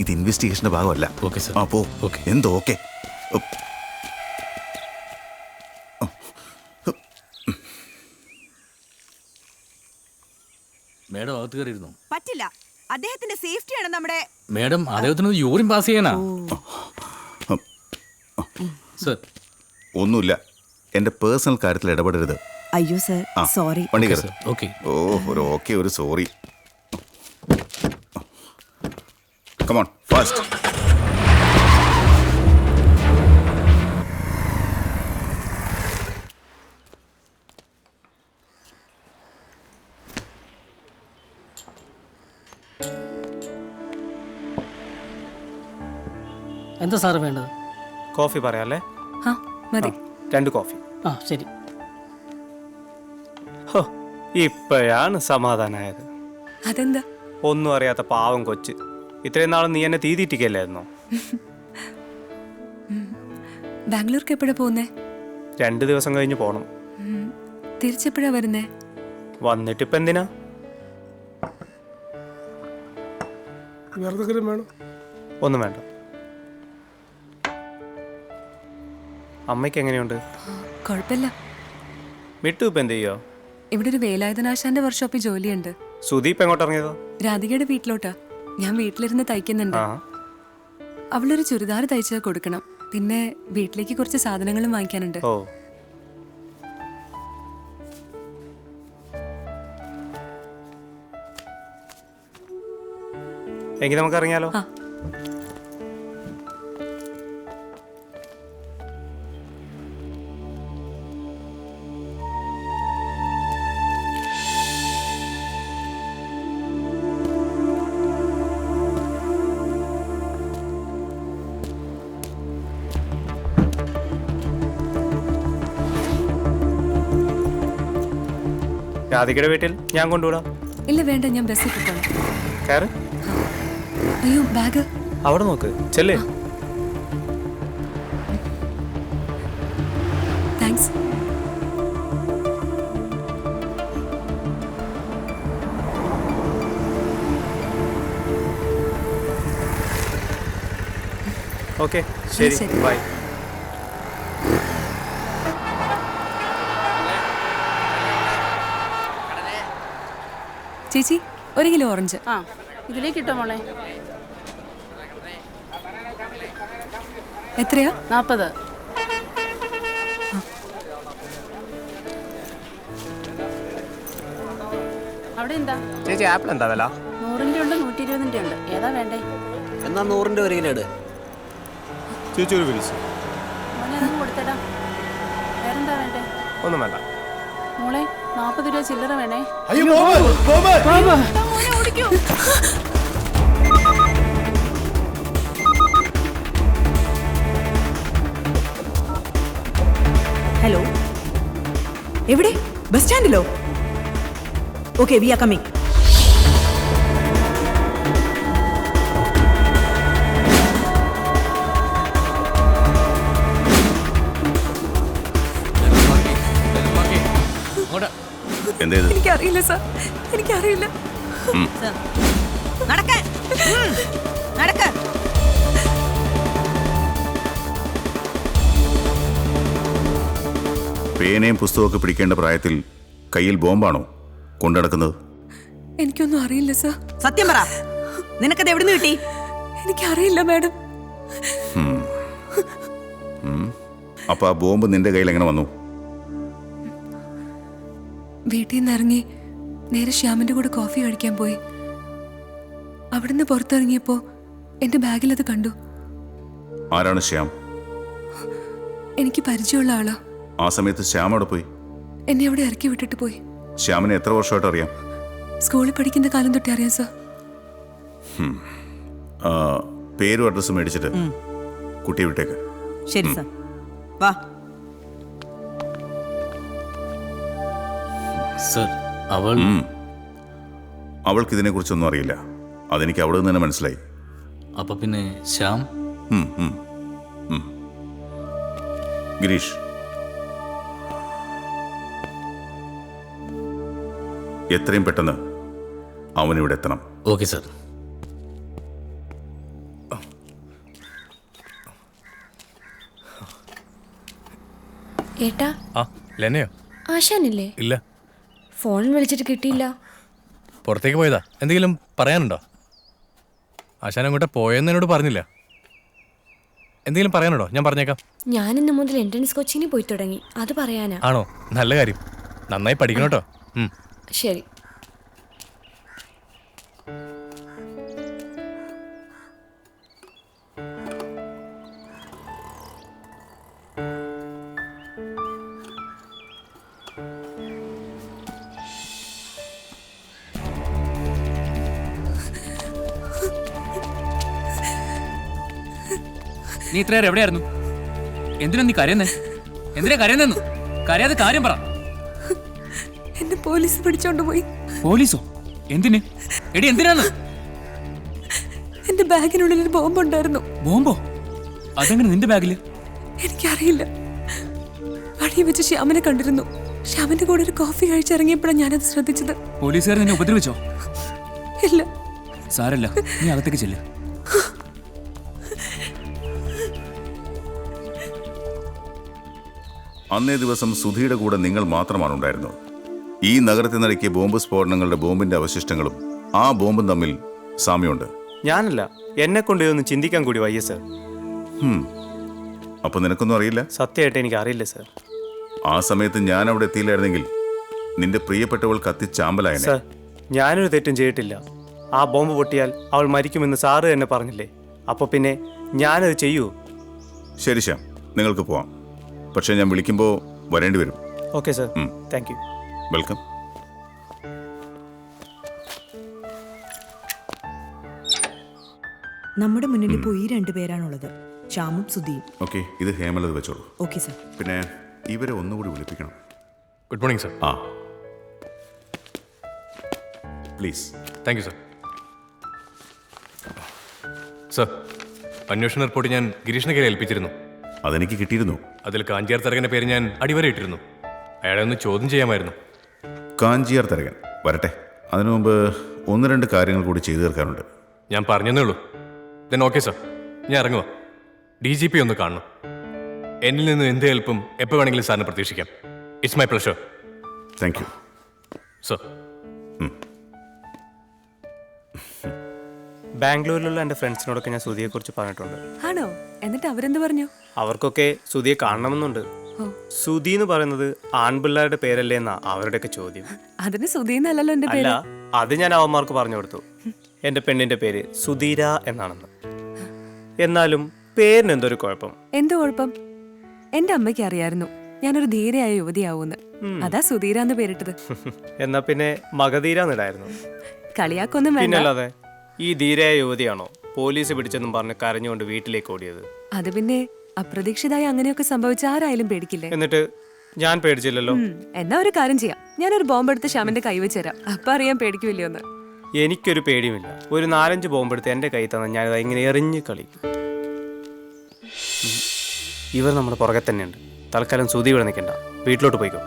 ഇത് ഇൻവെസ്റ്റിഗേഷന്റെ ഭാഗമല്ല. Okay sir. പോ. എന്തോ ഓക്കെ. അകത്ത് കയറിയിരുന്നു. പറ്റില്ല, അദ്ദേഹത്തിന്റെ സേഫ്റ്റിയാണ് നമ്മുടെ. മേഡം, അദ്ദേഹത്തിന് യൂറിൻ പാസ് ചെയ്യാനാ. സർ, ഒന്നുമില്ല, എന്റെ പേഴ്സണൽ കാര്യത്തിൽ ഇടപെടരുത്. അയ്യോ സർ, സോറി. വണ്ടി കയറി. ഓക്കെ. ഓ, ഒരു ഓക്കെ, ഒരു സോറി. Come on fast. എന്താ സാറ് വേണ്ടത്? കോഫി പറയാല്ലേ? ആ മതി. 2 കോഫി. ആ ശരി. ഹോ, ഇപ്പോഴാണ് സമാധാനമായത്. അതെന്താ? ഒന്നും അറിയാത്ത പാവം കൊച്ച്. ഇത്രയും നാളും നീ എന്നെ തീതിട്ടിക്കല്ലായിരുന്നോ? ബാംഗ്ലൂർക്ക് എപ്പോഴാ പോകുന്നേ? 2 ദിവസം കഴിഞ്ഞ് പോണം. തിരിച്ചെപ്പോഴാ വരുന്നേ? വന്നിട്ടിപ്പോ എന്തിനാ? ഒന്നും വേണ്ട. അമ്മയ്ക്ക് എങ്ങനെയുണ്ട്? കുഴപ്പമില്ല. മിട്ടു ഇപ്പൊ എന്ത് ചെയ്യോ? ഇവിടെ ഒരു വേലായുധനാശാന്റെ വർക്ക്ഷോപ്പിൽ ജോലിയുണ്ട്. സുദീപ് എങ്ങോട്ട് ഇറങ്ങിയതോ? രാധികയുടെ വീട്ടിലോട്ടാ. ഞാൻ വീട്ടിലിരുന്ന് തയ്ക്കുന്നുണ്ട്. അവളൊരു ചുരിദാർ തയ്ച്ചത് കൊടുക്കണം. പിന്നെ വീട്ടിലേക്ക് കുറച്ച് സാധനങ്ങളും വാങ്ങിക്കാനുണ്ട്. ഓ, എങ്കിൽ നമുക്ക് ഇറങ്ങിയാലോ? രാധികയുടെ വീട്ടിൽ ഞാൻ കൊണ്ടുവിടാം. ഇല്ല വേണ്ട, ഞാൻ ബസ്സിൽ പോകണം. കയറ്. അയ്യോ, ബാഗ് അവിടെ നോക്ക്. ചെല്ലേ. താങ്ക്സ്. ഓക്കെ, ശരി, ബൈ. ചേച്ചി, 1 കിലോ ഓറഞ്ച്. ആ, ഇതിലേക്ക് ഇട്ടോ മോളെ. എത്രയാ? 40. അവിടെ എന്താ ചേച്ചി, ആപ്പിൾ എന്താ വില? 100-ന്റെ ഉണ്ട്, 120-ന്റെ ഉണ്ട്. ഏതാ വേണ്ടേ? എന്നാ 100-ന്റെ 1 കിലോ ഇട്. ചേച്ചി ഒരു വിളിച്ചു. മോനെ അതങ്ങ് കൊടുത്തേടാ. വേറെന്താ വേണ്ടേ? ഒന്നും വേണ്ട. മോളെ 40 രൂപ ചില്ലറ വേണേ. മോനെ ഓടിക്കൂ. ഹലോ, എവിടെ? ബസ് സ്റ്റാൻഡിലോ? Okay, we are coming. എനിക്കറിയില്ല സാർ, എനിക്കറിയില്ല. നടക്കാൻ നടക്ക. പേനയും പുസ്തകമൊക്കെ പിടിക്കേണ്ട പ്രായത്തിൽ കയ്യിൽ ബോംബാണോ കൊണ്ടുനടക്കുന്നത്? എനിക്കൊന്നും അറിയില്ല സാർ. സത്യം പറ, നിനക്കത് എവിടുന്ന് കിട്ടി? എനിക്കറിയില്ല മാഡം. അപ്പൊ ആ ബോംബ് നിന്റെ കയ്യിൽ എങ്ങനെ വന്നു? വീട്ടിൽ നിന്ന് ഇറങ്ങി നേരെ ശ്യാമിന്റെ കൂടെ കോഫി കഴിക്കാൻ പോയി. അവിടുന്ന് പുറത്തിറങ്ങിയപ്പോ എന്റെ ബാഗിൽ അത് കണ്ടു. ആരാണ് ശ്യാം? എനിക്ക് പരിചയമുള്ള ആളാ. ആ സമയത്ത് ശ്യാം അവിടെ പോയി? എന്നെ അവിടെ ഇറക്കി വിട്ടിട്ട് പോയി. ശ്യാമിനെ എത്ര വർഷമായിട്ട് അറിയാം? സ്കൂളിൽ പഠിക്കുന്ന കാലം തൊട്ടേ അറിയാം സാർ. പേരും അഡ്രസ്സും മേടിച്ചിട്ട് കുട്ടിയെ വിട്ടേക്ക്. ശരി സാർ, വാ. സർ, അവൾക്ക് ഇതിനെ കുറിച്ചൊന്നും അറിയില്ല. അതെനിക്ക് അവിടെ നിന്ന് തന്നെ മനസ്സിലായി. അപ്പൊ പിന്നെ ശ്യാം? ഗിരീഷ്, എത്രയും പെട്ടെന്ന് അവനിവിടെ എത്തണം. Okay sir. ഏട്ടാ, ലെനയോ? ആശാനില്ലേ? ഇല്ല. ഫോൺ വിളിച്ചിട്ട് കിട്ടിയില്ല. പുറത്തേക്ക് പോയതാ. എന്തെങ്കിലും പറയാനുണ്ടോ? ആശാൻ അങ്ങോട്ട് പോയെന്ന് എന്നോട് പറഞ്ഞില്ല. എന്തെങ്കിലും പറയാനുണ്ടോ? ഞാൻ പറഞ്ഞേക്കാം. ഞാനിന്ന് മുതൽ എൻട്രൻസ് കോച്ചിങ്ങിന് പോയി തുടങ്ങി. അത് പറയാനാ. ആണോ? നല്ല കാര്യം. നന്നായി പഠിക്കണം കേട്ടോ. ശരി. നീ ഇത്രയേറെ എവിടെയായിരുന്നു? എന്തിനാ നീ കരയുന്നേ? എന്തിനാ കരയുന്നെന്ന്? കരയാതെ കാര്യം പറ. എന്നെ പോലീസ് പിടിച്ചോണ്ട് പോയി. പോലീസോ? എന്തിന്? എടി എന്തിനാണ്? എന്റെ ബാഗിനുള്ളിൽ ഒരു ബോംബ് ഉണ്ടായിരുന്നു. ബോംബോ? അതെങ്ങനെ നിന്റെ ബാഗില്? എനിക്കറിയില്ല. വഴി വെച്ച് ശ്യാമിനെ കണ്ടിരുന്നു. ശ്യാമിന്റെ കൂടെ ഒരു കോഫി കഴിച്ചിറങ്ങിയപ്പോഴാണ് ഞാനത് ശ്രദ്ധിച്ചത്. പോലീസുകാർ നിന്നെ ഉപദ്രവിച്ചോ? ഇല്ല. സാരല്ല, നീ അകത്തേക്ക് ചെല്ല്. അന്നേ ദിവസം സുധിയുടെ കൂടെ നിങ്ങൾ മാത്രമാണ് ഉണ്ടായിരുന്നത്. ഈ നഗരത്തിൽ നടക്കിയ ബോംബ് സ്ഫോടനങ്ങളുടെ ബോംബിന്റെ അവശിഷ്ടങ്ങളും ആ ബോംബും തമ്മിൽ സാമ്യമുണ്ട്. ഞാനല്ല, എന്നെ കൊണ്ട് ഇതൊന്നും ചിന്തിക്കാൻ കൂടി വയ്യ സർ. അപ്പൊ നിനക്കൊന്നും അറിയില്ല? സത്യമായിട്ട് എനിക്ക് അറിയില്ല സർ. ആ സമയത്ത് ഞാൻ അവിടെ എത്തിയില്ലായിരുന്നെങ്കിൽ നിന്റെ പ്രിയപ്പെട്ടവൾ കത്തിച്ചാമ്പലായനെ. സർ, ഞാനൊരു തെറ്റും ചെയ്തിട്ടില്ല. ആ ബോംബ് പൊട്ടിയാൽ അവൾ മരിക്കുമെന്ന് സാറ് തന്നെ പറഞ്ഞില്ലേ? അപ്പൊ പിന്നെ ഞാനത് ചെയ്യൂ? ശരി ശ്യാം, നിങ്ങൾക്ക് പോവാം. പക്ഷെ ഞാൻ വിളിക്കുമ്പോൾ വരേണ്ടി വരും. Okay sir. Thank you. Welcome. നമ്മുടെ മുന്നിൽ ഇപ്പോൾ ഈ 2 പേരാണുള്ളത്, ശ്യാമും സുധിയും. ഓക്കെ, ഇത് ഹേമലത് വെച്ചോളൂ. Okay sir. പിന്നെ ഇവരെ ഒന്നുകൂടി വിളിപ്പിക്കണം. Good morning sir. Please. Thank you sir. Sir, അന്വേഷണ റിപ്പോർട്ട് ഞാൻ ഗിരീഷിനെ കയ്യിൽ ഏൽപ്പിച്ചിരുന്നു. അതെനിക്ക് കിട്ടിയിരുന്നു. അതിൽ കാഞ്ചിയാർ തരകന്റെ പേര് ഞാൻ അടിവരയിട്ടിരുന്നു. അയാളെ ഒന്ന് ചോദ്യം ചെയ്യാമായിരുന്നു. കാഞ്ചിയാർ തരകൻ വരട്ടെ. അതിനു മുമ്പ് 1-2 കാര്യങ്ങൾ കൂടി ചെയ്തു തീർക്കാനുണ്ട്. ഞാൻ പറഞ്ഞതേ ഉള്ളൂ. ദെൻ ഓക്കെ സർ, ഞാൻ ഇറങ്ങുക. DGP ഒന്ന് കാണണം. എന്നിൽ നിന്ന് എന്ത് ഹെൽപ്പും എപ്പോൾ വേണമെങ്കിലും സാറിന് പ്രതീക്ഷിക്കാം. It's my pleasure. Thank you sir. ബാംഗ്ലൂരിലുള്ള എൻ്റെ ഫ്രണ്ട്സിനോടൊക്കെ ഞാൻ സുധിയെക്കുറിച്ച് പറഞ്ഞിട്ടുണ്ട്. ആണോ? എന്നിട്ട് അവരെന്ത് പറഞ്ഞു? അവർക്കൊക്കെ സുധിയെ കാണണമെന്നുണ്ട്. സുധി എന്ന് പറയുന്നത് ആൺപിള്ളേരുടെ പേരല്ലേ എന്നാ അവരുടെയൊക്കെ ചോദ്യം. അതിന് സുധീന്നല്ലല്ലോ എന്റെ അല്ല, പേര്. അത് ഞാൻ അവന്മാർക്ക് പറഞ്ഞു കൊടുത്തു. എൻ്റെ പെണ്ണിന്റെ പേര് സുധീര എന്നാണെന്ന്. എന്നാലും പേരിന് എന്തൊരു കുഴപ്പം? എന്ത് കുഴപ്പം? എന്റെ അമ്മയ്ക്ക് അറിയായിരുന്നു ഞാനൊരു ധീരയായ യുവതിയാവൂന്ന്. അതാ സുധീര എന്ന് പേരിട്ടത്. എന്നാ പിന്നെ മഗധീരാന്നിടായിരുന്നു. കളിയാക്കൊന്നും വേണ്ട. പിന്നല്ലാതെ, ഈ ധീരയായ യുവതിയാണോ പോലീസ് പിടിച്ചെന്നും പറഞ്ഞ് കരഞ്ഞുകൊണ്ട് വീട്ടിലേക്ക് ഓടിയത്? അത് പിന്നെ അപ്രതീക്ഷിതമായി അങ്ങനെയൊക്കെ സംഭവിച്ച ആരായാലും പേടിക്കില്ലേ? എന്നിട്ട് ഞാൻ പേടിച്ചില്ലല്ലോ. എന്നാ ഒരു കാര്യം ചെയ്യാം, ഞാനൊരു ബോംബ് എടുത്ത് ശ്യാമിന്റെ കൈ വെച്ചുതരാം. അപ്പൊ അറിയാൻ പേടിക്കില്ലയോന്ന്. എനിക്കൊരു പേടിയുമില്ല. ഒരു 4-5 ബോംബെടുത്ത് എൻ്റെ കൈ തന്നാൽ ഞാനിത് ഇങ്ങനെ എറിഞ്ഞ് കളിക്കും. ഇവർ നമ്മുടെ പുറകെ തന്നെയുണ്ട്. തൽക്കാലം സുധി ഇവിടെ നിൽക്കണ്ട, വീട്ടിലോട്ട് പോയിക്കോ.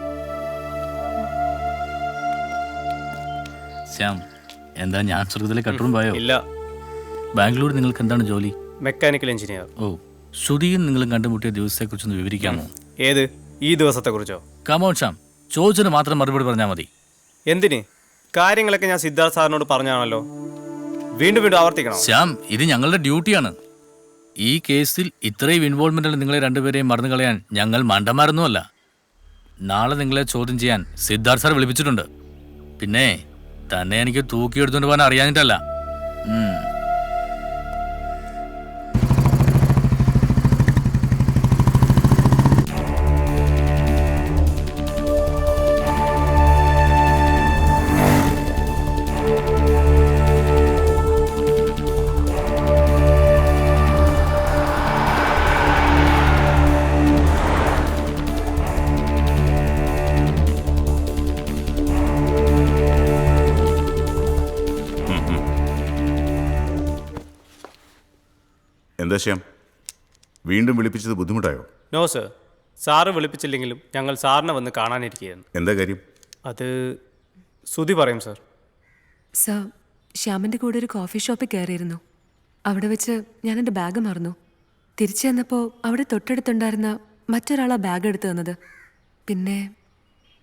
ശ്യാം, എന്താ ഞാൻ സ്വർഗത്തിലെ കട്ടറും പോയോ? ഇല്ല. ബാംഗ്ലൂർ നിങ്ങൾക്ക് എന്താണ് ജോലി? Mechanical engineer. ഓ, സുധിയും നിങ്ങളും കണ്ടുമുട്ടിയ ദിവസത്തെക്കുറിച്ചൊന്ന് വിവരിക്കാമോ? ഏത്? ഈ ദിവസത്തെക്കുറിച്ചോ? കമോൺ ശ്യാം, ചോദിച്ചതിന് മാത്രം മറുപടി പറഞ്ഞാൽ മതി. എന്തിന്? കാര്യങ്ങളൊക്കെ ഞാൻ സിദ്ധാർത്ഥ് സാറിനോട് പറഞ്ഞാണല്ലോ. വീണ്ടും വീണ്ടും ആവർത്തിക്കണം? ശ്യാം, ഇത് ഞങ്ങളുടെ ഡ്യൂട്ടിയാണ്. ഈ കേസിൽ ഇത്രയും ഇൻവോൾവ്മെന്റിൽ നിങ്ങളെ രണ്ടുപേരെയും മറന്നു കളയാൻ ഞങ്ങൾ മണ്ടന്മാരൊന്നുമല്ല. നാളെ നിങ്ങളെ ചോദ്യം ചെയ്യാൻ സിദ്ധാർത്ഥ് സാർ വിളിപ്പിച്ചിട്ടുണ്ട്. പിന്നെ തന്നെ എനിക്ക് തൂക്കിയെടുത്തുകൊണ്ട് പോകാൻ അറിയാനിട്ടല്ല. എന്താ ശ്യാം, വീണ്ടും വിളിപ്പിച്ചത് ബുദ്ധിമുട്ടായോ? നോ സർ, സാറ് വിളിപ്പിച്ചില്ലെങ്കിലും ഞങ്ങൾ സാറിനെ വന്ന് കാണാനിരിക്കുകയായിരുന്നു. എന്താ കാര്യം? അത് സുധി പറയും സർ. സർ, ശ്യാമിന്റെ കൂടെ ഒരു കോഫി ഷോപ്പിൽ കയറിയിരുന്നു. അവിടെ വെച്ച് ഞാൻ എൻ്റെ ബാഗ് മറന്നു. തിരിച്ചു ചെന്നപ്പോൾ അവിടെ തൊട്ടടുത്തുണ്ടായിരുന്ന മറ്റൊരാളാ ബാഗ് എടുത്തു തന്നത്. പിന്നെ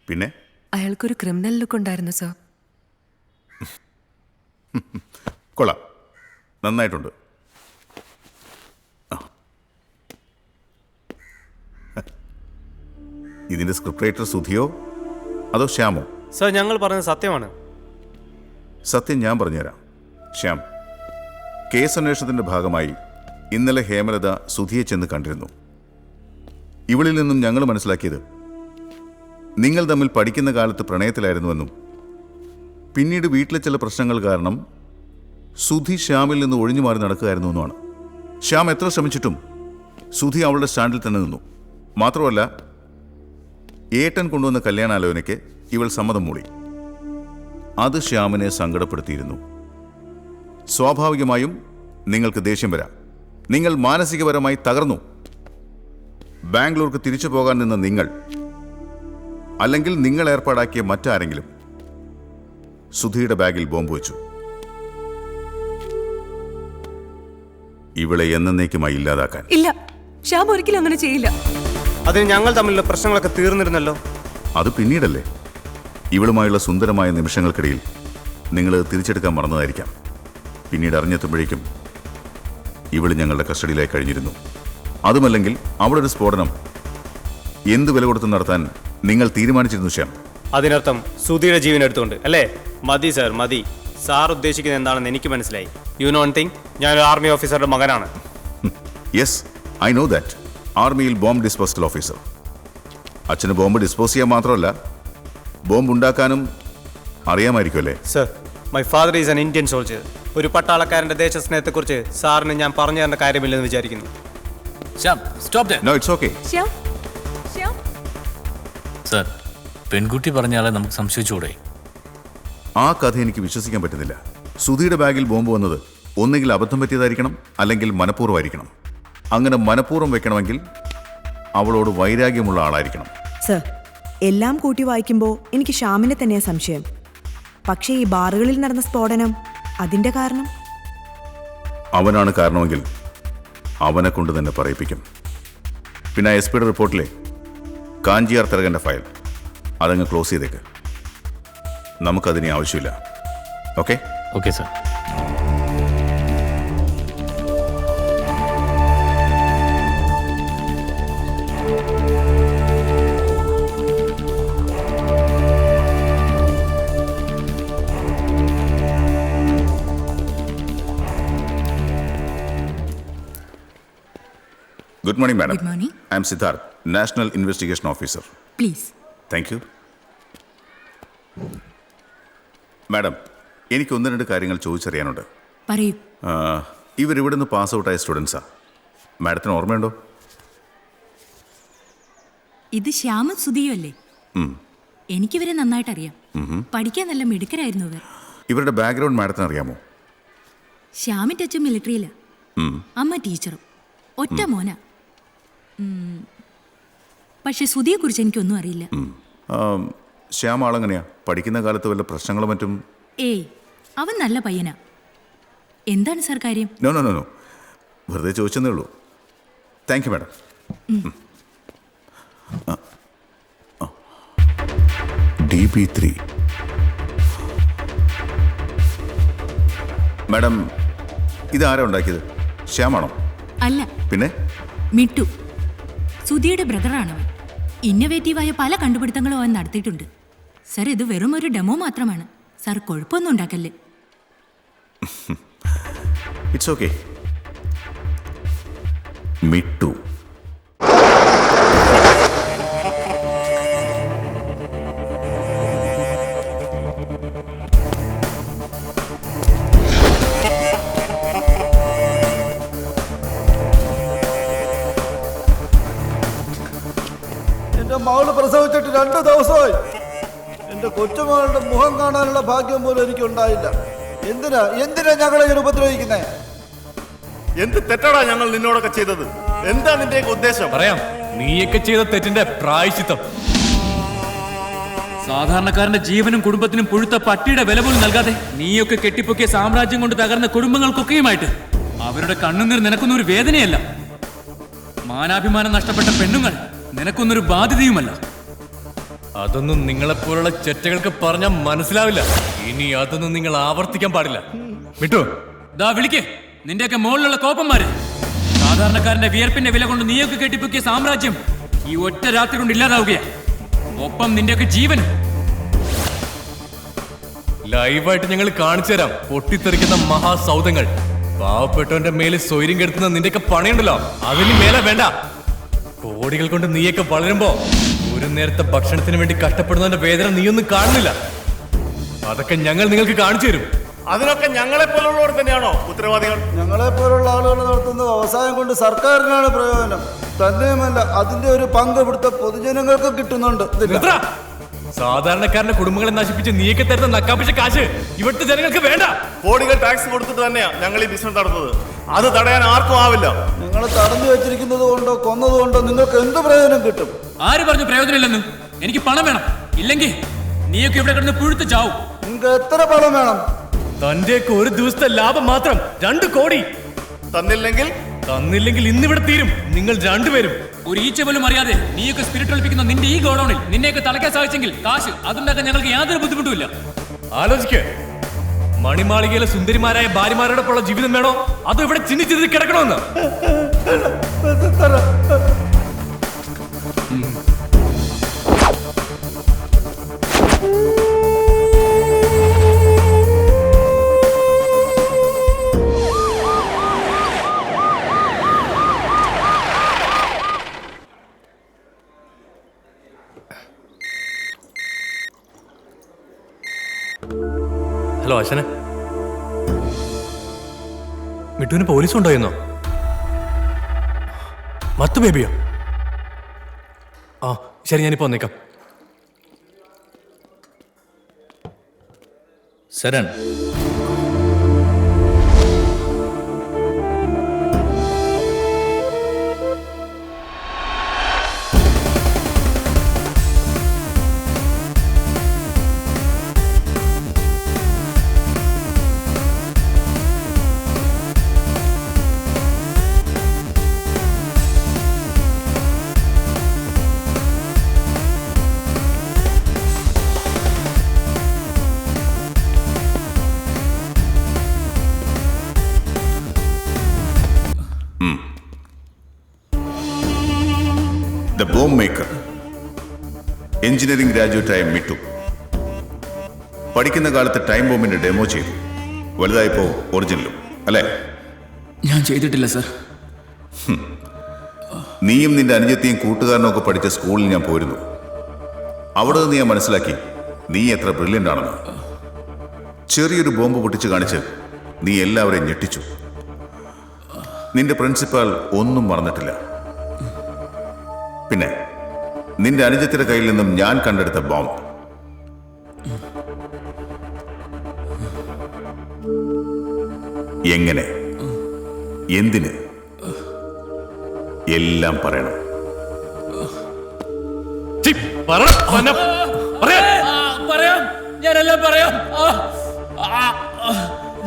പിന്നെ അയാൾക്കൊരു ക്രിമിനൽ ലുക്ക് ഉണ്ടായിരുന്നു സർ. കൊള്ളാം, നന്നായിട്ടുണ്ട്. ഇതിന്റെ സ്ക്രിപ്റ്റ് റൈറ്റർ സുധിയോ അതോ ശ്യാമോ? സർ, ഞങ്ങൾ പറഞ്ഞത് സത്യമാണ്. സത്യം ഞാൻ പറഞ്ഞുതരാം. ശ്യാം, കേസ് അന്വേഷണത്തിന്റെ ഭാഗമായി ഇന്നലെ ഹേമലത സുധിയെ ചെന്ന് കണ്ടിരുന്നു. ഇവളിൽ നിന്നും ഞങ്ങൾ മനസ്സിലാക്കിയത് നിങ്ങൾ തമ്മിൽ പഠിക്കുന്ന കാലത്ത് പ്രണയത്തിലായിരുന്നുവെന്നും പിന്നീട് വീട്ടിലെ ചില പ്രശ്നങ്ങൾ കാരണം സുധി ശ്യാമിൽ നിന്ന് ഒഴിഞ്ഞു മാറി നടക്കുകയായിരുന്നുവെന്നുമാണ്. ശ്യാം എത്ര ശ്രമിച്ചിട്ടും സുധി അവളുടെ സ്റ്റാൻഡിൽ തന്നെ നിന്നു. മാത്രമല്ല, ഏട്ടൻ കൊണ്ടുവന്ന കല്യാണാലോചനയ്ക്ക് ഇവൾ സമ്മതം മൂളി. അത് ശ്യാമിനെ സങ്കടപ്പെടുത്തിയിരുന്നു. സ്വാഭാവികമായും നിങ്ങൾക്ക് ദേഷ്യം വരാം. നിങ്ങൾ മാനസികപരമായി തകർന്നു. ബാംഗ്ലൂർക്ക് തിരിച്ചു പോകാൻ നിന്ന നിങ്ങൾ, അല്ലെങ്കിൽ നിങ്ങൾ ഏർപ്പാടാക്കിയ മറ്റാരെങ്കിലും സുധിയുടെ ബാഗിൽ ബോംബ് വെച്ചു. ഇവളെ എന്നേക്കുമായി ഇല്ലാതാക്കാൻ. ഇല്ല, ശ്യാം ഒരിക്കലും അങ്ങനെ ചെയ്യില്ല. അതിന് ഞങ്ങൾ തമ്മിലുള്ള പ്രശ്നങ്ങളൊക്കെ തീർന്നിരുന്നല്ലോ. അത് പിന്നീടല്ലേ. ഇവളുമായുള്ള സുന്ദരമായ നിമിഷങ്ങൾക്കിടയിൽ നിങ്ങൾ തിരിച്ചെടുക്കാൻ മറന്നതായിരിക്കാം. പിന്നീട് അറിഞ്ഞെത്തുമ്പോഴേക്കും ഇവൾ ഞങ്ങളുടെ കസ്റ്റഡിയിലായി കഴിഞ്ഞിരുന്നു. അതുമല്ലെങ്കിൽ അവിടെ ഒരു സ്ഫോടനം എന്ത് വില കൊടുത്ത് നടത്താൻ നിങ്ങൾ തീരുമാനിച്ചിരുന്നു ശ്യാം. അതിനർത്ഥം സുധിയുടെ ജീവൻ എടുത്തുകൊണ്ട് അല്ലേ? മതി സർ, മതി. സാർ ഉദ്ദേശിക്കുന്നത് എന്താണെന്ന് എനിക്ക് മനസ്സിലായി. യു നോ വൺ തിങ്, ഞാനൊരു ആർമി ഓഫീസറുടെ മകനാണ്. Yes, I know that. ആർമിയിൽ ബോംബ് ഡിസ്പോസൽ ഓഫീസർ. അച്ഛന് ബോംബ് ഡിസ്പോസ് ചെയ്യാൻ മാത്രമല്ല, ബോംബ് ഉണ്ടാക്കാനും അറിയാമായിരിക്കും അല്ലേ? Sir, my father is an Indian soldier. ഒരു പട്ടാളക്കാരന്റെ ദേശസ്നേഹത്തെക്കുറിച്ച് സാറിന് ഞാൻ പറഞ്ഞു തരേണ്ട കാര്യമില്ലെന്ന് വിചാരിക്കുന്നു. No, it's okay. സർ, പെൺകുട്ടി പറഞ്ഞാലേ നമുക്ക് സംശയിച്ചുകൂടെ? ആ കഥ എനിക്ക് വിശ്വസിക്കാൻ പറ്റുന്നില്ല. സുധിയുടെ ബാഗിൽ ബോംബ് വന്നത് ഒന്നുകിൽ അബദ്ധം പറ്റിയതായിരിക്കണം, അല്ലെങ്കിൽ മനഃപൂർവ്വമായിരിക്കണം. അങ്ങനെ മനഃപൂർവ്വം വെക്കണമെങ്കിൽ അവളോട് വൈരാഗ്യമുള്ള ആളായിരിക്കണം. സർ, എല്ലാം കൂട്ടി വായിക്കുമ്പോൾ എനിക്ക് ശ്യാമിനെ തന്നെയാ സംശയം. പക്ഷേ ഈ ബാറുകളിൽ നടന്ന സ്ഫോടനം, അതിന്റെ കാരണം? അവനാണ് കാരണമെങ്കിൽ അവനെ കൊണ്ട് തന്നെ പറയിപ്പിക്കും. പിന്നെ എസ് പിയുടെ റിപ്പോർട്ടിലെ കാഞ്ചിയാർ തരകന്റെ ഫയൽ അതങ്ങ് ക്ലോസ് ചെയ്തേക്ക്. നമുക്കതിനെ ആവശ്യമില്ല. Okay? Okay sir. Good morning, madam. Good morning. I am Siddharth, National Investigation Officer. Please. Thank you. Madam, എനിക്ക് ഒന്ന് രണ്ട് കാര്യങ്ങൾ ചോദിച്ചറിയാനുണ്ട്. പറയൂ. ഇവരിവിടെ നിന്ന് പാസ് ഔട്ടായ സ്റ്റുഡൻസാ. മാഡത്തിന് ഓർമ്മയുണ്ടോ? ഇത് ശ്യാമും സുധിയും അല്ലേ? എനിക്കിവരെ നന്നായിട്ട് അറിയാം. പഠിക്കാൻ നല്ല മിടുക്കരായിരുന്നു ഇവർ. ഇവരുടെ ബാക്ക്ഗ്രൗണ്ട് മാഡത്തിന് അറിയാമോ? ശ്യാമിന്റെ അച്ഛൻ മിലിറ്ററിയില്ല, അമ്മ ടീച്ചറും. ഒറ്റ മോന. പക്ഷെ സുധിയെ കുറിച്ച് എനിക്കൊന്നും അറിയില്ല. ശ്യാം ആളെങ്ങനെയാ? പഠിക്കുന്ന കാലത്ത് വല്ല പ്രശ്നങ്ങളും മറ്റും? ഏയ്, അവൻ നല്ല പയ്യനാ. എന്താണ് സാർ കാര്യം? നോ നോ നോ നോ, വെറുതെ ചോദിച്ചെന്നേ ഉള്ളൂ. Thank you madam. DB3. Madam, ഇതാരാ ഉണ്ടാക്കിയത്? ശ്യാമാണോ? അല്ല, പിന്നെ മിട്ടു, സുധിയുടെ ബ്രദറാണവൻ. ഇന്നോവേറ്റീവായ പല കണ്ടുപിടുത്തങ്ങളും അവൻ നടത്തിയിട്ടുണ്ട്. സർ, ഇത് വെറും ഒരു ഡെമോ മാത്രമാണ്. സാർ കുഴപ്പമൊന്നും ഉണ്ടാക്കല്ലേ. It's okay. മിട്ടു. എന്റെ മകള് പ്രസവിച്ചിട്ട് 2 ദിവസമായി. എന്റെ കൊച്ചുമകളുടെ മുഖം കാണാനുള്ള ഭാഗ്യം പോലും എനിക്ക് ഉണ്ടായില്ല. എന്തിനാ ഞങ്ങളെ ഇങ്ങനെ ഉപദ്രവിക്കുന്നേ? എന്ത് തെറ്റാടാ ഞങ്ങൾ നിന്നോടൊക്കെ ചെയ്തത്? എന്താ നിന്റെ ഉദ്ദേശം? പറയാം. നീയൊക്കെ ചെയ്ത തെറ്റിന്റെ പ്രായശ്ചിത്തം. സാധാരണക്കാരന്റെ ജീവനും കുടുംബത്തിനും പുഴുത്ത പട്ടിയുടെ വില പോലും നൽകാതെ നീയൊക്കെ കെട്ടിപ്പൊക്കിയ സാമ്രാജ്യം കൊണ്ട് തകർന്ന കുടുംബങ്ങൾക്കൊക്കെയുമായിട്ട് അവരുടെ കണ്ണുനീർ നിനക്കൊന്നൊരു വേദനയല്ല. മാനാഭിമാനം നഷ്ടപ്പെട്ട പെണ്ണുങ്ങൾ നിനക്കൊന്നൊരു ബാധ്യതയുമല്ല. അതൊന്നും നിങ്ങളെപ്പോലുള്ള ചെറ്റകൾക്ക് പറഞ്ഞാൽ മനസ്സിലാവില്ല. ഇനി അതൊന്നും നിങ്ങൾ ആവർത്തിക്കാൻ പാടില്ല. വിട്ടു ദാ വിളിക്കേ നിന്റെയൊക്കെ മുകളിലുള്ള കോപ്പന്മാര്. സാധാരണക്കാരന്റെ വിയർപ്പിന്റെ വില കൊണ്ട് നീയൊക്കെ കെട്ടിപ്പൊക്കിയ സാമ്രാജ്യം ഈ ഒറ്റ രാത്രി കൊണ്ട് ഇല്ലാതാവുകയാ. ഒപ്പം നിന്റെയൊക്കെ ജീവൻ. ലൈവായിട്ട് ഞങ്ങൾ കാണിച്ചു തരാം പൊട്ടിത്തെറിക്കുന്ന മഹാസൗധങ്ങൾ. പാവപ്പെട്ടവന്റെ മേലെ സ്വൈര്യം കെടുത്തുന്ന നിന്റെയൊക്കെ പണിയുണ്ടല്ലോ, അതിന് മേലെ വേണ്ട. കോടികൾ കൊണ്ട് നീയൊക്കെ വളരുമ്പോ ഒരു നേരത്തെ ഭക്ഷണത്തിന് വേണ്ടി കഷ്ടപ്പെടുന്നതിന്റെ വേദന നീയൊന്നും കാണുന്നില്ല. അതൊക്കെ ഞങ്ങൾ നിങ്ങൾക്ക് കാണിച്ചു തരും. അതിനൊക്കെ ഞങ്ങളെ പോലുള്ളവർ തന്നെയാണോ ഉത്തരവാദികൾ? ഞങ്ങളെ പോലുള്ള ആളുകൾ നടത്തുന്ന വ്യവസായം കൊണ്ട് സർക്കാരിനാണ് പ്രയോജനം. തന്നെയുമല്ല അതിന്റെ ഒരു പങ്ക് ഇവിടുത്തെ പൊതുജനങ്ങൾക്ക് കിട്ടുന്നുണ്ട്. സാധാരണക്കാരന്റെ കുടുംബങ്ങളെ നശിപ്പിച്ച് നീയൊക്കെ തരുന്ന നക്കാപ്പിച്ച കാശ് ഇവിടുത്തെ ജനങ്ങൾക്ക് വേണ്ട. കോടികൾ ടാക്സ് കൊടുത്തിട്ട് തന്നെയാ ഞങ്ങൾ ഈ ബിസിനസ് നടത്തുന്നത്. അത് തടയാൻ ആർക്കും ആവില്ല. നിങ്ങൾ തടഞ്ഞു വെച്ചിരിക്കുന്നത് കൊണ്ടോ കൊന്നതുകൊണ്ടോ നിങ്ങൾക്ക് എന്ത് പ്രയോജനം കിട്ടും? ആര് പറഞ്ഞു പ്രയോജനമില്ലെന്ന്? എനിക്ക് പണം വേണം, ഇല്ലെങ്കിൽ നീയൊക്കെ ഇവിടെ കിടന്ന് പുഴുത്ത് ചാവും. നിങ്ങൾക്ക് എത്ര പണം വേണം? തന്റെയൊക്കെ ഒരു ദിവസത്തെ ലാഭം മാത്രം 2 കോടി. തന്നില്ലെങ്കിൽ ഇന്നിവിടെ തീരും നിങ്ങൾ രണ്ടുപേരും. ഒരു ഈച്ച പോലും അറിയാതെ നീയൊക്കെ സ്പിരിറ്റ് ഒളിപ്പിക്കുന്ന നിന്റെ ഈ ഗോഡൌണിൽ നിന്നെയൊക്കെ തളയ്ക്കാൻ സാധിച്ചെങ്കിൽ കാശ് അതുണ്ടാക്കാൻ ഞങ്ങൾക്ക് യാതൊരു ബുദ്ധിമുട്ടുമില്ല. ആലോചിക്ക്, മണിമാളികയിലെ സുന്ദരിമാരായ ഭാര്യമാരോടൊപ്പമുള്ള ജീവിതം വേണോ, അതോ ഇവിടെ ചിന്തിച്ചിരുന്ന് കിടക്കണമെന്ന്? ഹലോ അശനെ, മിട്ടുവിന് പോലീസ് ഉണ്ടായിരുന്നോ? മത്ത് ബേബിയോ? ആ ശരി, ഞാനിപ്പോ വന്നേക്കാം. Sharan, the bomb maker, engineering ഗ്രാജുവേറ്റായ മിട്ടു. പഠിക്കുന്ന കാലത്ത് ടൈം ബോംബിന്റെ ഡെമോ ചെയ്തു. വലുതായപ്പോ ഒറിജിനലും അല്ലേ? ഞാൻ ചെയ്തിട്ടില്ല സർ. നീയും നിന്റെ അനുജത്തിയും കൂട്ടുകാരനും ഒക്കെ പഠിച്ച സ്കൂളിൽ ഞാൻ പോയിരുന്നു. അവിടെ നിന്ന് ഞാൻ മനസ്സിലാക്കി നീ എത്ര ബ്രില്യൻ്റ് ആണെന്ന്. ചെറിയൊരു ബോംബ് പൊട്ടിച്ച് കാണിച്ച് നീ എല്ലാവരെയും ഞെട്ടിച്ചു. നിന്റെ പ്രിൻസിപ്പാൾ ഒന്നും മറന്നിട്ടില്ല. പിന്നെ നിന്റെ അനുജത്തിന്റെ കയ്യിൽ നിന്നും ഞാൻ കണ്ടെടുത്ത ബോംബ്. എങ്ങനെ, എന്തിന്, എല്ലാം പറയണം. പറയാം, ഞാനെല്ലാം പറയാം.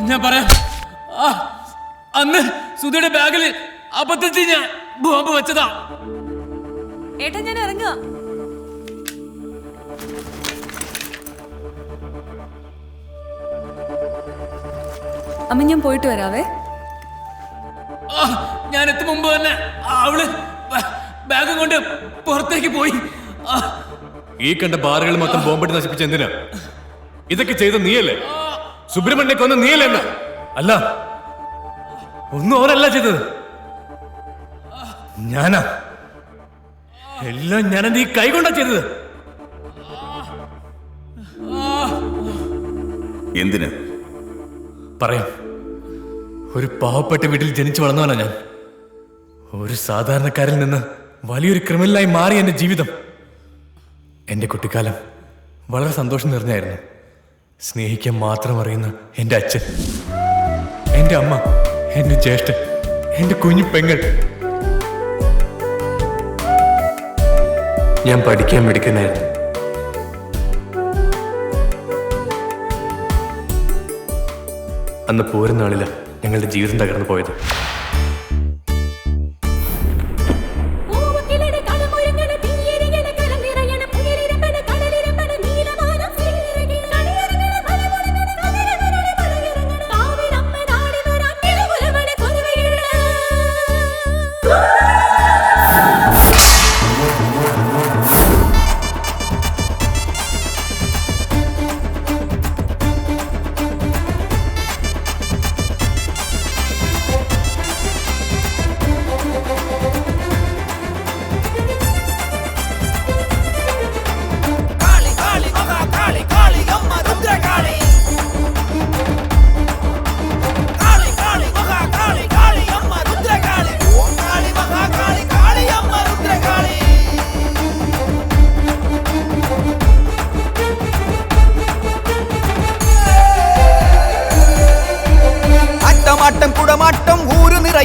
ഞാൻ പറയാം. അന്ന് സുധിയുടെ ബാഗിൽ അബദ്ധത്തിൽ ഞാൻ ബോംബ് വെച്ചതാ. ഏട്ടാ ഞാൻ ഇറങ്ങുക. അമ്മ ഞാൻ പോയിട്ട് വരാവേ. ഞാൻ എത്തും മുമ്പ് തന്നെ അവള് ബാഗും കൊണ്ട് പുറത്തേക്ക് പോയി. ഈ കണ്ട ബാറുകൾ മൊത്തം ബോംബിട്ട് നശിപ്പിച്ച എന്തിനാ? ഇതൊക്കെ ചെയ്ത നീയല്ലേ? സുബ്രഹ്മണ്യെ കൊന്ന നീയല്ലേ? എന്നാ അല്ല, ഒന്നും അവരല്ല ചെയ്തത്, ഞാനാ. എല്ലാം ഞാനെന്ത് ഈ കൈ കൊണ്ടാ ചെയ്തത്. എന്തിന് പറയാം. ഒരു പാവപ്പെട്ട വീട്ടിൽ ജനിച്ചു വളർന്നവനാ ഞാൻ. ഒരു സാധാരണക്കാരിൽ നിന്ന് വലിയൊരു ക്രിമിനലായി മാറി എന്റെ ജീവിതം. എന്റെ കുട്ടിക്കാലം വളരെ സന്തോഷം നിറഞ്ഞായിരുന്നു. സ്നേഹിക്കാൻ മാത്രം അറിയുന്ന എന്റെ അച്ഛൻ, എന്റെ അമ്മ, എന്റെ ജ്യേഷ്ഠൻ, എന്റെ കുഞ്ഞു പെങ്ങൾ. ഞാൻ പഠിക്കാൻ മിടുക്കനായിരുന്നു. അന്ന് പോരുന്നാളില്ല ഞങ്ങളുടെ ജീവിതം തകർന്നു പോയത്. പൂവക്കിലയുടെ കളമുരുങ്ങണ തീയരികണ കലം നിറയണ പുയരിരമ്പണ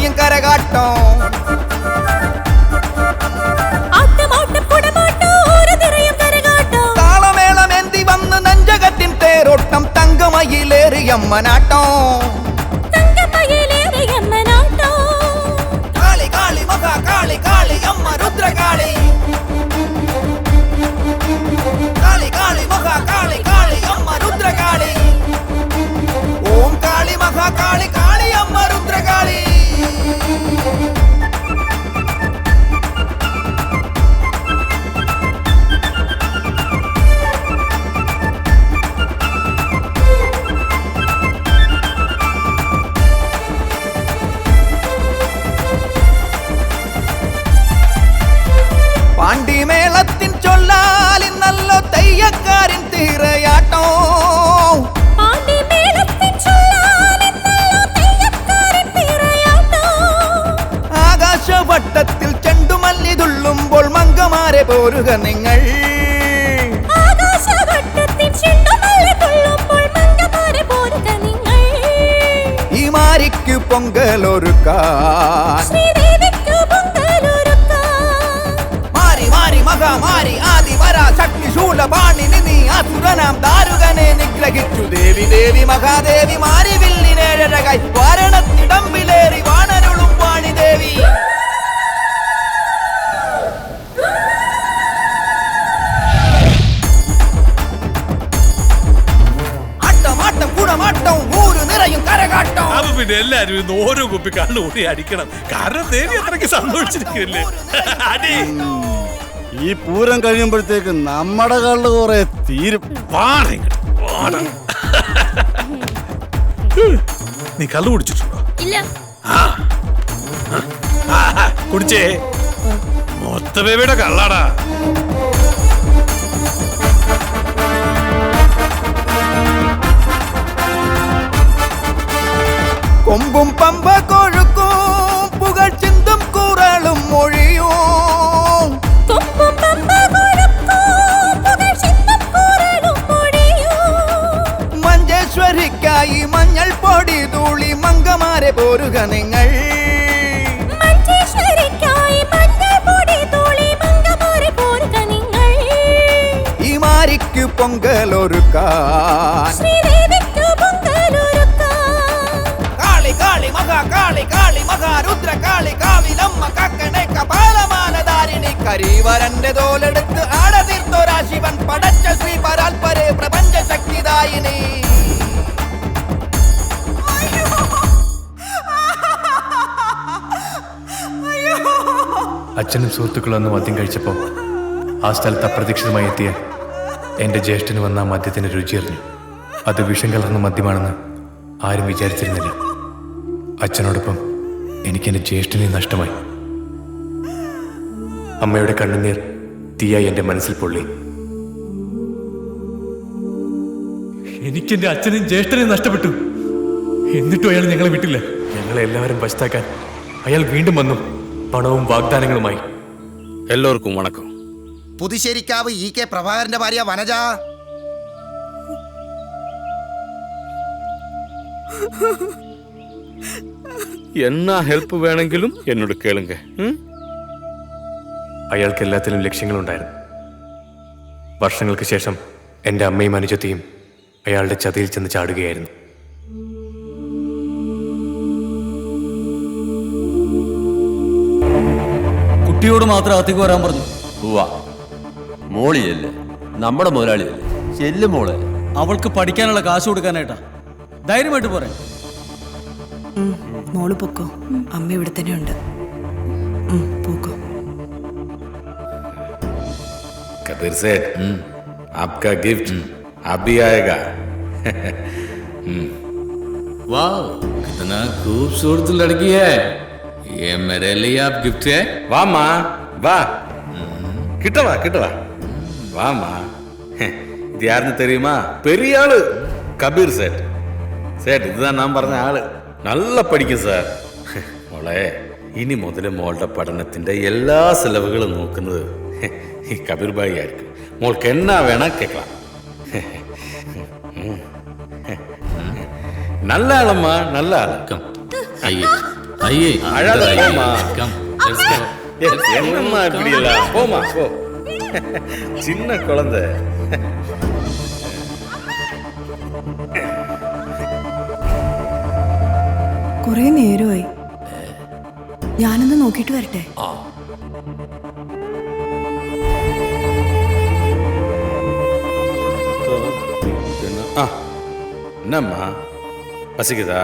നിറയും കരകാട്ടം താളമേളം എന്തി വന്ന് നെഞ്ചകത്തിൻ തേരോട്ടം തങ്കമയിലേറിയമ്മനാട്ടം കാളി കാളി മഹാ കാളി കാളി അമ്മ രുദ്രകാളി കാളി കാളി മഹാ കാളി കാളി അമ്മ രുദ്രകാളി ഓം കാളി മഹാ കാളി കാളി അമ്മ രുദ്രകാളി പാണ്ടിമേളത്തിൻ ചൊല്ലാലിൻ നല്ല തെയ്യക്കാരൻ തീറയാട്ടോ ആകാശവട്ടത്തിൽ ചെണ്ടുമല്ലി തുള്ളുമ്പോൾ മങ്കമാരെ പോരുക നിങ്ങൾ ഈ മാരിക്ക് പൊങ്കലൊരുക്കാൻ മാരി മഹാമാരി ആദിവര ശക്തി ശൂലപാണിനി നീ അസുരനാം ദാരുകനെ നിഗ്രഹിച്ചു ദേവി ദേവി മഹാദേവി മാരി വില്ലിനേഴഴകായി വാരണത്തിടമ്പിലേറി വാണരുളും വാണി ദേവി ആട്ടം കൂടമാട്ടം ഊരു നിറയും കരകാട്ടം. അപ്പൊ പിന്നെ എല്ലാരും ഇന്ന് ഓരോ കുപ്പി കണ്ണുകൂടി അടിക്കണം. കാരണം ദേവി അത്രയ്ക്ക് സന്തോഷിച്ചിരിക്കില്ലേ. അടി ഈ പൂരം കഴിയുമ്പോഴത്തേക്ക് നമ്മുടെ കള്ള് കുറെ തീരും. നീ കള്ളു കുടിച്ചിട്ടുണ്ടോ? ഇല്ല. കുടിച്ചേ. മൊത്ത ബേബിയുടെ കള്ളാടാ. കൊമ്പും പമ്പ കൊഴുക്കും പുകൾ ചിന്തും കൂറളും മൊഴിയും മഞ്ചേശ്വരിക്കായി മഞ്ഞൾ പൊടി തൂളി മങ്കമാരെ പോരുക നിങ്ങൾ ഈ മാരിക്ക് പൊങ്കലൊരുക്കാൻ കാളി മഹാ കാളി കാളി മഹാ രുദ്രകാളി കാവിലമ്മ കക്കണെ കപാലമാലധാരിണി കരീവരന്റെ തോലെടുത്ത് ആടതീർത്തോരാ ശിവൻ പടച്ച ശ്രീ പരാൽപരെ പ്രപഞ്ച ശക്തിദായിനി അച്ഛനും സുഹൃത്തുക്കളും അന്ന് മദ്യം കഴിച്ചപ്പോൾ ആ സ്ഥലത്ത് അപ്രതീക്ഷിതമായി എത്തിയ എൻ്റെ ജ്യേഷ്ഠന് വന്ന ആ മദ്യത്തിൻ്റെ രുചിയറിഞ്ഞു. അത് വിഷം കലർന്ന മദ്യമാണെന്ന് ആരും വിചാരിച്ചിരുന്നില്ല. അച്ഛനോടൊപ്പം എനിക്കെൻ്റെ ജ്യേഷ്ഠനെ നഷ്ടമായി. അമ്മയുടെ കണ്ണുനീർ തീയായി എൻ്റെ മനസ്സിൽ പൊള്ളി. എനിക്കെൻ്റെ അച്ഛനെയും ജ്യേഷ്ഠനെയും നഷ്ടപ്പെട്ടു. എന്നിട്ടും അയാൾ ഞങ്ങളെ വിട്ടില്ല. ഞങ്ങളെ എല്ലാവരും വശത്താക്കാൻ അയാൾ വീണ്ടും വന്നു, പണവും വാഗ്ദാനങ്ങളുമായി. എല്ലാവർക്കും വണക്കം. പുതുശ്ശേരിക്കാവ് ഇ കെ പ്രഭാകരന്റെ ഭാര്യ വനജ. എന്നാ ഹെൽപ്പ് വേണമെങ്കിലും എന്നോട് കേളുങ്ക. അയാൾക്ക് എല്ലാത്തിലും ലക്ഷ്യങ്ങളുണ്ടായിരുന്നു. വർഷങ്ങൾക്ക് ശേഷം എൻ്റെ അമ്മയും അനുജത്തിയും അയാളുടെ ചതിയിൽ ചെന്ന് ചാടുകയായിരുന്നു. കുട്ടിയോട് മാത്രം അകത്തേക്ക് വരാൻ പറഞ്ഞു. മോളിയല്ലേ, നമ്മുടെ മുതലാളിയല്ലേ, ചെല്ലും മോളെ. അവൾക്ക് പഠിക്കാനുള്ള കാശ് കൊടുക്കാനായിട്ടാ. ധൈര്യമായിട്ട് പോരെ. മോള് പൊക്കോ, അമ്മ ഇവിടെ തന്നെ ഉണ്ട്. പോക്കോ. कबीर सेठ, आपका गिफ्ट अभी आएगा. वाह, कितना खूबसूरत लड़की है. ये मेरे लिए आप गिफ्ट है. वाह माँ, वाह. किटवा किटवा. वाह माँ. இது யாருன்னு தெரியுமா? பெரிய ஆளு, கபீர் சேட். சேட், இதுதான் நான் പറഞ്ഞ ആള്. നല്ല പഠിക്കും സാർ. മോളെ, ഇനി മുതൽ മോളുടെ പഠനത്തിന്റെ എല്ലാ ചെലവുകളും നോക്കുന്നത് ഈ കബീർ ഭായി ആയിരിക്കും. മോൾക്ക് എന്നാ വേണ കേൾക്കാം. നല്ല ആളമ്മ, നല്ല ആള്. आइए ஐயே, அழாத இந்த ஐயே, போமா. come, let's go. என்னம்மா இப்படி இல்ல போமா போ. சின்ன குழந்தை. കുറെ നേരമായി. ഞാനൊന്ന് നോക്കിയിട്ട് വരട്ടെ. என்னம்மா பசிக்குதா?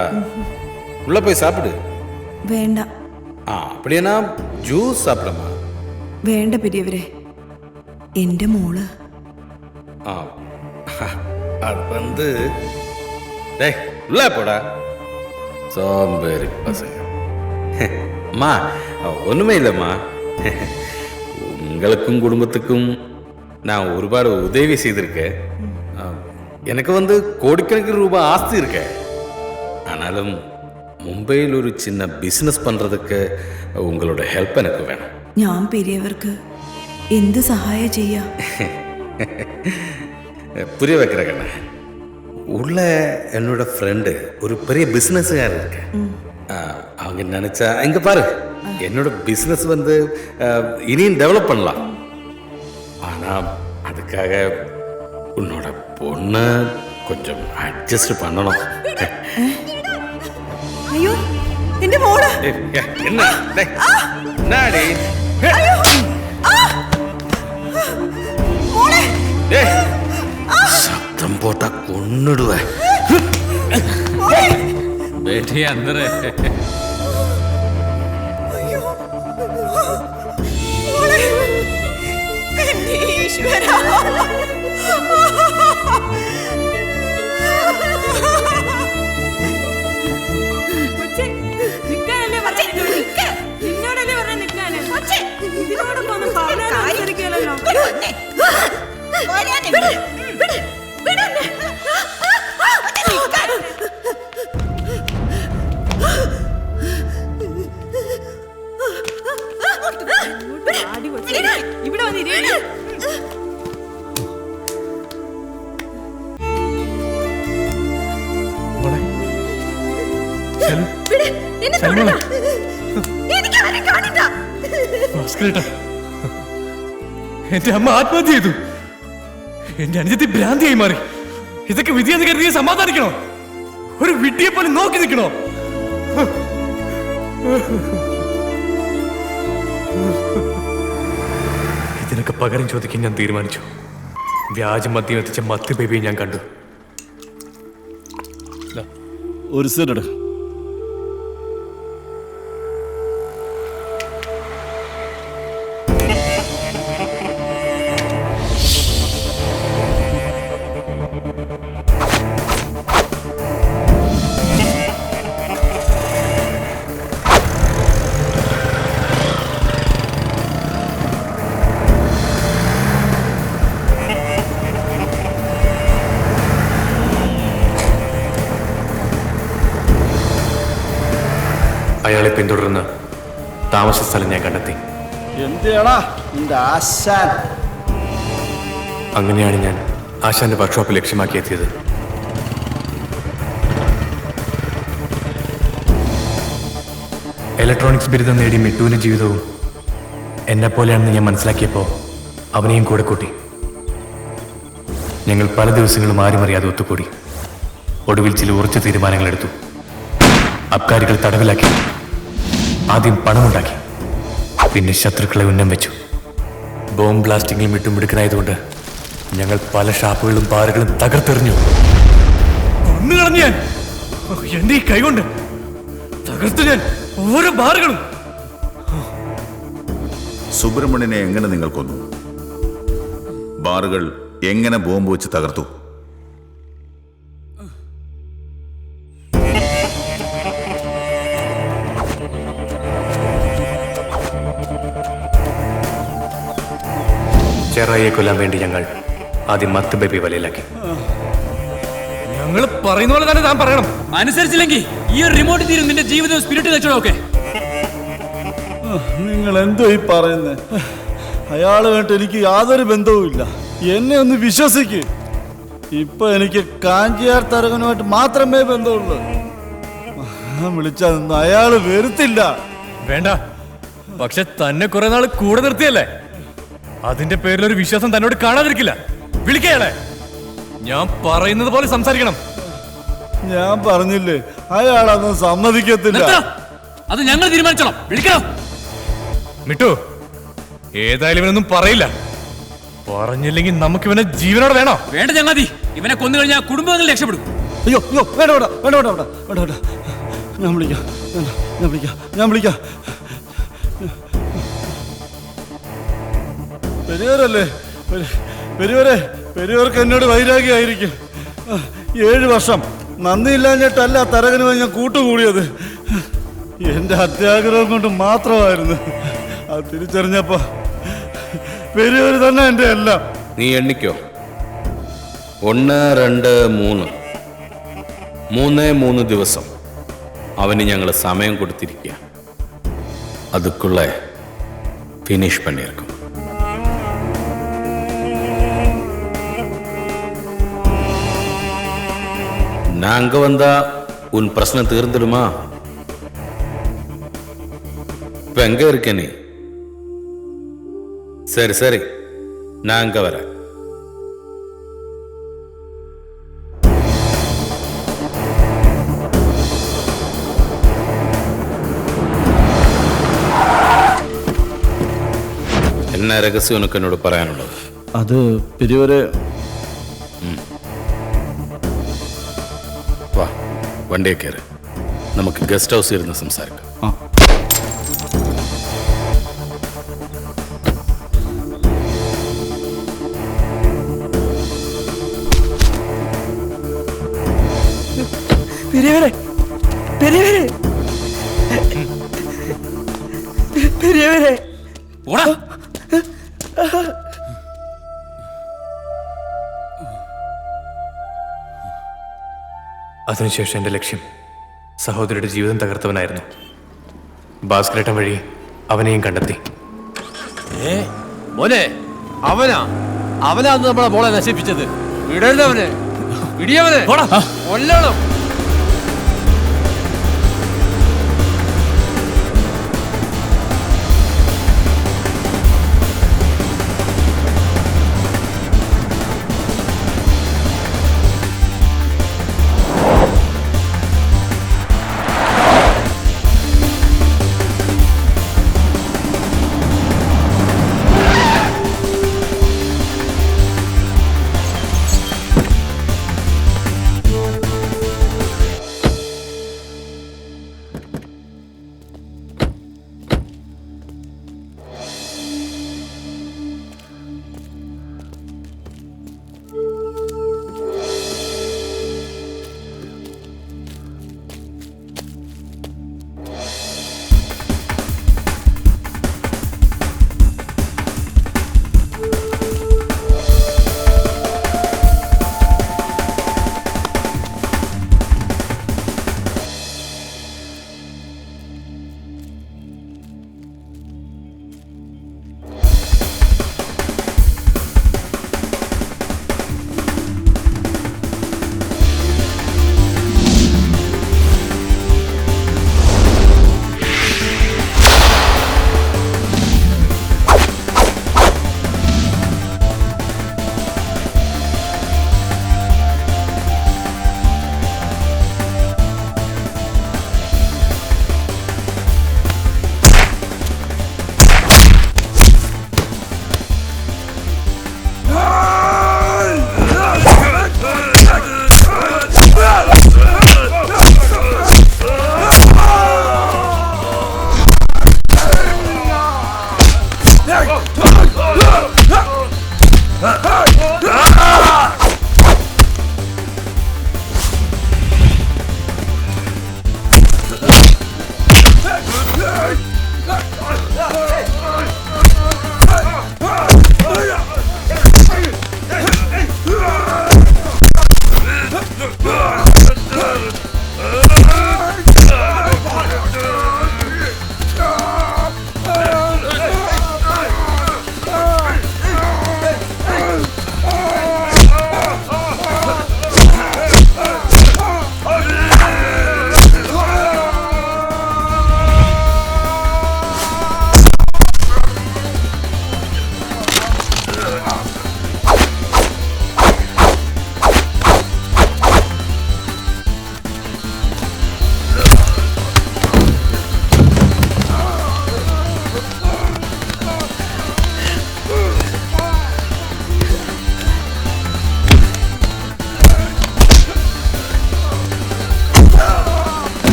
உள்ள போய் சாப்பிடு. വേണ്ട அப்படின்னா ஜூஸ் சாப்பிடமா? വേണ്ട പെരിയവരെ. എന്റെ മോള് அது வந்து டேய் உள்ள போடா சோம்பேறி பசங்க. அம்மா ஒன்றுமே இல்லைம்மா, உங்களுக்கும் குடும்பத்துக்கும் நான் ஒருபாடு உதவி செய்திருக்கேன். எனக்கு வந்து கோடிக்கணக்கில் ரூபாய் ஆஸ்தி இருக்க. ஆனாலும் மும்பையில் ஒரு சின்ன பிஸ்னஸ் பண்ணுறதுக்கு உங்களோட ஹெல்ப் எனக்கு வேணும். ഞാൻ പെരിയവർക്ക് എന്ത് സഹായം ചെയ്യാം? புரிய வைக்கிறேன். உள்ள என்னோட ஃப்ரெண்டு ஒரு பெரிய பிஸ்னஸ்காரர் இருக்கு. அவங்க நினைச்சா இங்க பாரு, என்னோட பிஸ்னஸ் வந்து இனியும் டெவலப் பண்ணலாம். ஆனா அதுக்காக உன்னோட பொண்ணை கொஞ்சம் அட்ஜஸ்ட் பண்ணணும். അയ്യോ എന്റെ മോള് என்ன என்னடி சத்தம் போட்டா கொன்னுடுவேன். बैठिए अंदर है. ഇവിടെ വന്നിരി. എന്റെ അമ്മ ആത്മഹത്യ ചെയ്തു. എന്റെ അനുജത്തി ഭ്രാന്തിയായി മാറി. ഇതൊക്കെ വിധിയെന്ന് കരുതി സമാധാനിക്കണോ? ഒരു വിഡ്ഢിയെ പോലെ നോക്കി നിൽക്കണോ? ഇതിനൊക്കെ പകരം ചോദിക്കാൻ ഞാൻ തീരുമാനിച്ചു. വ്യാജ മദ്യം എത്തിച്ച മത്ത് ബേബിയെ ഞാൻ കണ്ടു. ഒരു സെറ്റ് അയാളെ പിന്തുടർന്ന് താമസ സ്ഥലം ഞാൻ കണ്ടെത്തി. അങ്ങനെയാണ് ഞാൻ ആശാന്റെ വർക്ക്ഷോപ്പ് ലക്ഷ്യമാക്കി എത്തിയത്. ഇലക്ട്രോണിക്സ് ബിരുദം നേടി മിട്ടുവിന്റെ ജീവിതവും എന്നെപ്പോലെയാണെന്ന് ഞാൻ മനസ്സിലാക്കിയപ്പോൾ അവനെയും കൂടെ കൂട്ടി. ഞങ്ങൾ പല ദിവസങ്ങളും ആരുമറിയാതെ ഒത്തുകൂടി. ഒടുവിൽ ചില ഉറച്ച തീരുമാനങ്ങളെടുത്തു. അബ്കാരികൾ തടവിലാക്കി. ആദ്യം പണമുണ്ടാക്കി, പിന്നെ ശത്രുക്കളെ ഉന്നം വെച്ചു. ബോംബ് ബ്ലാസ്റ്റിംഗിൽ മിട്ടുമിടുക്കനായതുകൊണ്ട് ഞങ്ങൾ പല ഷാപ്പുകളും ബാറുകളും തകർത്തെറിഞ്ഞു. കൊന്നുകളഞ്ഞു ഞാൻ. എന്റെ ഈ കൈകൊണ്ട് തകർത്തു ഞാൻ ഓരോ ബാറുകളും. സുബ്രഹ്മണ്യനെ എങ്ങനെ നിങ്ങൾ കൊന്നു? ബാറുകൾ എങ്ങനെ ബോംബ് വെച്ച് തകർത്തു? ചെറായിയെ കൊല്ലാൻ വേണ്ടി ഞങ്ങൾ ആദ്യം മത്ത് ബേബി വലയിലാക്കി. ഞങ്ങൾ പറയുന്ന പോലെ തന്നെ താൻ പറയണം. അനുസരിച്ചില്ലെങ്കിൽ ഈ ഒരു റിമോട്ട് തീരും നിന്റെ ജീവിതവും സ്പിരിറ്റ് വെച്ചോക്കെ. നിങ്ങൾ എന്തോ ഈ പറയുന്നേ? അയാളുമായിട്ട് എനിക്ക് യാതൊരു ബന്ധവുമില്ല. എന്നെ ഒന്ന് വിശ്വസിക്ക്. ഇപ്പൊ എനിക്ക് കാഞ്ചിയാർ തരകനുമായിട്ട് മാത്രമേ ബന്ധമുള്ളൂ. ഞാൻ വിളിച്ചതൊന്നും അയാള് വരുത്തില്ല. വേണ്ട, പക്ഷെ തന്നെ കുറെ നാൾ കൂടെ നിർത്തിയല്ലേ, അതിന്റെ പേരിലൊരു വിശ്വാസം തന്നോട് കാണാതിരിക്കില്ല. വിളിക്കയാളെ. ഞാൻ പറയുന്നത് പോലെ സംസാരിക്കണം. ഞാൻ പറഞ്ഞില്ലേ, അയാളൊന്നും സമ്മതിക്കത്തില്ല. അത് ഞങ്ങൾ തീരുമാനിച്ചോളാം. വിളിക്കണം. മിട്ടു, ഏതായാലും ഇവനൊന്നും പറയില്ല. പറഞ്ഞില്ലെങ്കിൽ നമുക്ക് ഇവനെ ജീവനോടെ വേണോ? വേണ്ട ചങ്ങാതി, ഇവനെ കൊന്നു കഴിഞ്ഞാൽ കുടുംബങ്ങൾ രക്ഷപ്പെടും. അയ്യോ അയ്യോ, വേണ്ട വേണ്ട വേണ്ട വേണ്ട വേണ്ട വേണ്ട, ഞാൻ വിളിക്കാം, ഞാൻ വിളിക്കാം. പെരിയോരല്ലേ, പെരിയോർക്ക് എന്നോട് വൈരാഗ്യമായിരിക്കും. 7 വർഷം നന്ദിയില്ലാഞ്ഞിട്ടല്ല തരകനുമായി ഞാൻ കൂട്ടുകൂടിയത്. എന്റെ അത്യാഗ്രഹം കൊണ്ട് മാത്രമായിരുന്നു. അത് തിരിച്ചറിഞ്ഞപ്പോ പെരിയോര് തന്നെ എന്റെ എല്ലാം. നീ എണ്ണിക്കോ. 1, 2, 3 ദിവസം അവന് ഞങ്ങൾ സമയം കൊടുത്തിരിക്കുക. അതുക്കുള്ള ഫിനിഷ് പണിയിരിക്കും. நான் அங்க வந்தா உன் பிரச்சனை தீர்ந்துடுமா? இப்ப எங்க இருக்க நீ? சரி சரி, நான் அங்க வரேன். என்ன ரகசியம் உனக்கு என்னோட പറയാനുള്ളത്? അത് പെരിയോരെ. വാ, വണ്ടിയെ കയറി നമുക്ക് ഗസ്റ്റ് ഹൗസിൽ ഇരുന്ന് സംസാരിക്കാം. പെരിയവരെ, പെരിയവരെ, പെരിയവരെ, ഓടാ. അതിനുശേഷം എൻ്റെ ലക്ഷ്യം സഹോദരിയുടെ ജീവിതം തകർത്തവനായിരുന്നു. ഭാസ്കരേട്ടൻ വഴി അവനെയും കണ്ടെത്തി. മോനെ, അവനാന്ന് നമ്മളെ മോളെ നശിപ്പിച്ചത്. വിടരുതവനെ, ഇടിയവനെ കൊല്ലണം.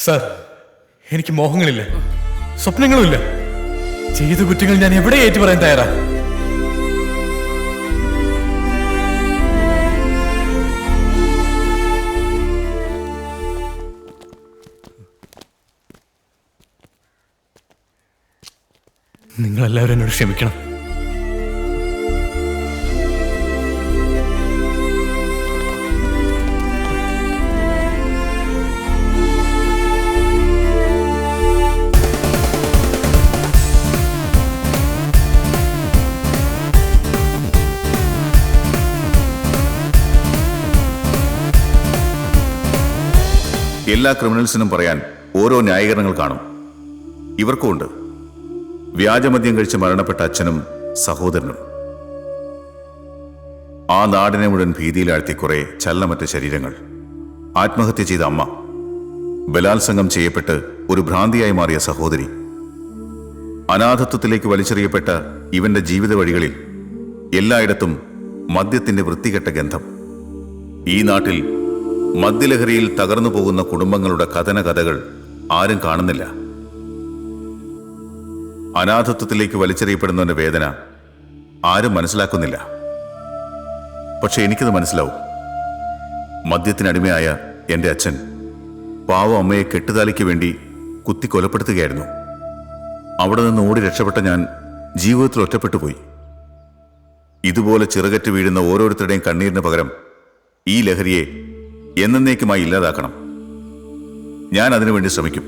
സാർ, എനിക്ക് മോഹങ്ങളില്ല, സ്വപ്നങ്ങളുമില്ല. ചെയ്ത കുറ്റങ്ങൾ ഞാൻ എവിടെ ഏറ്റു പറയാൻ തയ്യാറാ. നിങ്ങളെല്ലാവരും എന്നോട് ക്ഷമിക്കണം. എല്ലാ ക്രിമിനൽസിനും പറയാൻ ഓരോ ന്യായീകരണങ്ങൾ കാണും. ഇവർക്കുമുണ്ട്. വ്യാജമദ്യം കഴിച്ച് മരണപ്പെട്ട അച്ഛനും സഹോദരനും, ആ നാടിനെ മുഴുവൻ ഭീതിയിലാഴ്ത്തി കുറെ ചലനമറ്റ ശരീരങ്ങൾ, ആത്മഹത്യ ചെയ്ത അമ്മ, ബലാത്സംഗം ചെയ്യപ്പെട്ട് ഒരു ഭ്രാന്തിയായി മാറിയ സഹോദരി, അനാഥത്വത്തിലേക്ക് വലിച്ചെറിയപ്പെട്ട ഇവന്റെ ജീവിത വഴികളിൽ എല്ലായിടത്തും മദ്യത്തിന്റെ വൃത്തികെട്ട ഗന്ധം. ഈ നാട്ടിൽ മദ്യലഹരിയിൽ തകർന്നു പോകുന്ന കുടുംബങ്ങളുടെ കഥനകഥകൾ ആരും കാണുന്നില്ല. അനാഥത്വത്തിലേക്ക് വലിച്ചെറിയപ്പെടുന്നവന്റെ വേദന ആരും മനസ്സിലാക്കുന്നില്ല. പക്ഷെ എനിക്കത് മനസ്സിലാവും. മദ്യത്തിനടിമയായ എൻ്റെ അച്ഛൻ പാവം അമ്മയെ കെട്ടുതാലിക്ക് വേണ്ടി കുത്തി കൊലപ്പെടുത്തുകയായിരുന്നു. അവിടെ നിന്ന് ഓടി രക്ഷപ്പെട്ട ഞാൻ ജീവിതത്തിൽ ഒറ്റപ്പെട്ടുപോയി. ഇതുപോലെ ചിറകറ്റ് വീഴുന്ന ഓരോരുത്തരുടെയും കണ്ണീരിന് പകരം ഈ ലഹരിയെ എന്നേക്കുമായി ഇല്ലാതാക്കണം. ഞാൻ അതിനുവേണ്ടി ശ്രമിക്കും.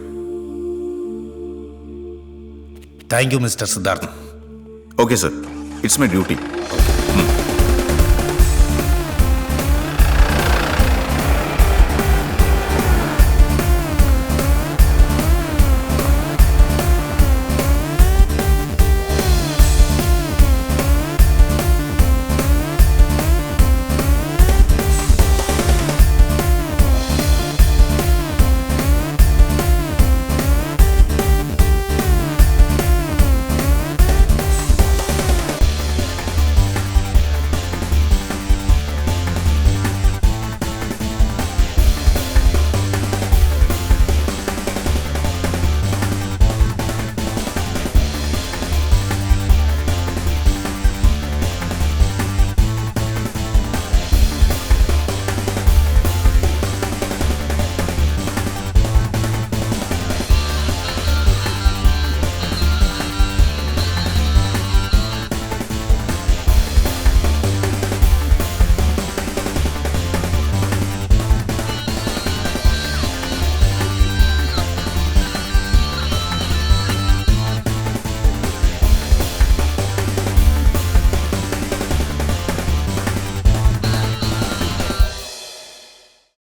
Thank you mister Siddharth. Okay sir, it's my duty.